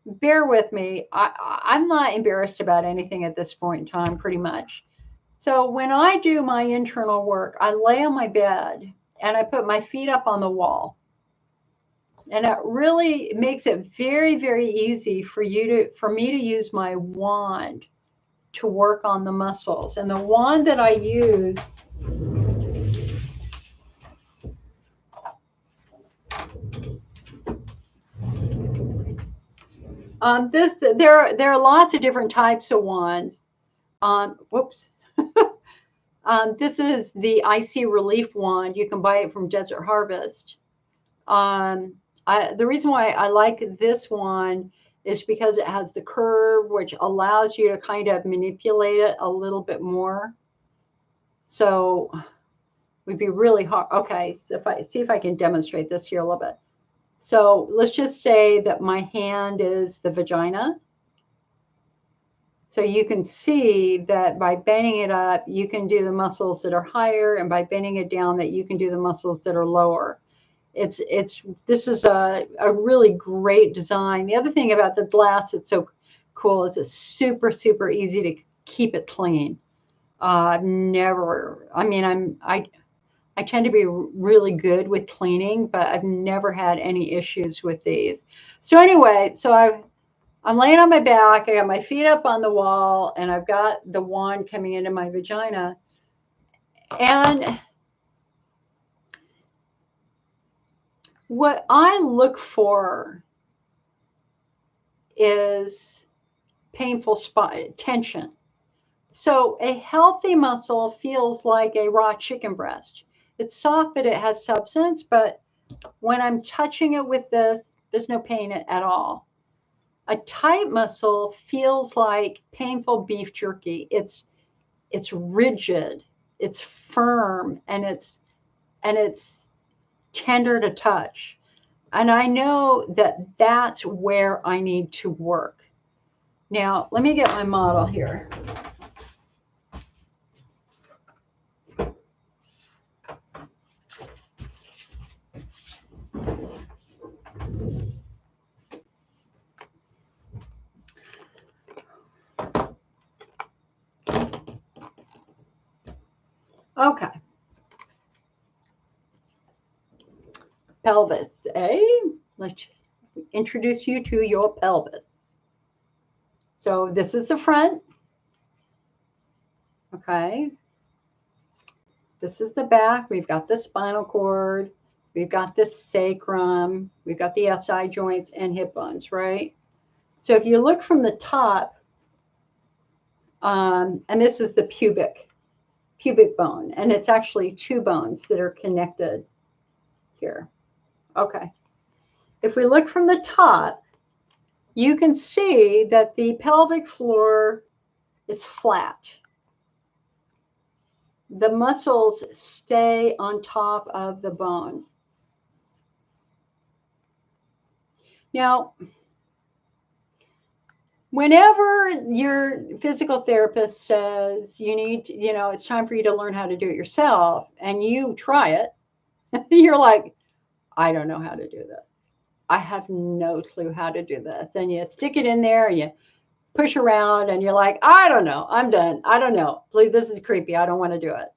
bear with me, I'm not embarrassed about anything at this point in time, pretty much. So when I do my internal work, I lay on my bed and I put my feet up on the wall. And it really makes it very, very easy for me to use my wand to work on the muscles. And the wand that I use, there are lots of different types of wands. Whoops. This is the IC Relief wand. You can buy it from Desert Harvest. The reason why I like this one is because it has the curve, which allows you to kind of manipulate it a little bit more. So it would be really hard. Okay, so see if I can demonstrate this here a little bit. So let's just say that my hand is the vagina. So you can see that by bending it up, you can do the muscles that are higher, and by bending it down, that you can do the muscles that are lower. This is a really great design. The other thing about the glass that's so cool is it's super, super easy to keep it clean. I tend to be really good with cleaning, but I've never had any issues with these. So anyway, I'm laying on my back, I got my feet up on the wall, and I've got the wand coming into my vagina. And what I look for is painful spot tension. So a healthy muscle feels like a raw chicken breast. It's soft, but it has substance. But when I'm touching it with this, there's no pain at all. A tight muscle feels like painful beef jerky. It's rigid, it's firm, and it's tender to touch. And I know that that's where I need to work. Now, let me get my model here. Okay. Pelvis, eh? Let's introduce you to your pelvis. So this is the front. Okay. This is the back. We've got the spinal cord. We've got the sacrum. We've got the SI joints and hip bones, right? So if you look from the top, and this is the pubic bone, and it's actually two bones that are connected here. Okay. If we look from the top, you can see that the pelvic floor is flat. The muscles stay on top of the bone. Now, whenever your physical therapist says you need, it's time for you to learn how to do it yourself, and you try it, you're like, I don't know how to do this. I have no clue how to do this. And you stick it in there and you push around and you're like, I don't know. I'm done. I don't know. Please, this is creepy. I don't want to do it.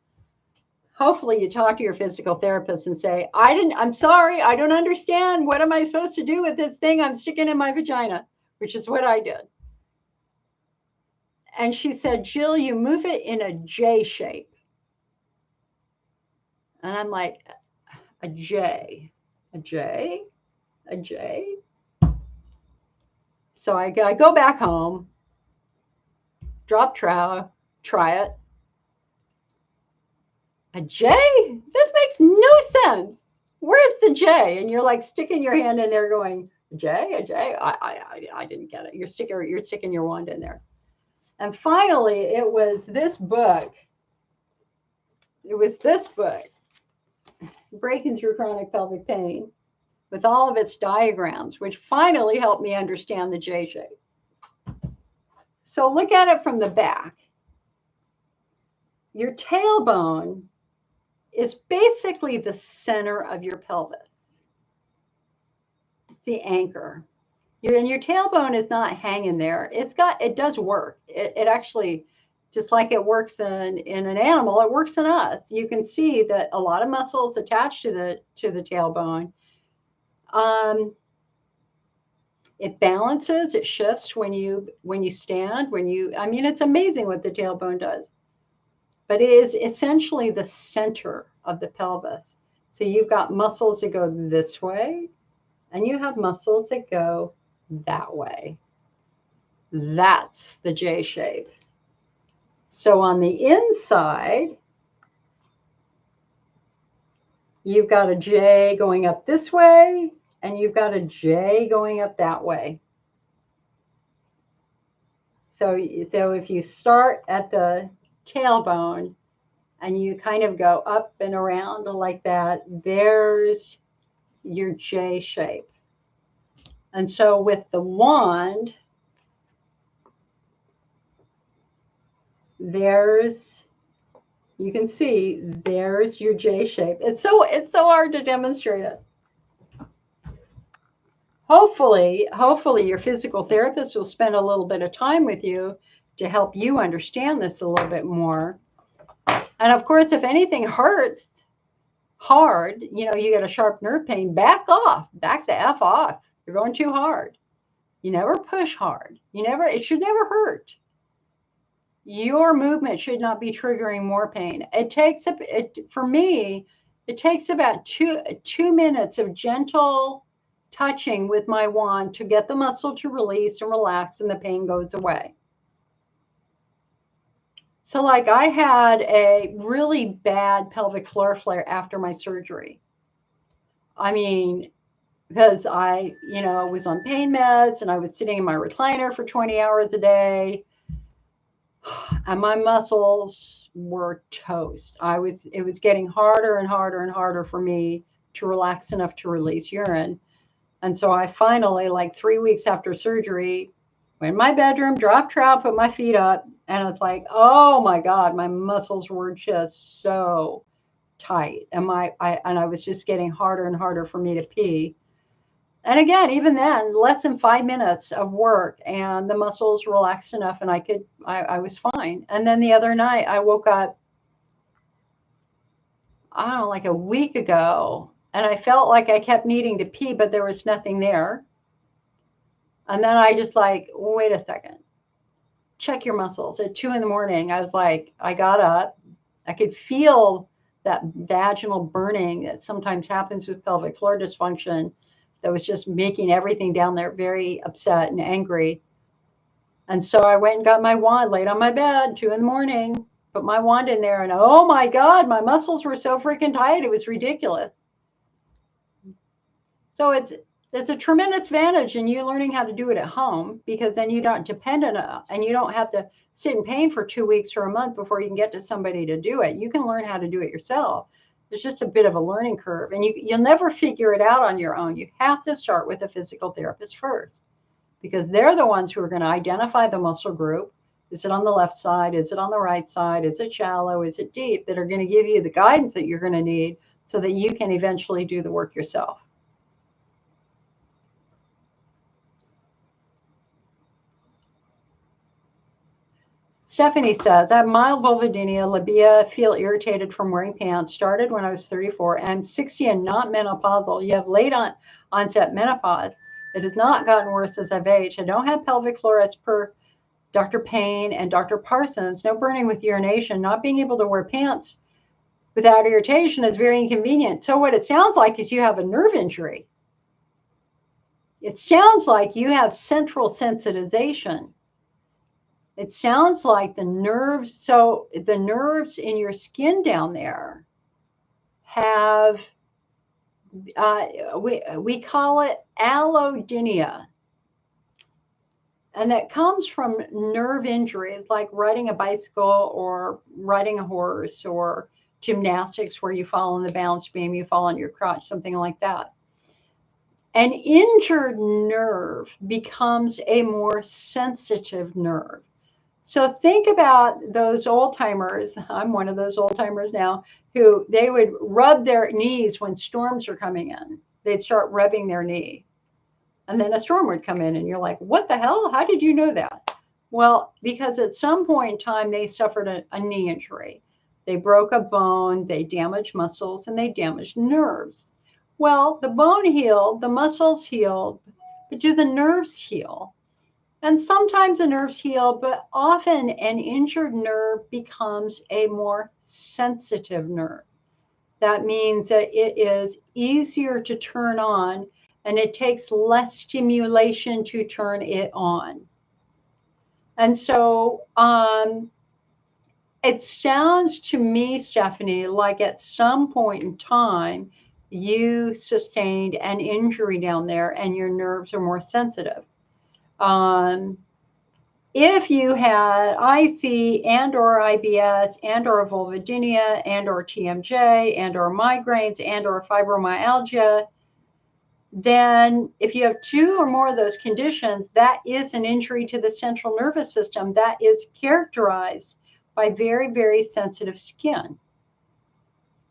Hopefully you talk to your physical therapist and say, I'm sorry. I don't understand. What am I supposed to do with this thing I'm sticking in my vagina? Which is what I did. And she said, Jill, you move it in a J shape. And I'm like, a J, a J, a J. So I go back home, drop trow, try it. A J? This makes no sense. Where's the J? And you're like sticking your hand in there going, a J? I didn't get it. You're sticking your wand in there. And finally, it was this book. Breaking Through Chronic Pelvic Pain, with all of its diagrams, which finally helped me understand the J shape. So look at it from the back. Your tailbone is basically the center of your pelvis. It's the anchor. Your tailbone is not hanging there. It does work. It actually, just like it works in an animal, it works in us. You can see that a lot of muscles attached to the tailbone. It balances, it shifts when you stand, it's amazing what the tailbone does. But it is essentially the center of the pelvis. So you've got muscles that go this way, and you have muscles that go that way. That's the J shape. So on the inside, you've got a J going up this way, and you've got a J going up that way. So if you start at the tailbone and you kind of go up and around like that, there's your J shape. And so with the wand, you can see there's your J shape. It's so hard to demonstrate it. Hopefully your physical therapist will spend a little bit of time with you to help you understand this a little bit more. And of course, if anything hurts hard, you get a sharp nerve pain, back the F off. You're going too hard. You never push hard. It should never hurt. Your movement should not be triggering more pain. For me, it takes about two minutes of gentle touching with my wand to get the muscle to release and relax, and the pain goes away. So like I had a really bad pelvic floor flare after my surgery. Because I was on pain meds and I was sitting in my recliner for 20 hours a day, and my muscles were toast. It was getting harder and harder and harder for me to relax enough to release urine. And so I finally, like 3 weeks after surgery, went in my bedroom, dropped trout, put my feet up, and it's like, oh my God, my muscles were just so tight. And I was just getting harder and harder for me to pee. And again, even then, less than 5 minutes of work and the muscles relaxed enough and I was fine. And then the other night I woke up, I don't know, like a week ago, and I felt like I kept needing to pee, but there was nothing there. And then I just like, wait a second, check your muscles. At 2 a.m, I was like, I got up. I could feel that vaginal burning that sometimes happens with pelvic floor dysfunction that was just making everything down there very upset and angry. And so I went and got my wand, laid on my bed, 2 a.m, put my wand in there, and oh my God, my muscles were so freaking tight. It was ridiculous. So there's a tremendous advantage in you learning how to do it at home, because then you don't depend on it and you don't have to sit in pain for 2 weeks or a month before you can get to somebody to do it. You can learn how to do it yourself. There's just a bit of a learning curve, and you'll never figure it out on your own. You have to start with a physical therapist first. because they're the ones who are going to identify the muscle group. Is it on the left side? Is it on the right side? Is it shallow? Is it deep? That are going to give you the guidance that you're going to need so that you can eventually do the work yourself. Stephanie says, I have mild vulvodynia, labia, feel irritated from wearing pants, started when I was 34. I'm 60 and not menopausal. You have late onset menopause. It has not gotten worse as I've aged. I don't have pelvic floor as per Dr. Payne and Dr. Parsons. No burning with urination. Not being able to wear pants without irritation is very inconvenient. So what it sounds like is you have a nerve injury. It sounds like you have central sensitization. It sounds like the nerves, so the nerves in your skin down there have, we call it allodynia. And that comes from nerve injuries like riding a bicycle or riding a horse or gymnastics where you fall on the balance beam, you fall on your crotch, something like that. An injured nerve becomes a more sensitive nerve. So think about those old timers. I'm one of those old timers now who they would rub their knees when storms are coming in. They'd start rubbing their knee. And then a storm would come in and you're like, what the hell? How did you know that? Well, because at some point in time, they suffered a knee injury. They broke a bone, they damaged muscles, and they damaged nerves. Well, the bone healed, the muscles healed, but do the nerves heal? And sometimes the nerves heal, but often an injured nerve becomes a more sensitive nerve. That means that it is easier to turn on and it takes less stimulation to turn it on. And so it sounds to me, Stephanie, like at some point in time, you sustained an injury down there and your nerves are more sensitive. If you had IC and or IBS and or vulvodynia and or TMJ and or migraines and or fibromyalgia, then if you have two or more of those conditions, that is an injury to the central nervous system that is characterized by very, very sensitive skin.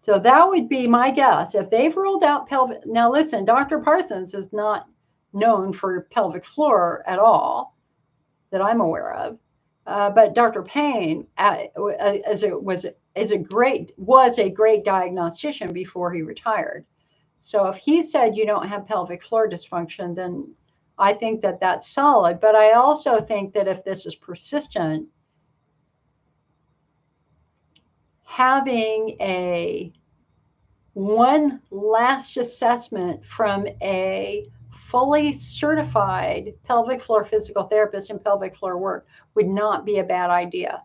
So that would be my guess. If they've ruled out pelvic, now listen, Dr. Parsons is not known for pelvic floor at all that I'm aware of. But Dr. Payne was a great diagnostician before he retired. So if he said you don't have pelvic floor dysfunction, then I think that that's solid. But I also think that if this is persistent, having one last assessment from a fully certified pelvic floor physical therapist and pelvic floor work would not be a bad idea.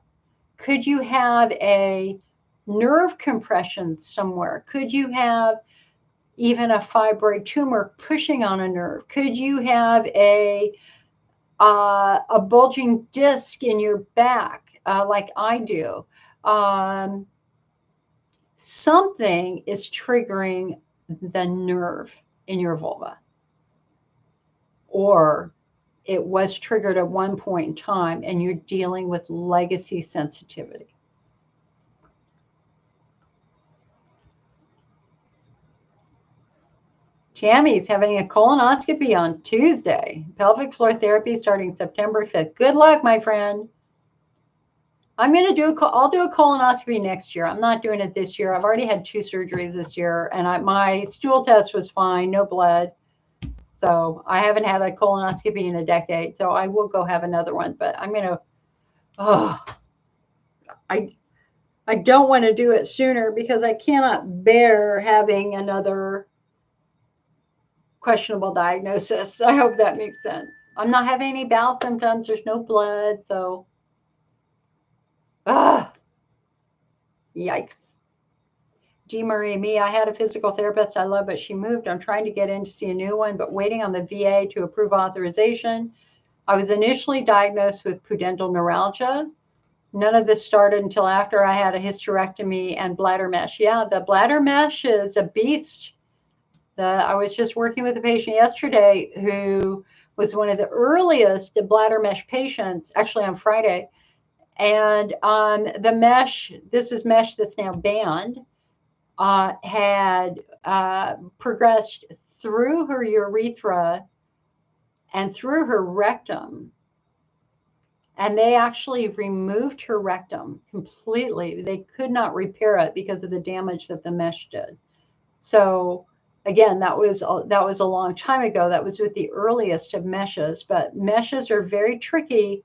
Could you have a nerve compression somewhere? Could you have even a fibroid tumor pushing on a nerve? Could you have a bulging disc in your back like I do? Something is triggering the nerve in your vulva. Or it was triggered at one point in time and you're dealing with legacy sensitivity. Tammy's having a colonoscopy on Tuesday. Pelvic floor therapy starting September 5th. Good luck, my friend. I'll do a colonoscopy next year. I'm not doing it this year. I've already had 2 surgeries this year and my stool test was fine, no blood. So I haven't had a colonoscopy in a decade. So I will go have another one, but I'm going to, I don't want to do it sooner because I cannot bear having another questionable diagnosis. I hope that makes sense. I'm not having any bowel symptoms. There's no blood. So, yikes. G. Marie, me, I had a physical therapist I love, but she moved. I'm trying to get in to see a new one, but waiting on the VA to approve authorization. I was initially diagnosed with pudendal neuralgia. None of this started until after I had a hysterectomy and bladder mesh. Yeah, the bladder mesh is a beast. I was just working with a patient yesterday who was one of the earliest bladder mesh patients, actually on Friday. And the mesh, this is mesh that's now banned, had progressed through her urethra and through her rectum. And they actually removed her rectum completely. They could not repair it because of the damage that the mesh did. So again, that was a long time ago. That was with the earliest of meshes, but meshes are very tricky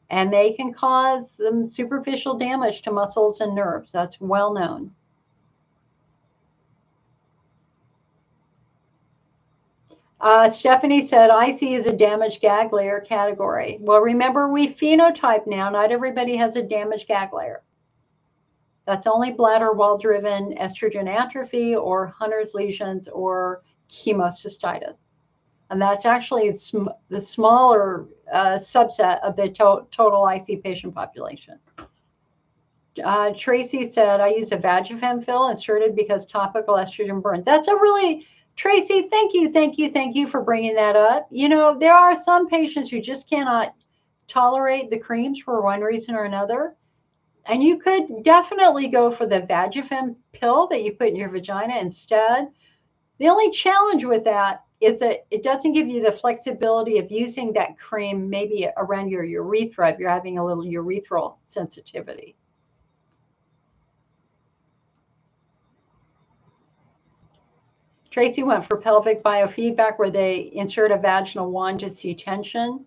and they can cause some superficial damage to muscles and nerves. That's well known. Stephanie said, IC is a damaged gag layer category. Well, remember, we phenotype now. Not everybody has a damaged gag layer. That's only bladder wall-driven estrogen atrophy or Hunner's lesions or chemocystitis. And that's actually the smaller subset of the total IC patient population. Tracy said, I use a Vagifem fill inserted because topical estrogen burns. That's a really... Tracy, thank you for bringing that up. You know, there are some patients who just cannot tolerate the creams for one reason or another. And you could definitely go for the Vagifem pill that you put in your vagina instead. The only challenge with that is that it doesn't give you the flexibility of using that cream maybe around your urethra if you're having a little urethral sensitivity. Tracy went for pelvic biofeedback where they insert a vaginal wand to see tension.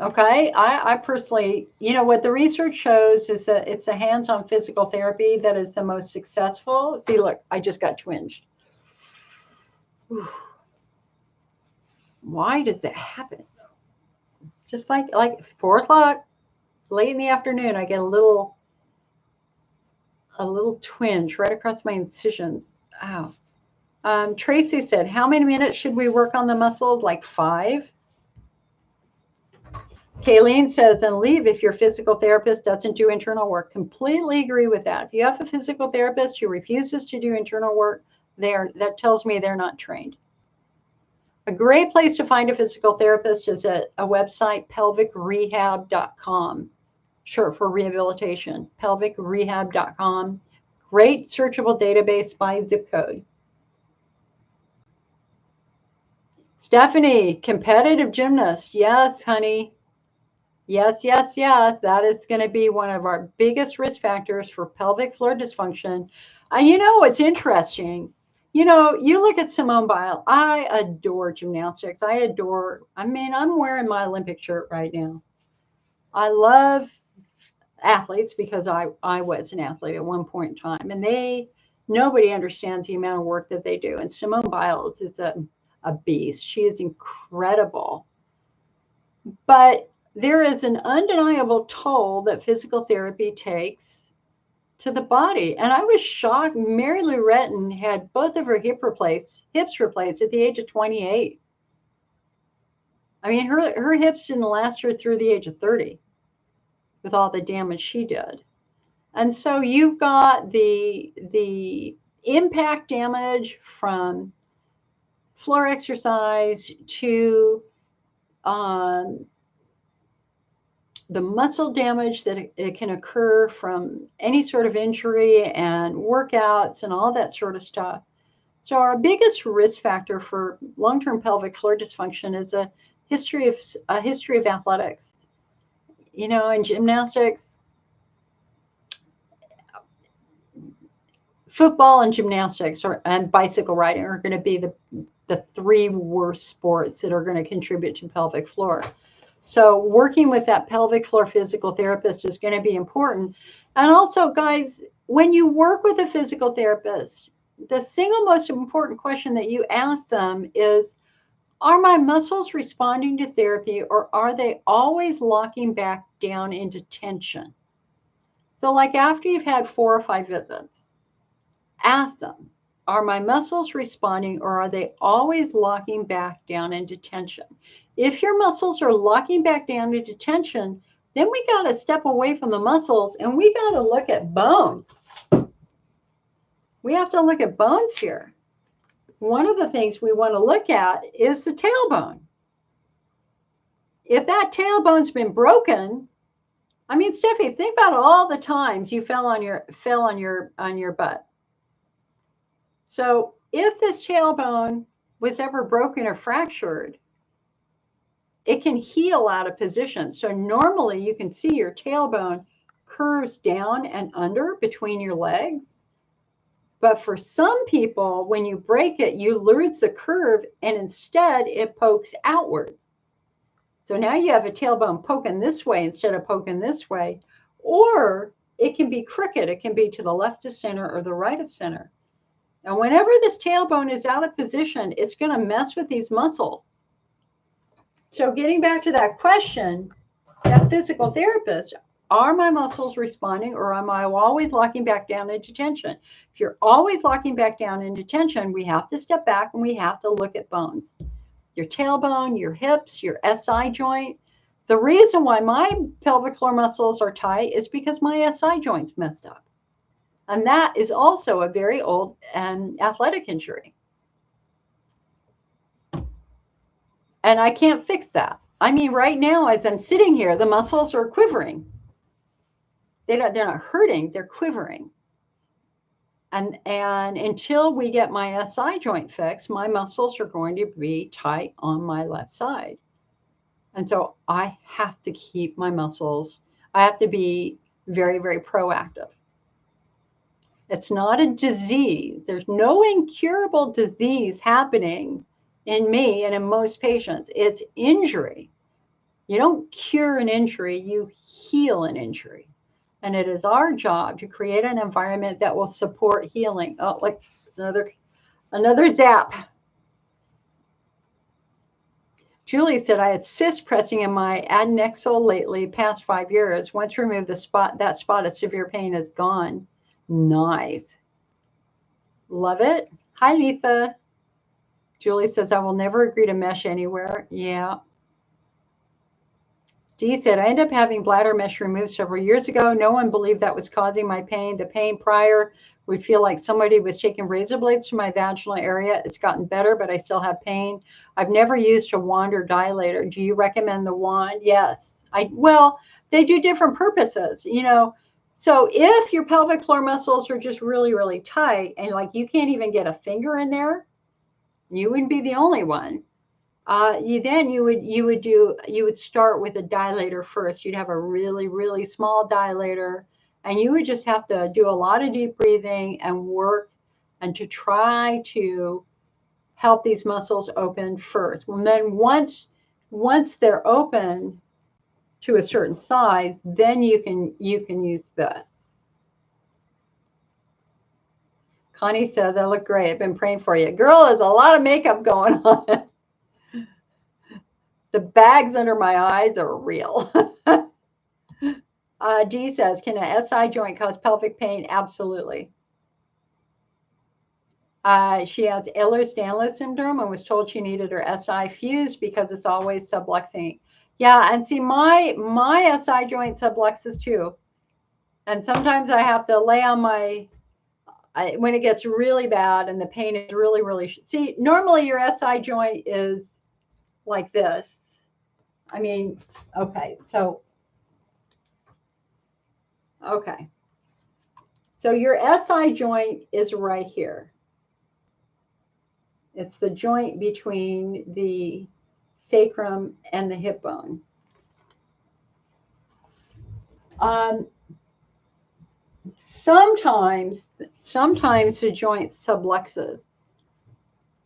Okay, I personally, you know, what the research shows is that it's a hands-on physical therapy that is the most successful. See, look, I just got twinged. Whew. Why does that happen? Just like 4 o'clock, late in the afternoon, I get a little twinge right across my incisions. Ow. Tracy said, how many minutes should we work on the muscles? Like 5. Kayleen says, and leave if your physical therapist doesn't do internal work. Completely agree with that. If you have a physical therapist who refuses to do internal work, that tells me they're not trained. A great place to find a physical therapist is at a website, pelvicrehab.com. Short for rehabilitation, pelvicrehab.com. Great searchable database by zip code. Stephanie, competitive gymnast. Yes, honey. Yes. That is going to be one of our biggest risk factors for pelvic floor dysfunction. And you know what's interesting? You know, you look at Simone Biles. I adore gymnastics. I'm wearing my Olympic shirt right now. I love athletes because I was an athlete at one point in time. And nobody understands the amount of work that they do. And Simone Biles is a beast. She is incredible. But there is an undeniable toll that physical therapy takes to the body. And I was shocked. Mary Lou Retton had both of her hips replaced at the age of 28. I mean, her hips didn't last her through the age of 30 with all the damage she did. And so you've got the impact damage from floor exercise to the muscle damage that it can occur from any sort of injury and workouts and all that sort of stuff. So our biggest risk factor for long-term pelvic floor dysfunction is a history of athletics. You know, in gymnastics, football and gymnastics and bicycle riding are going to be the 3 worst sports that are going to contribute to pelvic floor. So working with that pelvic floor physical therapist is going to be important. And also, guys, when you work with a physical therapist, the single most important question that you ask them is, are my muscles responding to therapy or are they always locking back down into tension? So like after you've had 4 or 5 visits, ask them, are my muscles responding or are they always locking back down into tension? If your muscles are locking back down into tension, then we got to step away from the muscles and we got to look at bone. We have to look at bones here. One of the things we want to look at is the tailbone. If that tailbone's been broken, I mean, Steffi, think about all the times you fell on your butt. So if this tailbone was ever broken or fractured, it can heal out of position. So normally you can see your tailbone curves down and under between your legs. But for some people, when you break it, you lose the curve and instead it pokes outward. So now you have a tailbone poking this way instead of poking this way, or it can be crooked. It can be to the left of center or the right of center. And whenever this tailbone is out of position, it's going to mess with these muscles. So getting back to that question, that physical therapist, are my muscles responding or am I always locking back down into tension? If you're always locking back down into tension, we have to step back and we have to look at bones. Your tailbone, your hips, your SI joint. The reason why my pelvic floor muscles are tight is because my SI joint's messed up. And that is also a very old and athletic injury. And I can't fix that. I mean, right now, as I'm sitting here, the muscles are quivering. They're not hurting, they're quivering. And until we get my SI joint fixed, my muscles are going to be tight on my left side. And so I have to keep my muscles, I have to be very, very proactive. It's not a disease. There's no incurable disease happening in me and in most patients. It's injury. You don't cure an injury, you heal an injury. And it is our job to create an environment that will support healing. Oh, like another zap. Julie said, I had cysts pressing in my adnexal lately, past 5 years. Once removed the spot, that spot of severe pain is gone. Nice. Love it. Hi, Letha. Julie says, I will never agree to mesh anywhere. Yeah. Dee said, I ended up having bladder mesh removed several years ago. No one believed that was causing my pain. The pain prior would feel like somebody was taking razor blades to my vaginal area. It's gotten better, but I still have pain. I've never used a wand or dilator. Do you recommend the wand? Yes. Well, they do different purposes, you know. So if your pelvic floor muscles are just really, really tight and like you can't even get a finger in there, you wouldn't be the only one. You would start with a dilator first. You'd have a really, really small dilator, and you would just have to do a lot of deep breathing and work and to try to help these muscles open first. And then once they're open to a certain size, then you can use this. Connie says, I look great. I've been praying for you. Girl, there's a lot of makeup going on. The bags under my eyes are real. Dee says, can an SI joint cause pelvic pain? Absolutely. She has Ehlers-Danlos syndrome and was told she needed her SI fused because it's always subluxing. Yeah, and see, my SI joint subluxes too. And sometimes I have to lay on when it gets really bad and the pain is really, really, see, normally your SI joint is like this. I mean, okay, so your SI joint is right here. It's the joint between the sacrum and the hip bone. Sometimes the joint subluxes.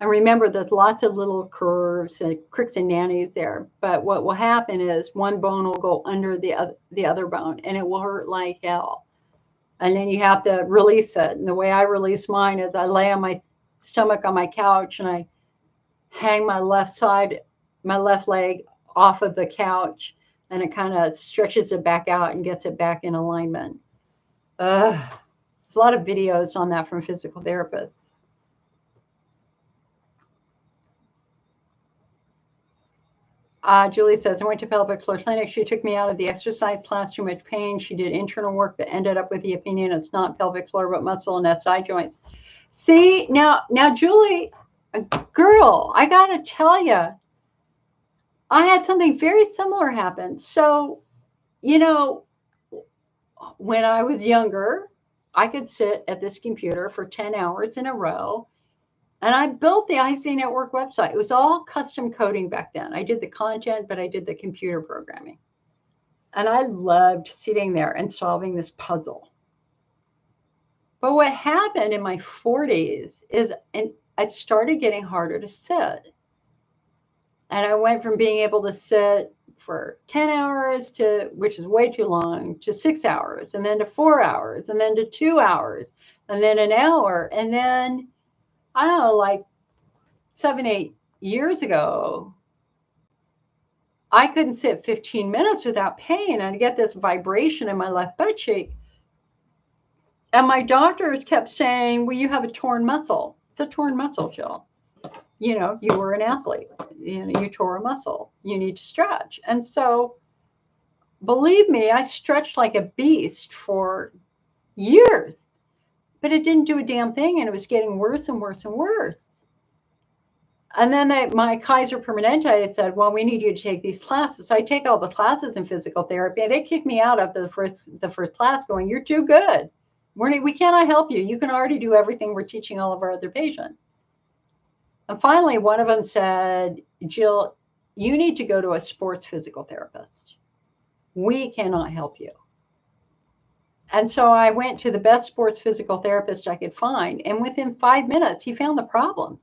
And remember, there's lots of little curves and cricks and nannies there. But what will happen is one bone will go under the other bone, and it will hurt like hell. And then you have to release it. And the way I release mine is I lay on my stomach on my couch, and I hang my left leg off of the couch, and it kind of stretches it back out and gets it back in alignment. There's a lot of videos on that from physical therapists. Julie says, I went to pelvic floor clinic. She took me out of the exercise class, too much pain. She did internal work, but ended up with the opinion it's not pelvic floor, but muscle and SI joints. See, now, Julie, girl, I got to tell you, I had something very similar happen. So, you know, when I was younger, I could sit at this computer for 10 hours in a row. And I built the IC Network website. It was all custom coding back then. I did the content, but I did the computer programming. And I loved sitting there and solving this puzzle. But what happened in my 40s is it started getting harder to sit. And I went from being able to sit for 10 hours to, which is way too long, to 6 hours, and then to 4 hours, and then to 2 hours, and then an hour. And then, I don't know, like 7, 8 years ago, I couldn't sit 15 minutes without pain. I'd get this vibration in my left butt cheek. And my doctors kept saying, well, you have a torn muscle. It's a torn muscle, Jill. You know, you were an athlete. You know, you tore a muscle. You need to stretch. And so, believe me, I stretched like a beast for years. But it didn't do a damn thing, and it was getting worse and worse and worse. And then my Kaiser Permanente had said, well, we need you to take these classes. So I take all the classes in physical therapy, and they kicked me out of the first class going, you're too good. We cannot help you. You can already do everything we're teaching all of our other patients. And finally, one of them said, Jill, you need to go to a sports physical therapist. We cannot help you. And so I went to the best sports physical therapist I could find. And within 5 minutes, he found the problem.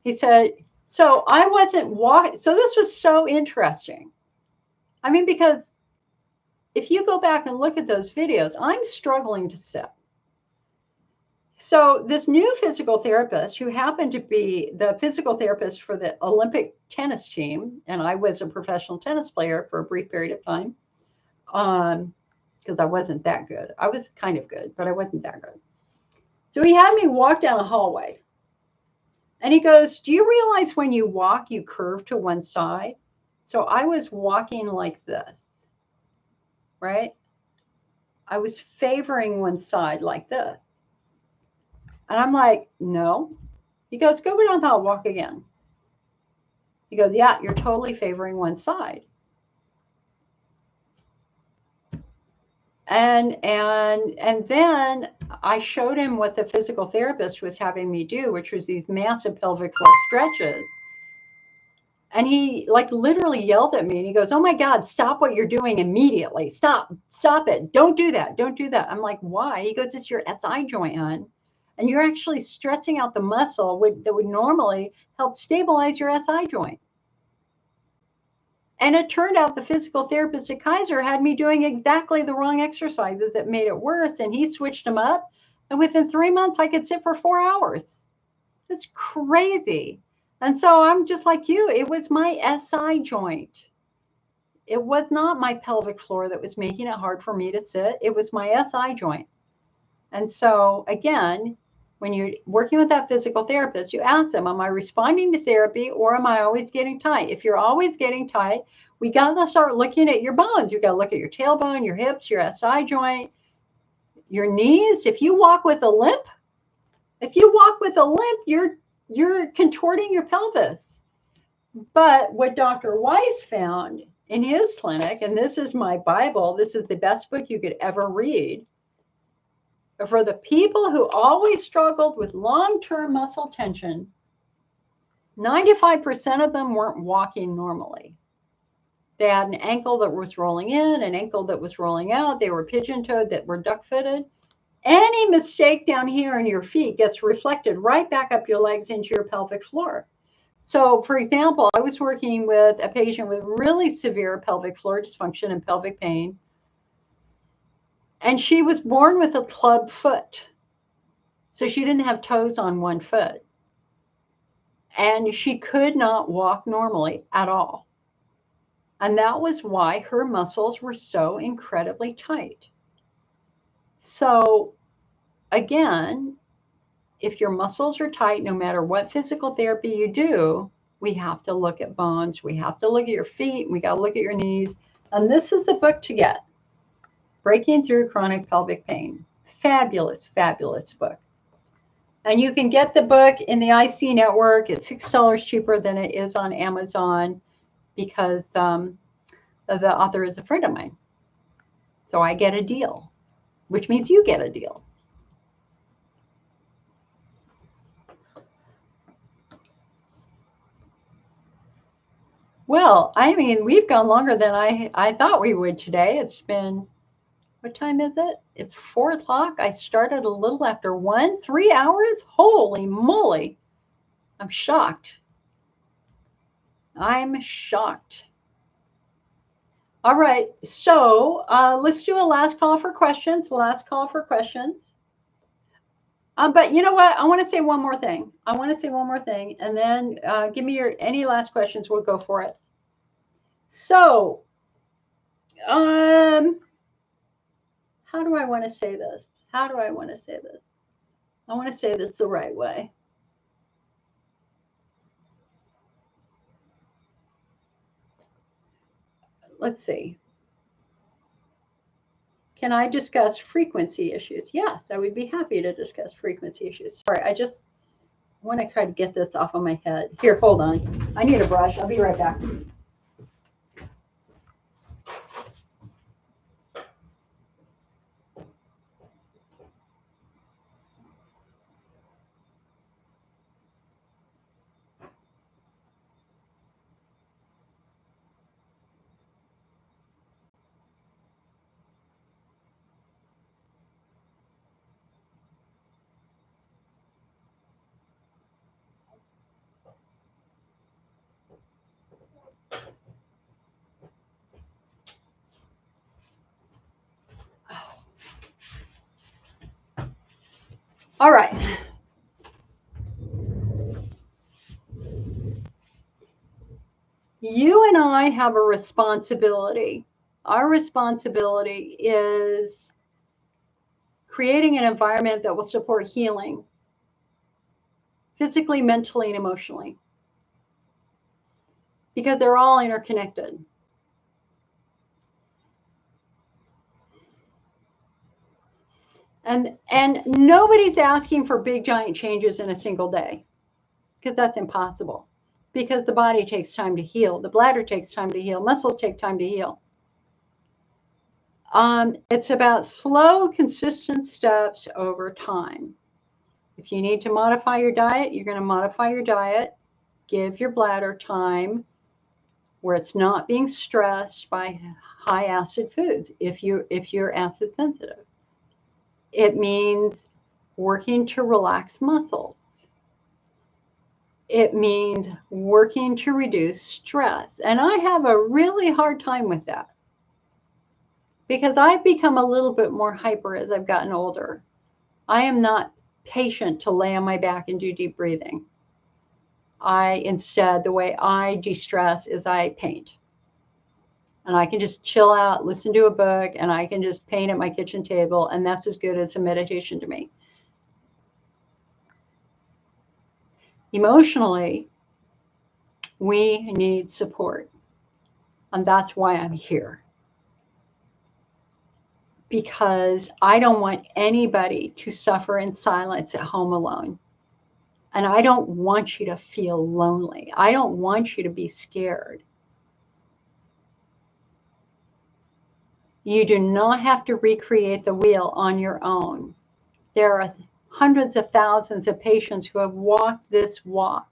He said, so I wasn't walking. So this was so interesting. I mean, because if you go back and look at those videos, I'm struggling to sit. So this new physical therapist, who happened to be the physical therapist for the Olympic tennis team, and I was a professional tennis player for a brief period of time, because I wasn't that good. I was kind of good, but I wasn't that good. So he had me walk down a hallway. And he goes, do you realize when you walk, you curve to one side? So I was walking like this, right? I was favoring one side like this. And I'm like, no. He goes, go down the hall, walk again. He goes, yeah, you're totally favoring one side. And then I showed him what the physical therapist was having me do, which was these massive pelvic floor stretches. And he like literally yelled at me, and he goes, oh my God, stop what you're doing immediately. Stop it. Don't do that. Don't do that. I'm like, why? He goes, it's your SI joint, hon. And you're actually stretching out the muscle that would normally help stabilize your SI joint. And it turned out the physical therapist at Kaiser had me doing exactly the wrong exercises that made it worse. And he switched them up. And within 3 months, I could sit for 4 hours. It's crazy. And so I'm just like you. It was my SI joint. It was not my pelvic floor that was making it hard for me to sit. It was my SI joint. And so, again, when you're working with that physical therapist, you ask them, am I responding to therapy, or am I always getting tight? If you're always getting tight, we got to start looking at your bones. You got to look at your tailbone, your hips, your SI joint, your knees. If you walk with a limp, you're contorting your pelvis. But what Dr. Weiss found in his clinic, and this is my Bible, this is the best book you could ever read, for the people who always struggled with long-term muscle tension, 95% of them weren't walking normally. They had an ankle that was rolling in, an ankle that was rolling out. They were pigeon-toed, that were duck-footed. Any mistake down here in your feet gets reflected right back up your legs into your pelvic floor. So, for example, I was working with a patient with really severe pelvic floor dysfunction and pelvic pain. And she was born with a club foot. So she didn't have toes on one foot. And she could not walk normally at all. And that was why her muscles were so incredibly tight. So again, if your muscles are tight, no matter what physical therapy you do, we have to look at bones. We have to look at your feet. We got to look at your knees. And this is the book to get. Breaking Through Chronic Pelvic Pain. Fabulous, fabulous book. And you can get the book in the IC network. It's $6 cheaper than it is on Amazon because the author is a friend of mine. So I get a deal, which means you get a deal. Well, I mean, we've gone longer than I thought we would today. It's been, what time is it? It's 4 o'clock. I started a little after 1, 3 hours. Holy moly. I'm shocked. I'm shocked. All right. So let's do a last call for questions. Last call for questions. But you know what? I want to say one more thing. And then give me any last questions. We'll go for it. So, how do I want to say this? I want to say this the right way. Let's see. Can I discuss frequency issues? Yes, I would be happy to discuss frequency issues. Sorry, I just want to try to get this off of my head. Here, hold on. I need a brush. I'll be right back. All right. You and I have a responsibility. Our responsibility is creating an environment that will support healing physically, mentally, and emotionally, because they're all interconnected. And nobody's asking for big giant changes in a single day, because that's impossible, because the body takes time to heal, the bladder takes time to heal, muscles take time to heal. It's about slow, consistent steps over time. If you need to modify your diet, you're going to modify your diet. Give your bladder time where it's not being stressed by high acid foods if you're acid sensitive. It means working to relax muscles. It means working to reduce stress. And I have a really hard time with that, because I've become a little bit more hyper as I've gotten older. I am not patient to lay on my back and do deep breathing. Instead, the way I de-stress is I paint. And I can just chill out, listen to a book, and I can just paint at my kitchen table, and that's as good as a meditation to me. Emotionally, we need support. And that's why I'm here. Because I don't want anybody to suffer in silence at home alone. And I don't want you to feel lonely. I don't want you to be scared. You do not have to recreate the wheel on your own. There are hundreds of thousands of patients who have walked this walk.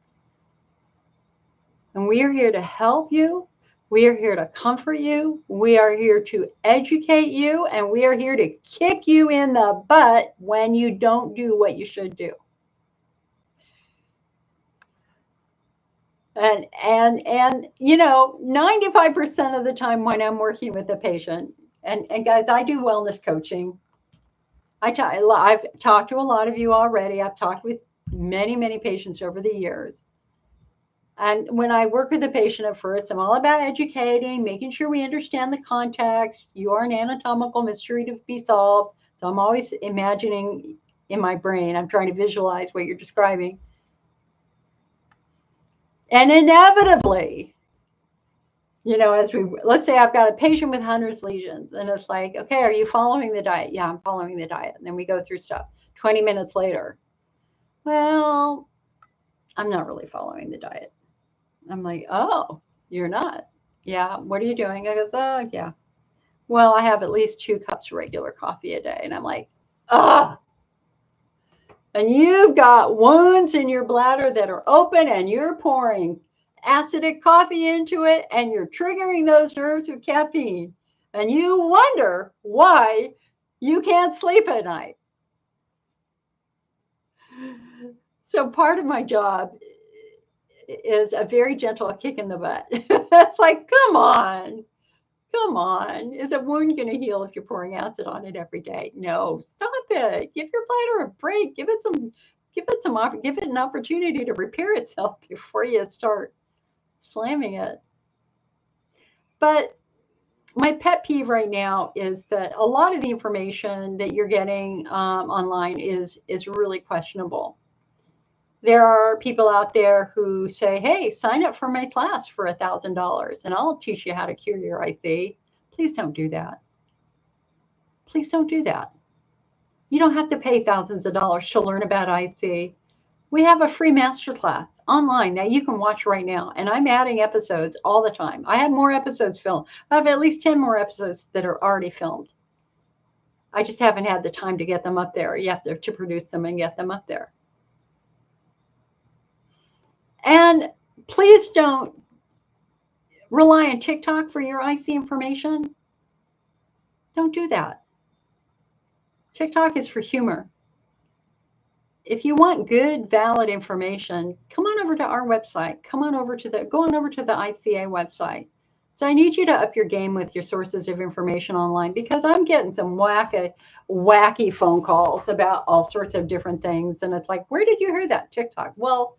And we are here to help you. We are here to comfort you. We are here to educate you. And we are here to kick you in the butt when you don't do what you should do. And you know, 95% of the time when I'm working with a patient, and guys, I do wellness coaching. I've talked to a lot of you already. I've talked with many patients over the years. And when I work with a patient at first, I'm all about educating, making sure we understand the context. You are an anatomical mystery to be solved. So I'm always imagining in my brain, I'm trying to visualize what you're describing. And inevitably, you know, let's say I've got a patient with Hunner's lesions, and it's like, okay, are you following the diet? Yeah, I'm following the diet. And then we go through stuff. 20 minutes later, Well, I'm not really following the diet. I'm like, oh, you're not? Yeah. What are you doing? I goes, oh, yeah. Well, I have at least 2 cups of regular coffee a day. And I'm like, ah, and you've got wounds in your bladder that are open and you're pouring acidic coffee into it and you're triggering those nerves with caffeine. And you wonder why you can't sleep at night. So part of my job is a very gentle kick in the butt. It's like, come on, come on. Is a wound going to heal if you're pouring acid on it every day? No, stop it. Give your bladder a break. Give it an opportunity to repair itself before you start slamming it. But my pet peeve right now is that a lot of the information that you're getting online is really questionable. There are people out there who say, hey, sign up for my class for $1,000 and I'll teach you how to cure your IC. Please don't do that. Please don't do that. You don't have to pay thousands of dollars to learn about IC. We have a free masterclass online that you can watch right now. And I'm adding episodes all the time. I have more episodes filmed. I have at least 10 more episodes that are already filmed. I just haven't had the time to get them up there. You have to produce them and get them up there. And please don't rely on TikTok for your IC information. Don't do that. TikTok is for humor. If you want good, valid information, come on over to our website. Go on over to the ICA website. So I need you to up your game with your sources of information online because I'm getting some wacky phone calls about all sorts of different things. And it's like, where did you hear that? TikTok. Well,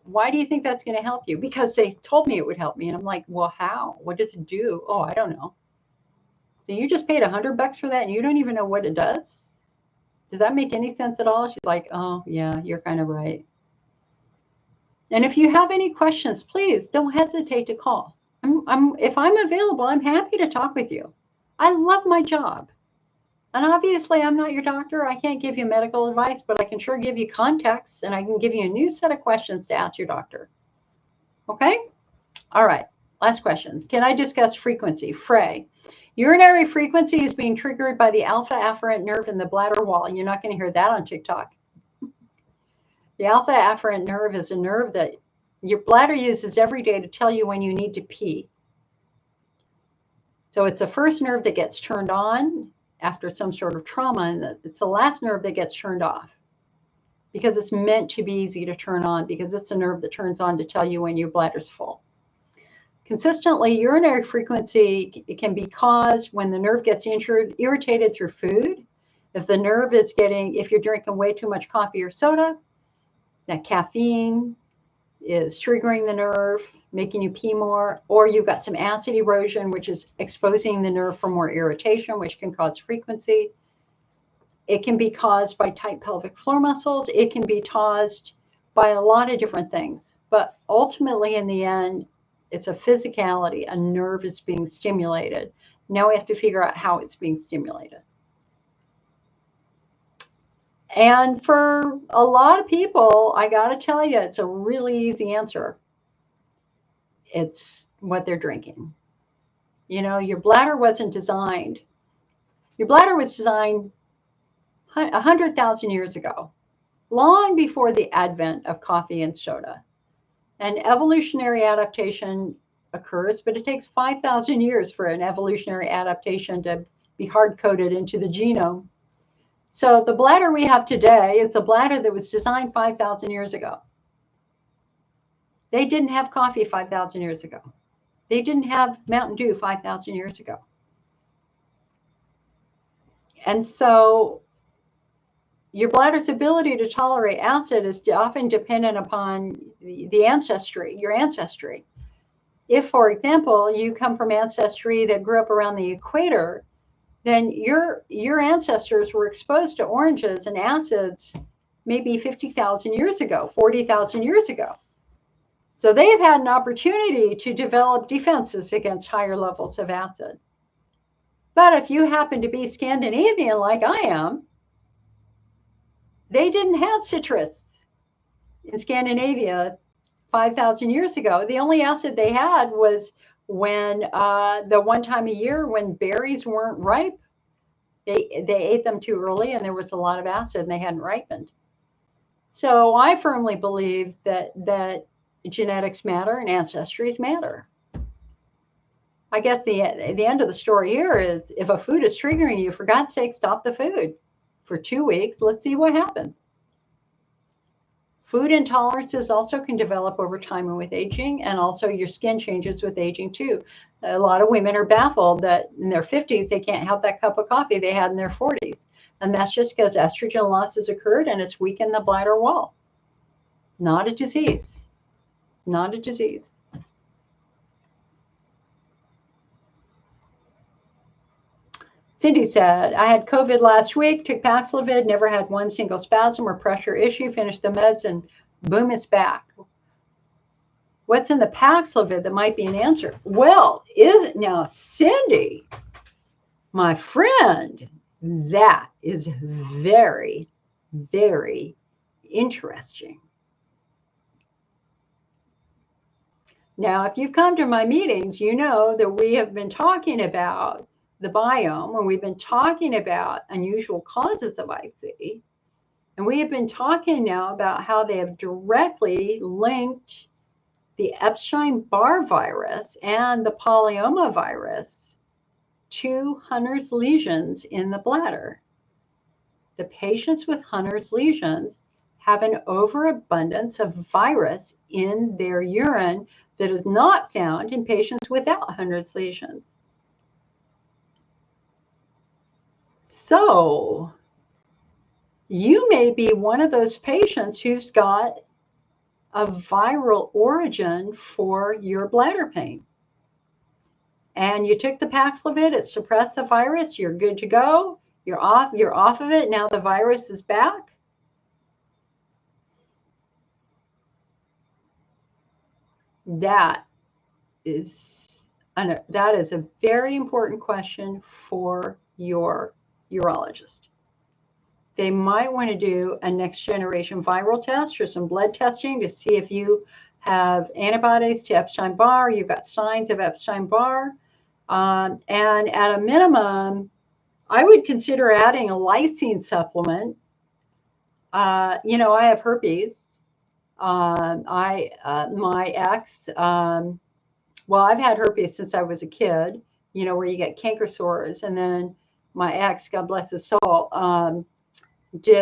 why do you think that's going to help you? Because they told me it would help me. And I'm like, well, how? What does it do? Oh, I don't know. So you just paid $100 for that and you don't even know what it does? Does that make any sense at all? She's like, oh, yeah, you're kind of right. And if you have any questions, please don't hesitate to call. If I'm available, I'm happy to talk with you. I love my job. And obviously, I'm not your doctor. I can't give you medical advice, but I can sure give you context and I can give you a new set of questions to ask your doctor. Okay? All right. Last questions. Can I discuss frequency? Frey. Urinary frequency is being triggered by the alpha afferent nerve in the bladder wall. You're not going to hear that on TikTok. The alpha afferent nerve is a nerve that your bladder uses every day to tell you when you need to pee. So it's the first nerve that gets turned on after some sort of trauma, and it's the last nerve that gets turned off because it's meant to be easy to turn on because it's a nerve that turns on to tell you when your bladder's full. Consistently, urinary frequency it can be caused when the nerve gets irritated through food. If you're drinking way too much coffee or soda, that caffeine is triggering the nerve, making you pee more, or you've got some acid erosion, which is exposing the nerve for more irritation, which can cause frequency. It can be caused by tight pelvic floor muscles. It can be caused by a lot of different things. But ultimately, in the end, it's a physicality. A nerve is being stimulated. Now we have to figure out how it's being stimulated. And for a lot of people, I got to tell you, it's a really easy answer. It's what they're drinking. You know, your bladder wasn't designed. Your bladder was designed 100,000 years ago, long before the advent of coffee and soda. An evolutionary adaptation occurs, but it takes 5,000 years for an evolutionary adaptation to be hard-coded into the genome. So the bladder we have today, it's a bladder that was designed 5,000 years ago. They didn't have coffee 5,000 years ago. They didn't have Mountain Dew 5,000 years ago. And so your bladder's ability to tolerate acid is often dependent upon the ancestry, your ancestry. If, for example, you come from ancestry that grew up around the equator, then your ancestors were exposed to oranges and acids maybe 50,000 years ago, 40,000 years ago. So they have had an opportunity to develop defenses against higher levels of acid. But if you happen to be Scandinavian like I am, They didn't have citrus in Scandinavia 5,000 years ago. The only acid they had was when the one time a year when berries weren't ripe, they ate them too early and there was a lot of acid and they hadn't ripened. So I firmly believe that genetics matter and ancestries matter. I guess the end of the story here is if a food is triggering you, for God's sake, stop the food for 2 weeks. Let's see what happens. Food intolerances also can develop over time and with aging, and also your skin changes with aging too. A lot of women are baffled that in their 50s they can't have that cup of coffee they had in their 40s. And that's just because estrogen loss has occurred and it's weakened the bladder wall. Not a disease. Not a disease. Cindy said, I had COVID last week, took Paxlovid, never had one single spasm or pressure issue, finished the meds, and boom, it's back. What's in the Paxlovid that might be an answer? Well, is it now, Cindy, my friend, that is very, very interesting. Now, if you've come to my meetings, you know that we have been talking about the biome, and we've been talking about unusual causes of IC, and we have been talking now about how they have directly linked the Epstein-Barr virus and the polyoma virus to Hunner's lesions in the bladder. The patients with Hunner's lesions have an overabundance of virus in their urine that is not found in patients without Hunner's lesions. So you may be one of those patients who's got a viral origin for your bladder pain. And you took the Paxlovid, it suppressed the virus, you're good to go, you're off of it, now the virus is back. That is a very important question for your urologist. They might want to do a next generation viral test or some blood testing to see if you have antibodies to Epstein-Barr, you've got signs of Epstein-Barr. And at a minimum, I would consider adding a lysine supplement. You know, I have herpes. My ex, well, I've had herpes since I was a kid, you know, where you get canker sores. And then my ex, God bless his soul,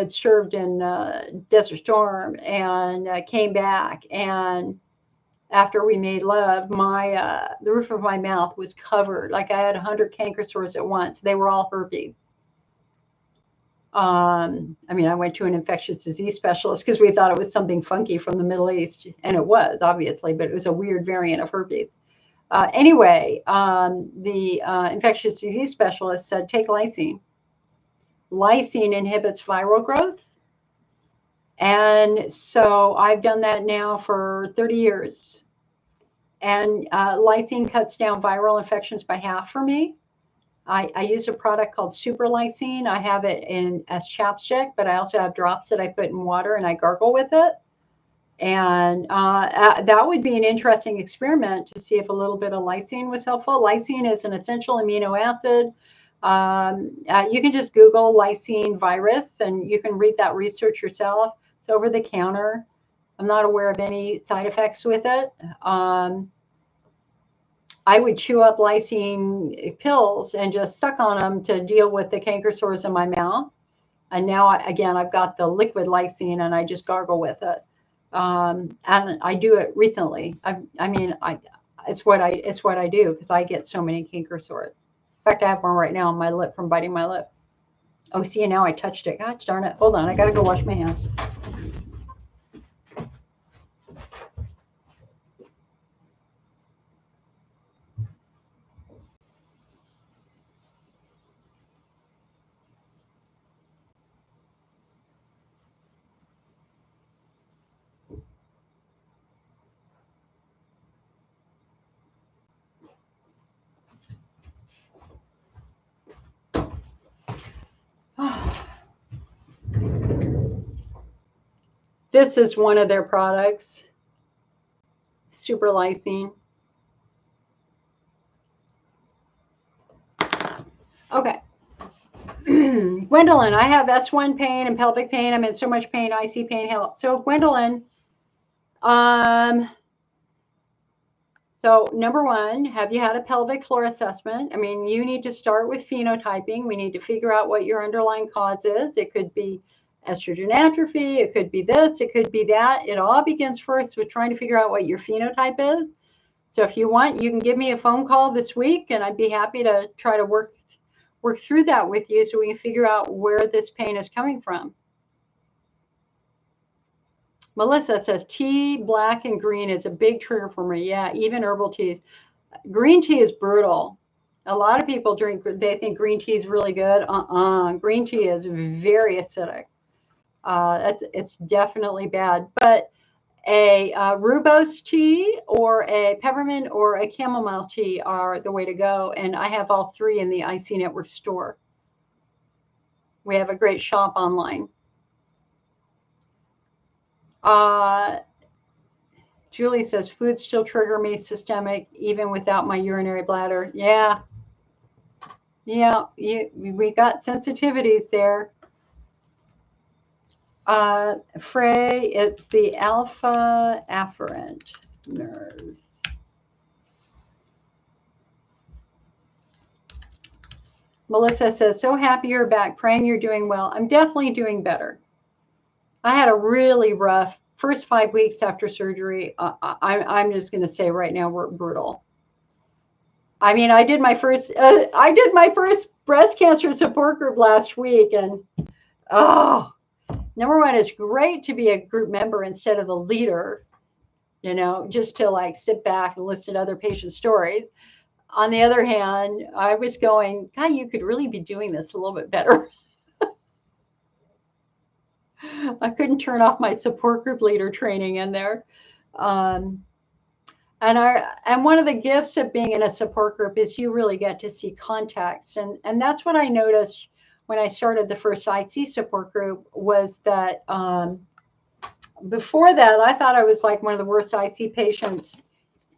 served in Desert Storm and came back. And after we made love, the roof of my mouth was covered. Like I had 100 canker sores at once. They were all herpes. I mean, I went to an infectious disease specialist because we thought it was something funky from the Middle East. And it was, obviously, but it was a weird variant of herpes. Anyway, the infectious disease specialist said, take lysine. Lysine inhibits viral growth. And so I've done that now for 30 years. And lysine cuts down viral infections by half for me. I use a product called Super Lysine. I have it as chapstick, but I also have drops that I put in water and I gargle with it. And that would be an interesting experiment to see if a little bit of lysine was helpful. Lysine is an essential amino acid. You can just Google lysine virus and you can read that research yourself. It's over the counter. I'm not aware of any side effects with it. I would chew up lysine pills and just suck on them to deal with the canker sores in my mouth. And now, I've got the liquid lysine and I just gargle with it. And I do it recently. It's what I do because I get so many canker sores. In fact, I have one right now on my lip from biting my lip. Oh, see, now I touched it. God darn it. Hold on. I got to go wash my hands. This is one of their products, super lysine. Okay. Gwendolyn, I have S1 pain and pelvic pain. I'm in so much pain. IC pain help. So Gwendolyn, so number one, have you had a pelvic floor assessment? I mean, you need to start with phenotyping. We need to figure out what your underlying cause is. It could be estrogen atrophy. It could be this. It could be that. It all begins first with trying to figure out what your phenotype is. So if you want, you can give me a phone call this week, and I'd be happy to try to work through that with you so we can figure out where this pain is coming from. Melissa says tea, black and green is a big trigger for me. Yeah, even herbal teas. Green tea is brutal. A lot of people they think green tea is really good. Green tea is very acidic. It's definitely bad. But a rooibos tea or a peppermint or a chamomile tea are the way to go. And I have all three in the IC Network store. We have a great shop online. Julie says, foods still trigger me systemic even without my urinary bladder. Yeah. Yeah, we got sensitivities there. Frey, it's the alpha afferent nerves. Melissa says, so happy you're back, praying you're doing well. I'm definitely doing better. I had a really rough first 5 weeks after surgery. I'm just going to say right now, we're brutal. I mean, I did my first breast cancer support group last week, and number one, it's great to be a group member instead of the leader, just to like sit back and listen to other patients' stories. On the other hand, I was going, God, you could really be doing this a little bit better. I couldn't turn off my support group leader training in there. And one of the gifts of being in a support group is you really get to see context. And that's what I noticed when I started the first IC support group was that before that, I thought I was like one of the worst IC patients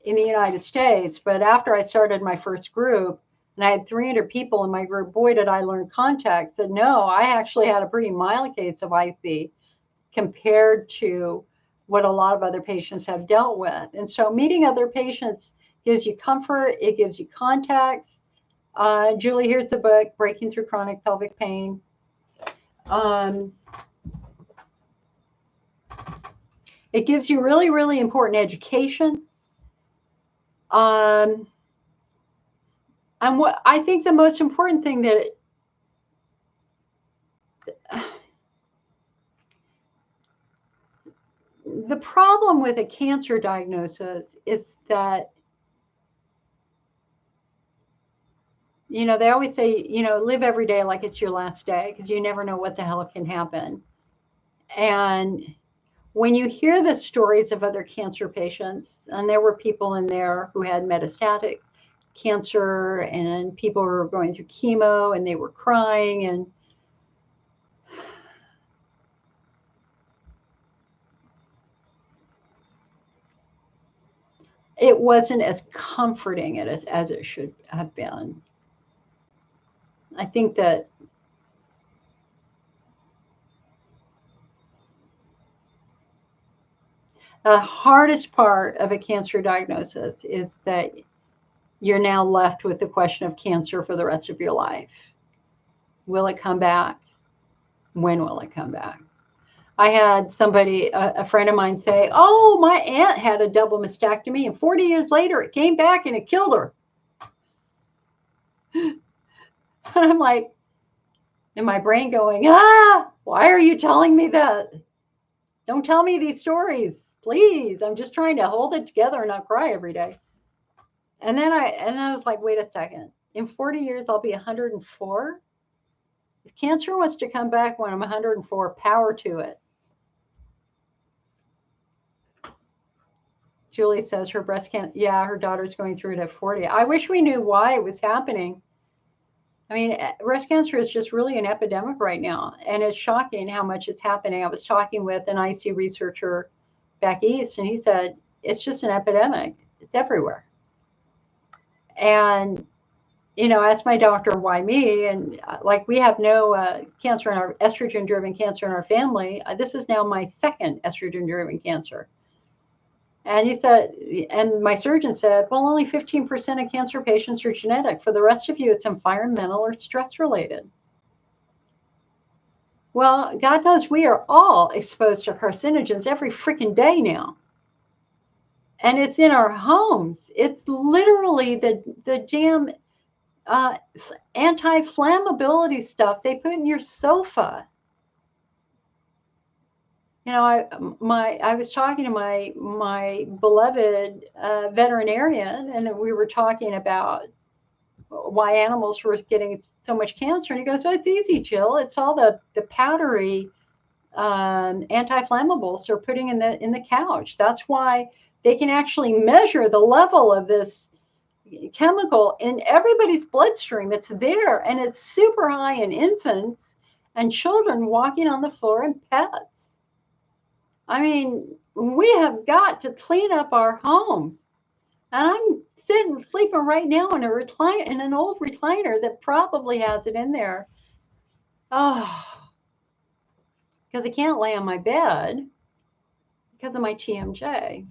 in the United States. But after I started my first group, and I had 300 people in my group, boy, did I learn context. That no, I actually had a pretty mild case of IC compared to what a lot of other patients have dealt with. And so meeting other patients gives you comfort. It gives you context. Julie, here's the book, Breaking Through Chronic Pelvic Pain. It gives you really, really important education. And what I think the most important thing that the problem with a cancer diagnosis is that, they always say, live every day like it's your last day, because you never know what the hell can happen. And when you hear the stories of other cancer patients, and there were people in there who had metastatic cancer, and people were going through chemo and they were crying, and it wasn't as comforting as it should have been. I think that the hardest part of a cancer diagnosis is that you're now left with the question of cancer for the rest of your life. Will it come back? When will it come back? I had somebody, a friend of mine, say, oh, my aunt had a double mastectomy, and 40 years later it came back and it killed her. And I'm like, in my brain going, why are you telling me that? Don't tell me these stories, please. I'm just trying to hold it together and not cry every day. And then I was like, wait a second. In 40 years, I'll be 104. If cancer wants to come back when I'm 104, power to it. Julie says her breast cancer, her daughter's going through it at 40. I wish we knew why it was happening. I mean, breast cancer is just really an epidemic right now, and it's shocking how much it's happening. I was talking with an IC researcher back east, and he said it's just an epidemic. It's everywhere. And I asked my doctor, why me? And like, we have no cancer in our estrogen-driven cancer in our family. This is now my second estrogen-driven cancer. And he said, and my surgeon said, well, only 15% of cancer patients are genetic. For the rest of you, it's environmental or stress related. Well, God knows we are all exposed to carcinogens every freaking day now. And it's in our homes. It's literally the damn anti-flammability stuff they put in your sofa. I was talking to my beloved veterinarian, and we were talking about why animals were getting so much cancer. And he goes, "Oh, it's easy, Jill. It's all the powdery anti-flammables they're putting in the couch. That's why they can actually measure the level of this chemical in everybody's bloodstream. It's there, and it's super high in infants and children walking on the floor and pets. I mean, we have got to clean up our homes. And I'm sleeping right now in an old recliner that probably has it in there. Oh, because I can't lay on my bed because of my TMJ.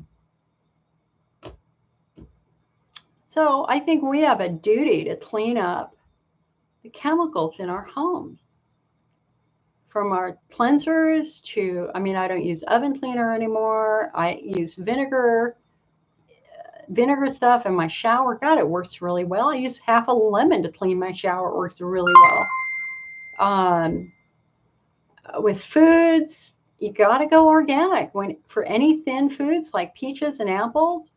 So I think we have a duty to clean up the chemicals in our homes. From our cleansers to, I don't use oven cleaner anymore. I use vinegar stuff in my shower. God, it works really well. I use half a lemon to clean my shower. It works really well. With foods, you got to go organic. For any thin foods like peaches and apples,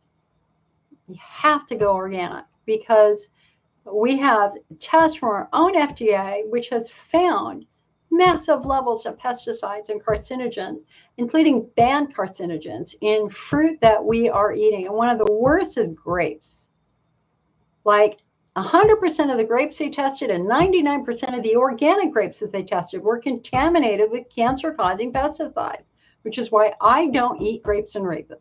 you have to go organic, because we have tests from our own FDA, which has found massive levels of pesticides and carcinogens, including banned carcinogens, in fruit that we are eating. And one of the worst is grapes. Like 100% of the grapes they tested and 99% of the organic grapes that they tested were contaminated with cancer-causing pesticides, which is why I don't eat grapes and raisins.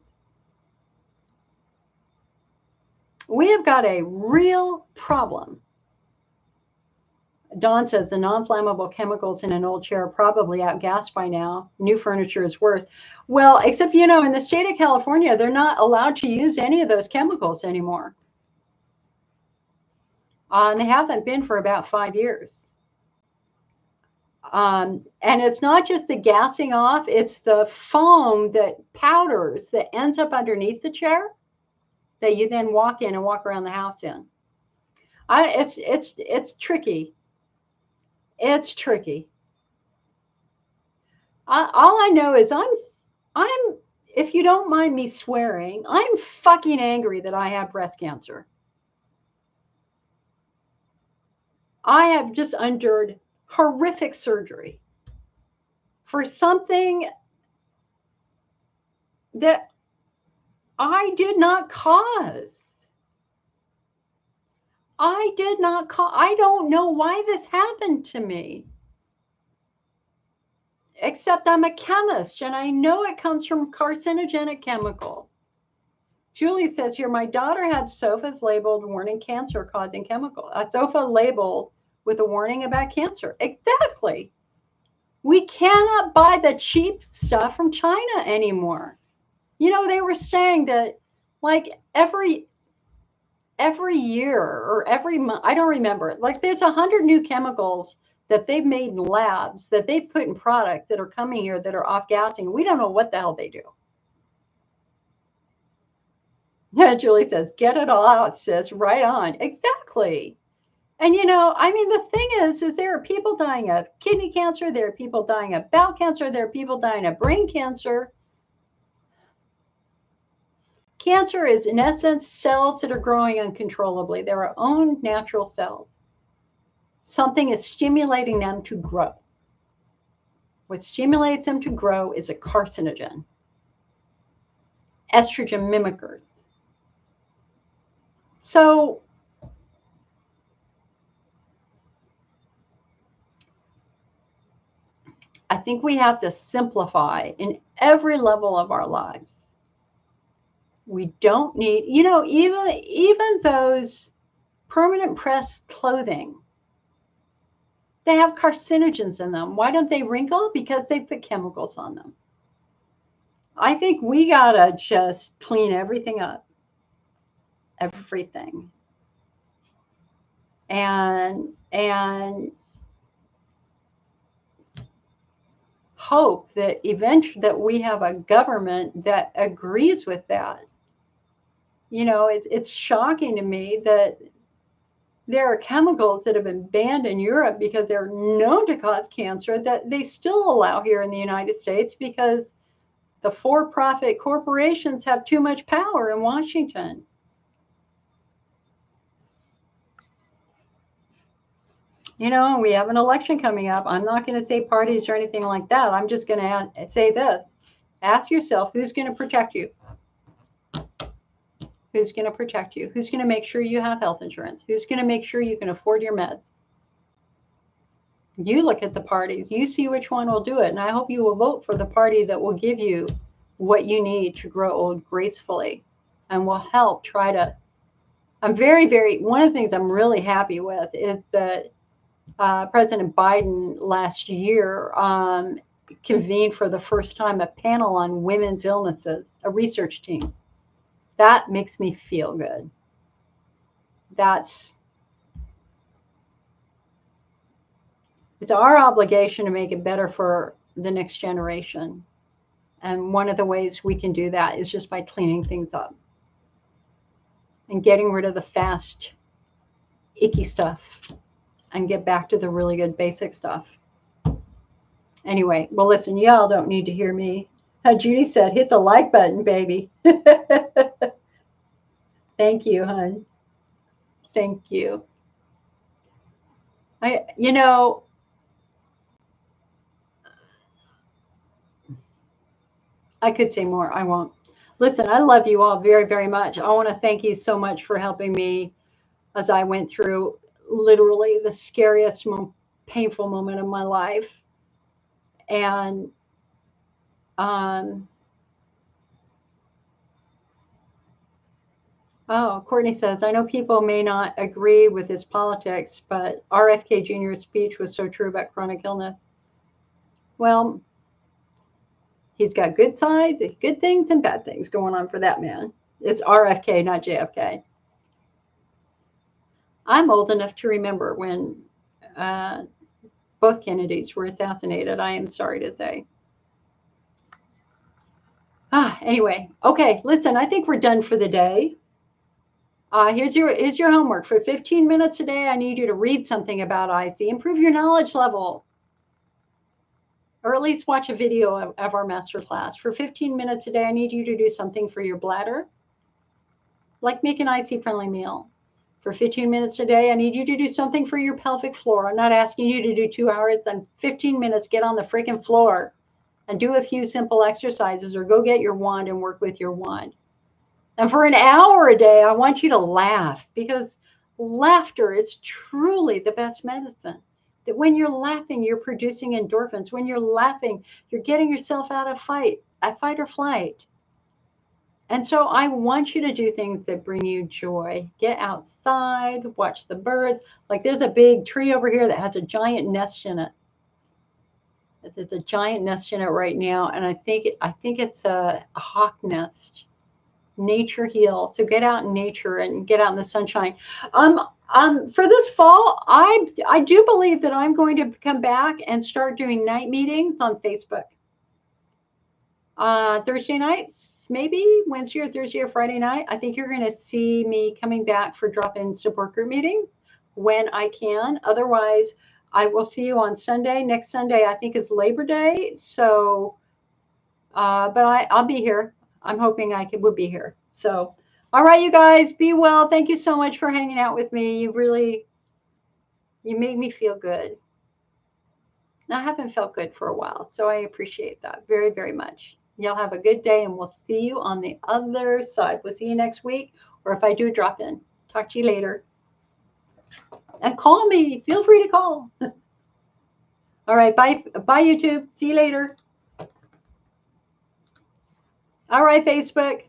We have got a real problem. Dawn says the non-flammable chemicals in an old chair are probably outgassed by now. New furniture is worse. Well, except, in the state of California, they're not allowed to use any of those chemicals anymore. And they haven't been for about 5 years. And it's not just the gassing off, it's the foam that powders that ends up underneath the chair that you then walk in and walk around the house in. It's tricky. It's tricky. All I know is I'm, if you don't mind me swearing, I'm fucking angry that I have breast cancer. I have just endured horrific surgery for something that I did not cause. I don't know why this happened to me. Except I'm a chemist and I know it comes from carcinogenic chemicals. Julie says here, my daughter had sofas labeled warning cancer causing chemical. A sofa labeled with a warning about cancer. Exactly. We cannot buy the cheap stuff from China anymore. They were saying that like every year or every month, I don't remember, like there's 100 new chemicals that they've made in labs that they've put in products that are coming here that are off-gassing. We don't know what the hell they do. Yeah, Julie says, get it all out, sis. Right on. Exactly. And, the thing is there are people dying of kidney cancer. There are people dying of bowel cancer. There are people dying of brain cancer. Cancer is, in essence, cells that are growing uncontrollably. They're our own natural cells. Something is stimulating them to grow. What stimulates them to grow is a carcinogen. Estrogen mimickers. So I think we have to simplify in every level of our lives. We don't need, even those permanent press clothing, they have carcinogens in them. Why don't they wrinkle? Because they put chemicals on them. I think we gotta just clean everything up. Everything. And hope that eventually that we have a government that agrees with that. It's shocking to me that there are chemicals that have been banned in Europe because they're known to cause cancer that they still allow here in the United States because the for-profit corporations have too much power in Washington. We have an election coming up. I'm not going to say parties or anything like that. I'm just going to say this. Ask yourself, who's going to protect you? Who's going to protect you? Who's going to make sure you have health insurance? Who's going to make sure you can afford your meds? You look at the parties. You see which one will do it. And I hope you will vote for the party that will give you what you need to grow old gracefully and will help try to. I'm one of the things I'm really happy with is that President Biden last year convened for the first time a panel on women's illnesses, a research team. That makes me feel good. It's our obligation to make it better for the next generation. And one of the ways we can do that is just by cleaning things up and getting rid of the fast, icky stuff and get back to the really good basic stuff. Anyway, well, listen, y'all don't need to hear me. How Judy said, hit the like button, baby. Thank you, hon. Thank you. I could say more. I won't. Listen, I love you all very, very much. I want to thank you so much for helping me as I went through literally the scariest, most painful moment of my life. And Courtney says, I know people may not agree with his politics, but RFK Jr.'s speech was so true about chronic illness. Well, he's got good sides, good things and bad things going on for that man. It's RFK, not JFK. I'm old enough to remember when both Kennedys were assassinated, I am sorry to say. Anyway, okay, listen, I think we're done for the day. Here's your homework. For 15 minutes a day, I need you to read something about IC, improve your knowledge level, or at least watch a video of our masterclass. For 15 minutes a day, I need you to do something for your bladder, like make an IC-friendly meal. For 15 minutes a day, I need you to do something for your pelvic floor. I'm not asking you to do 2 hours. I'm 15 minutes, get on the freaking floor and do a few simple exercises, or go get your wand and work with your wand. And for an hour a day, I want you to laugh, because laughter is truly the best medicine. That when you're laughing, you're producing endorphins. When you're laughing, you're getting yourself out of fight or flight. And so I want you to do things that bring you joy. Get outside, watch the birds. Like there's a big tree over here that has a giant nest in it. There's a giant nest in it right now, and I think it's a hawk nest. Nature heals. So get out in nature and get out in the sunshine. For this fall, I do believe that I'm going to come back and start doing night meetings on Facebook. Thursday nights. Maybe Wednesday or Thursday or Friday night. I think you're going to see me coming back for drop-in support group meeting when I can. Otherwise, I will see you on Sunday. Next Sunday, I think, is Labor Day. So, but I'll be here. I'm hoping will be here. So, all right, you guys, be well. Thank you so much for hanging out with me. You make me feel good. I haven't felt good for a while, so I appreciate that very, very much. Y'all have a good day, and we'll see you on the other side. We'll see you next week, or if I do a drop-in. Talk to you later. And call me. Feel free to call. All right. Bye. Bye, YouTube. See you later. All right, Facebook.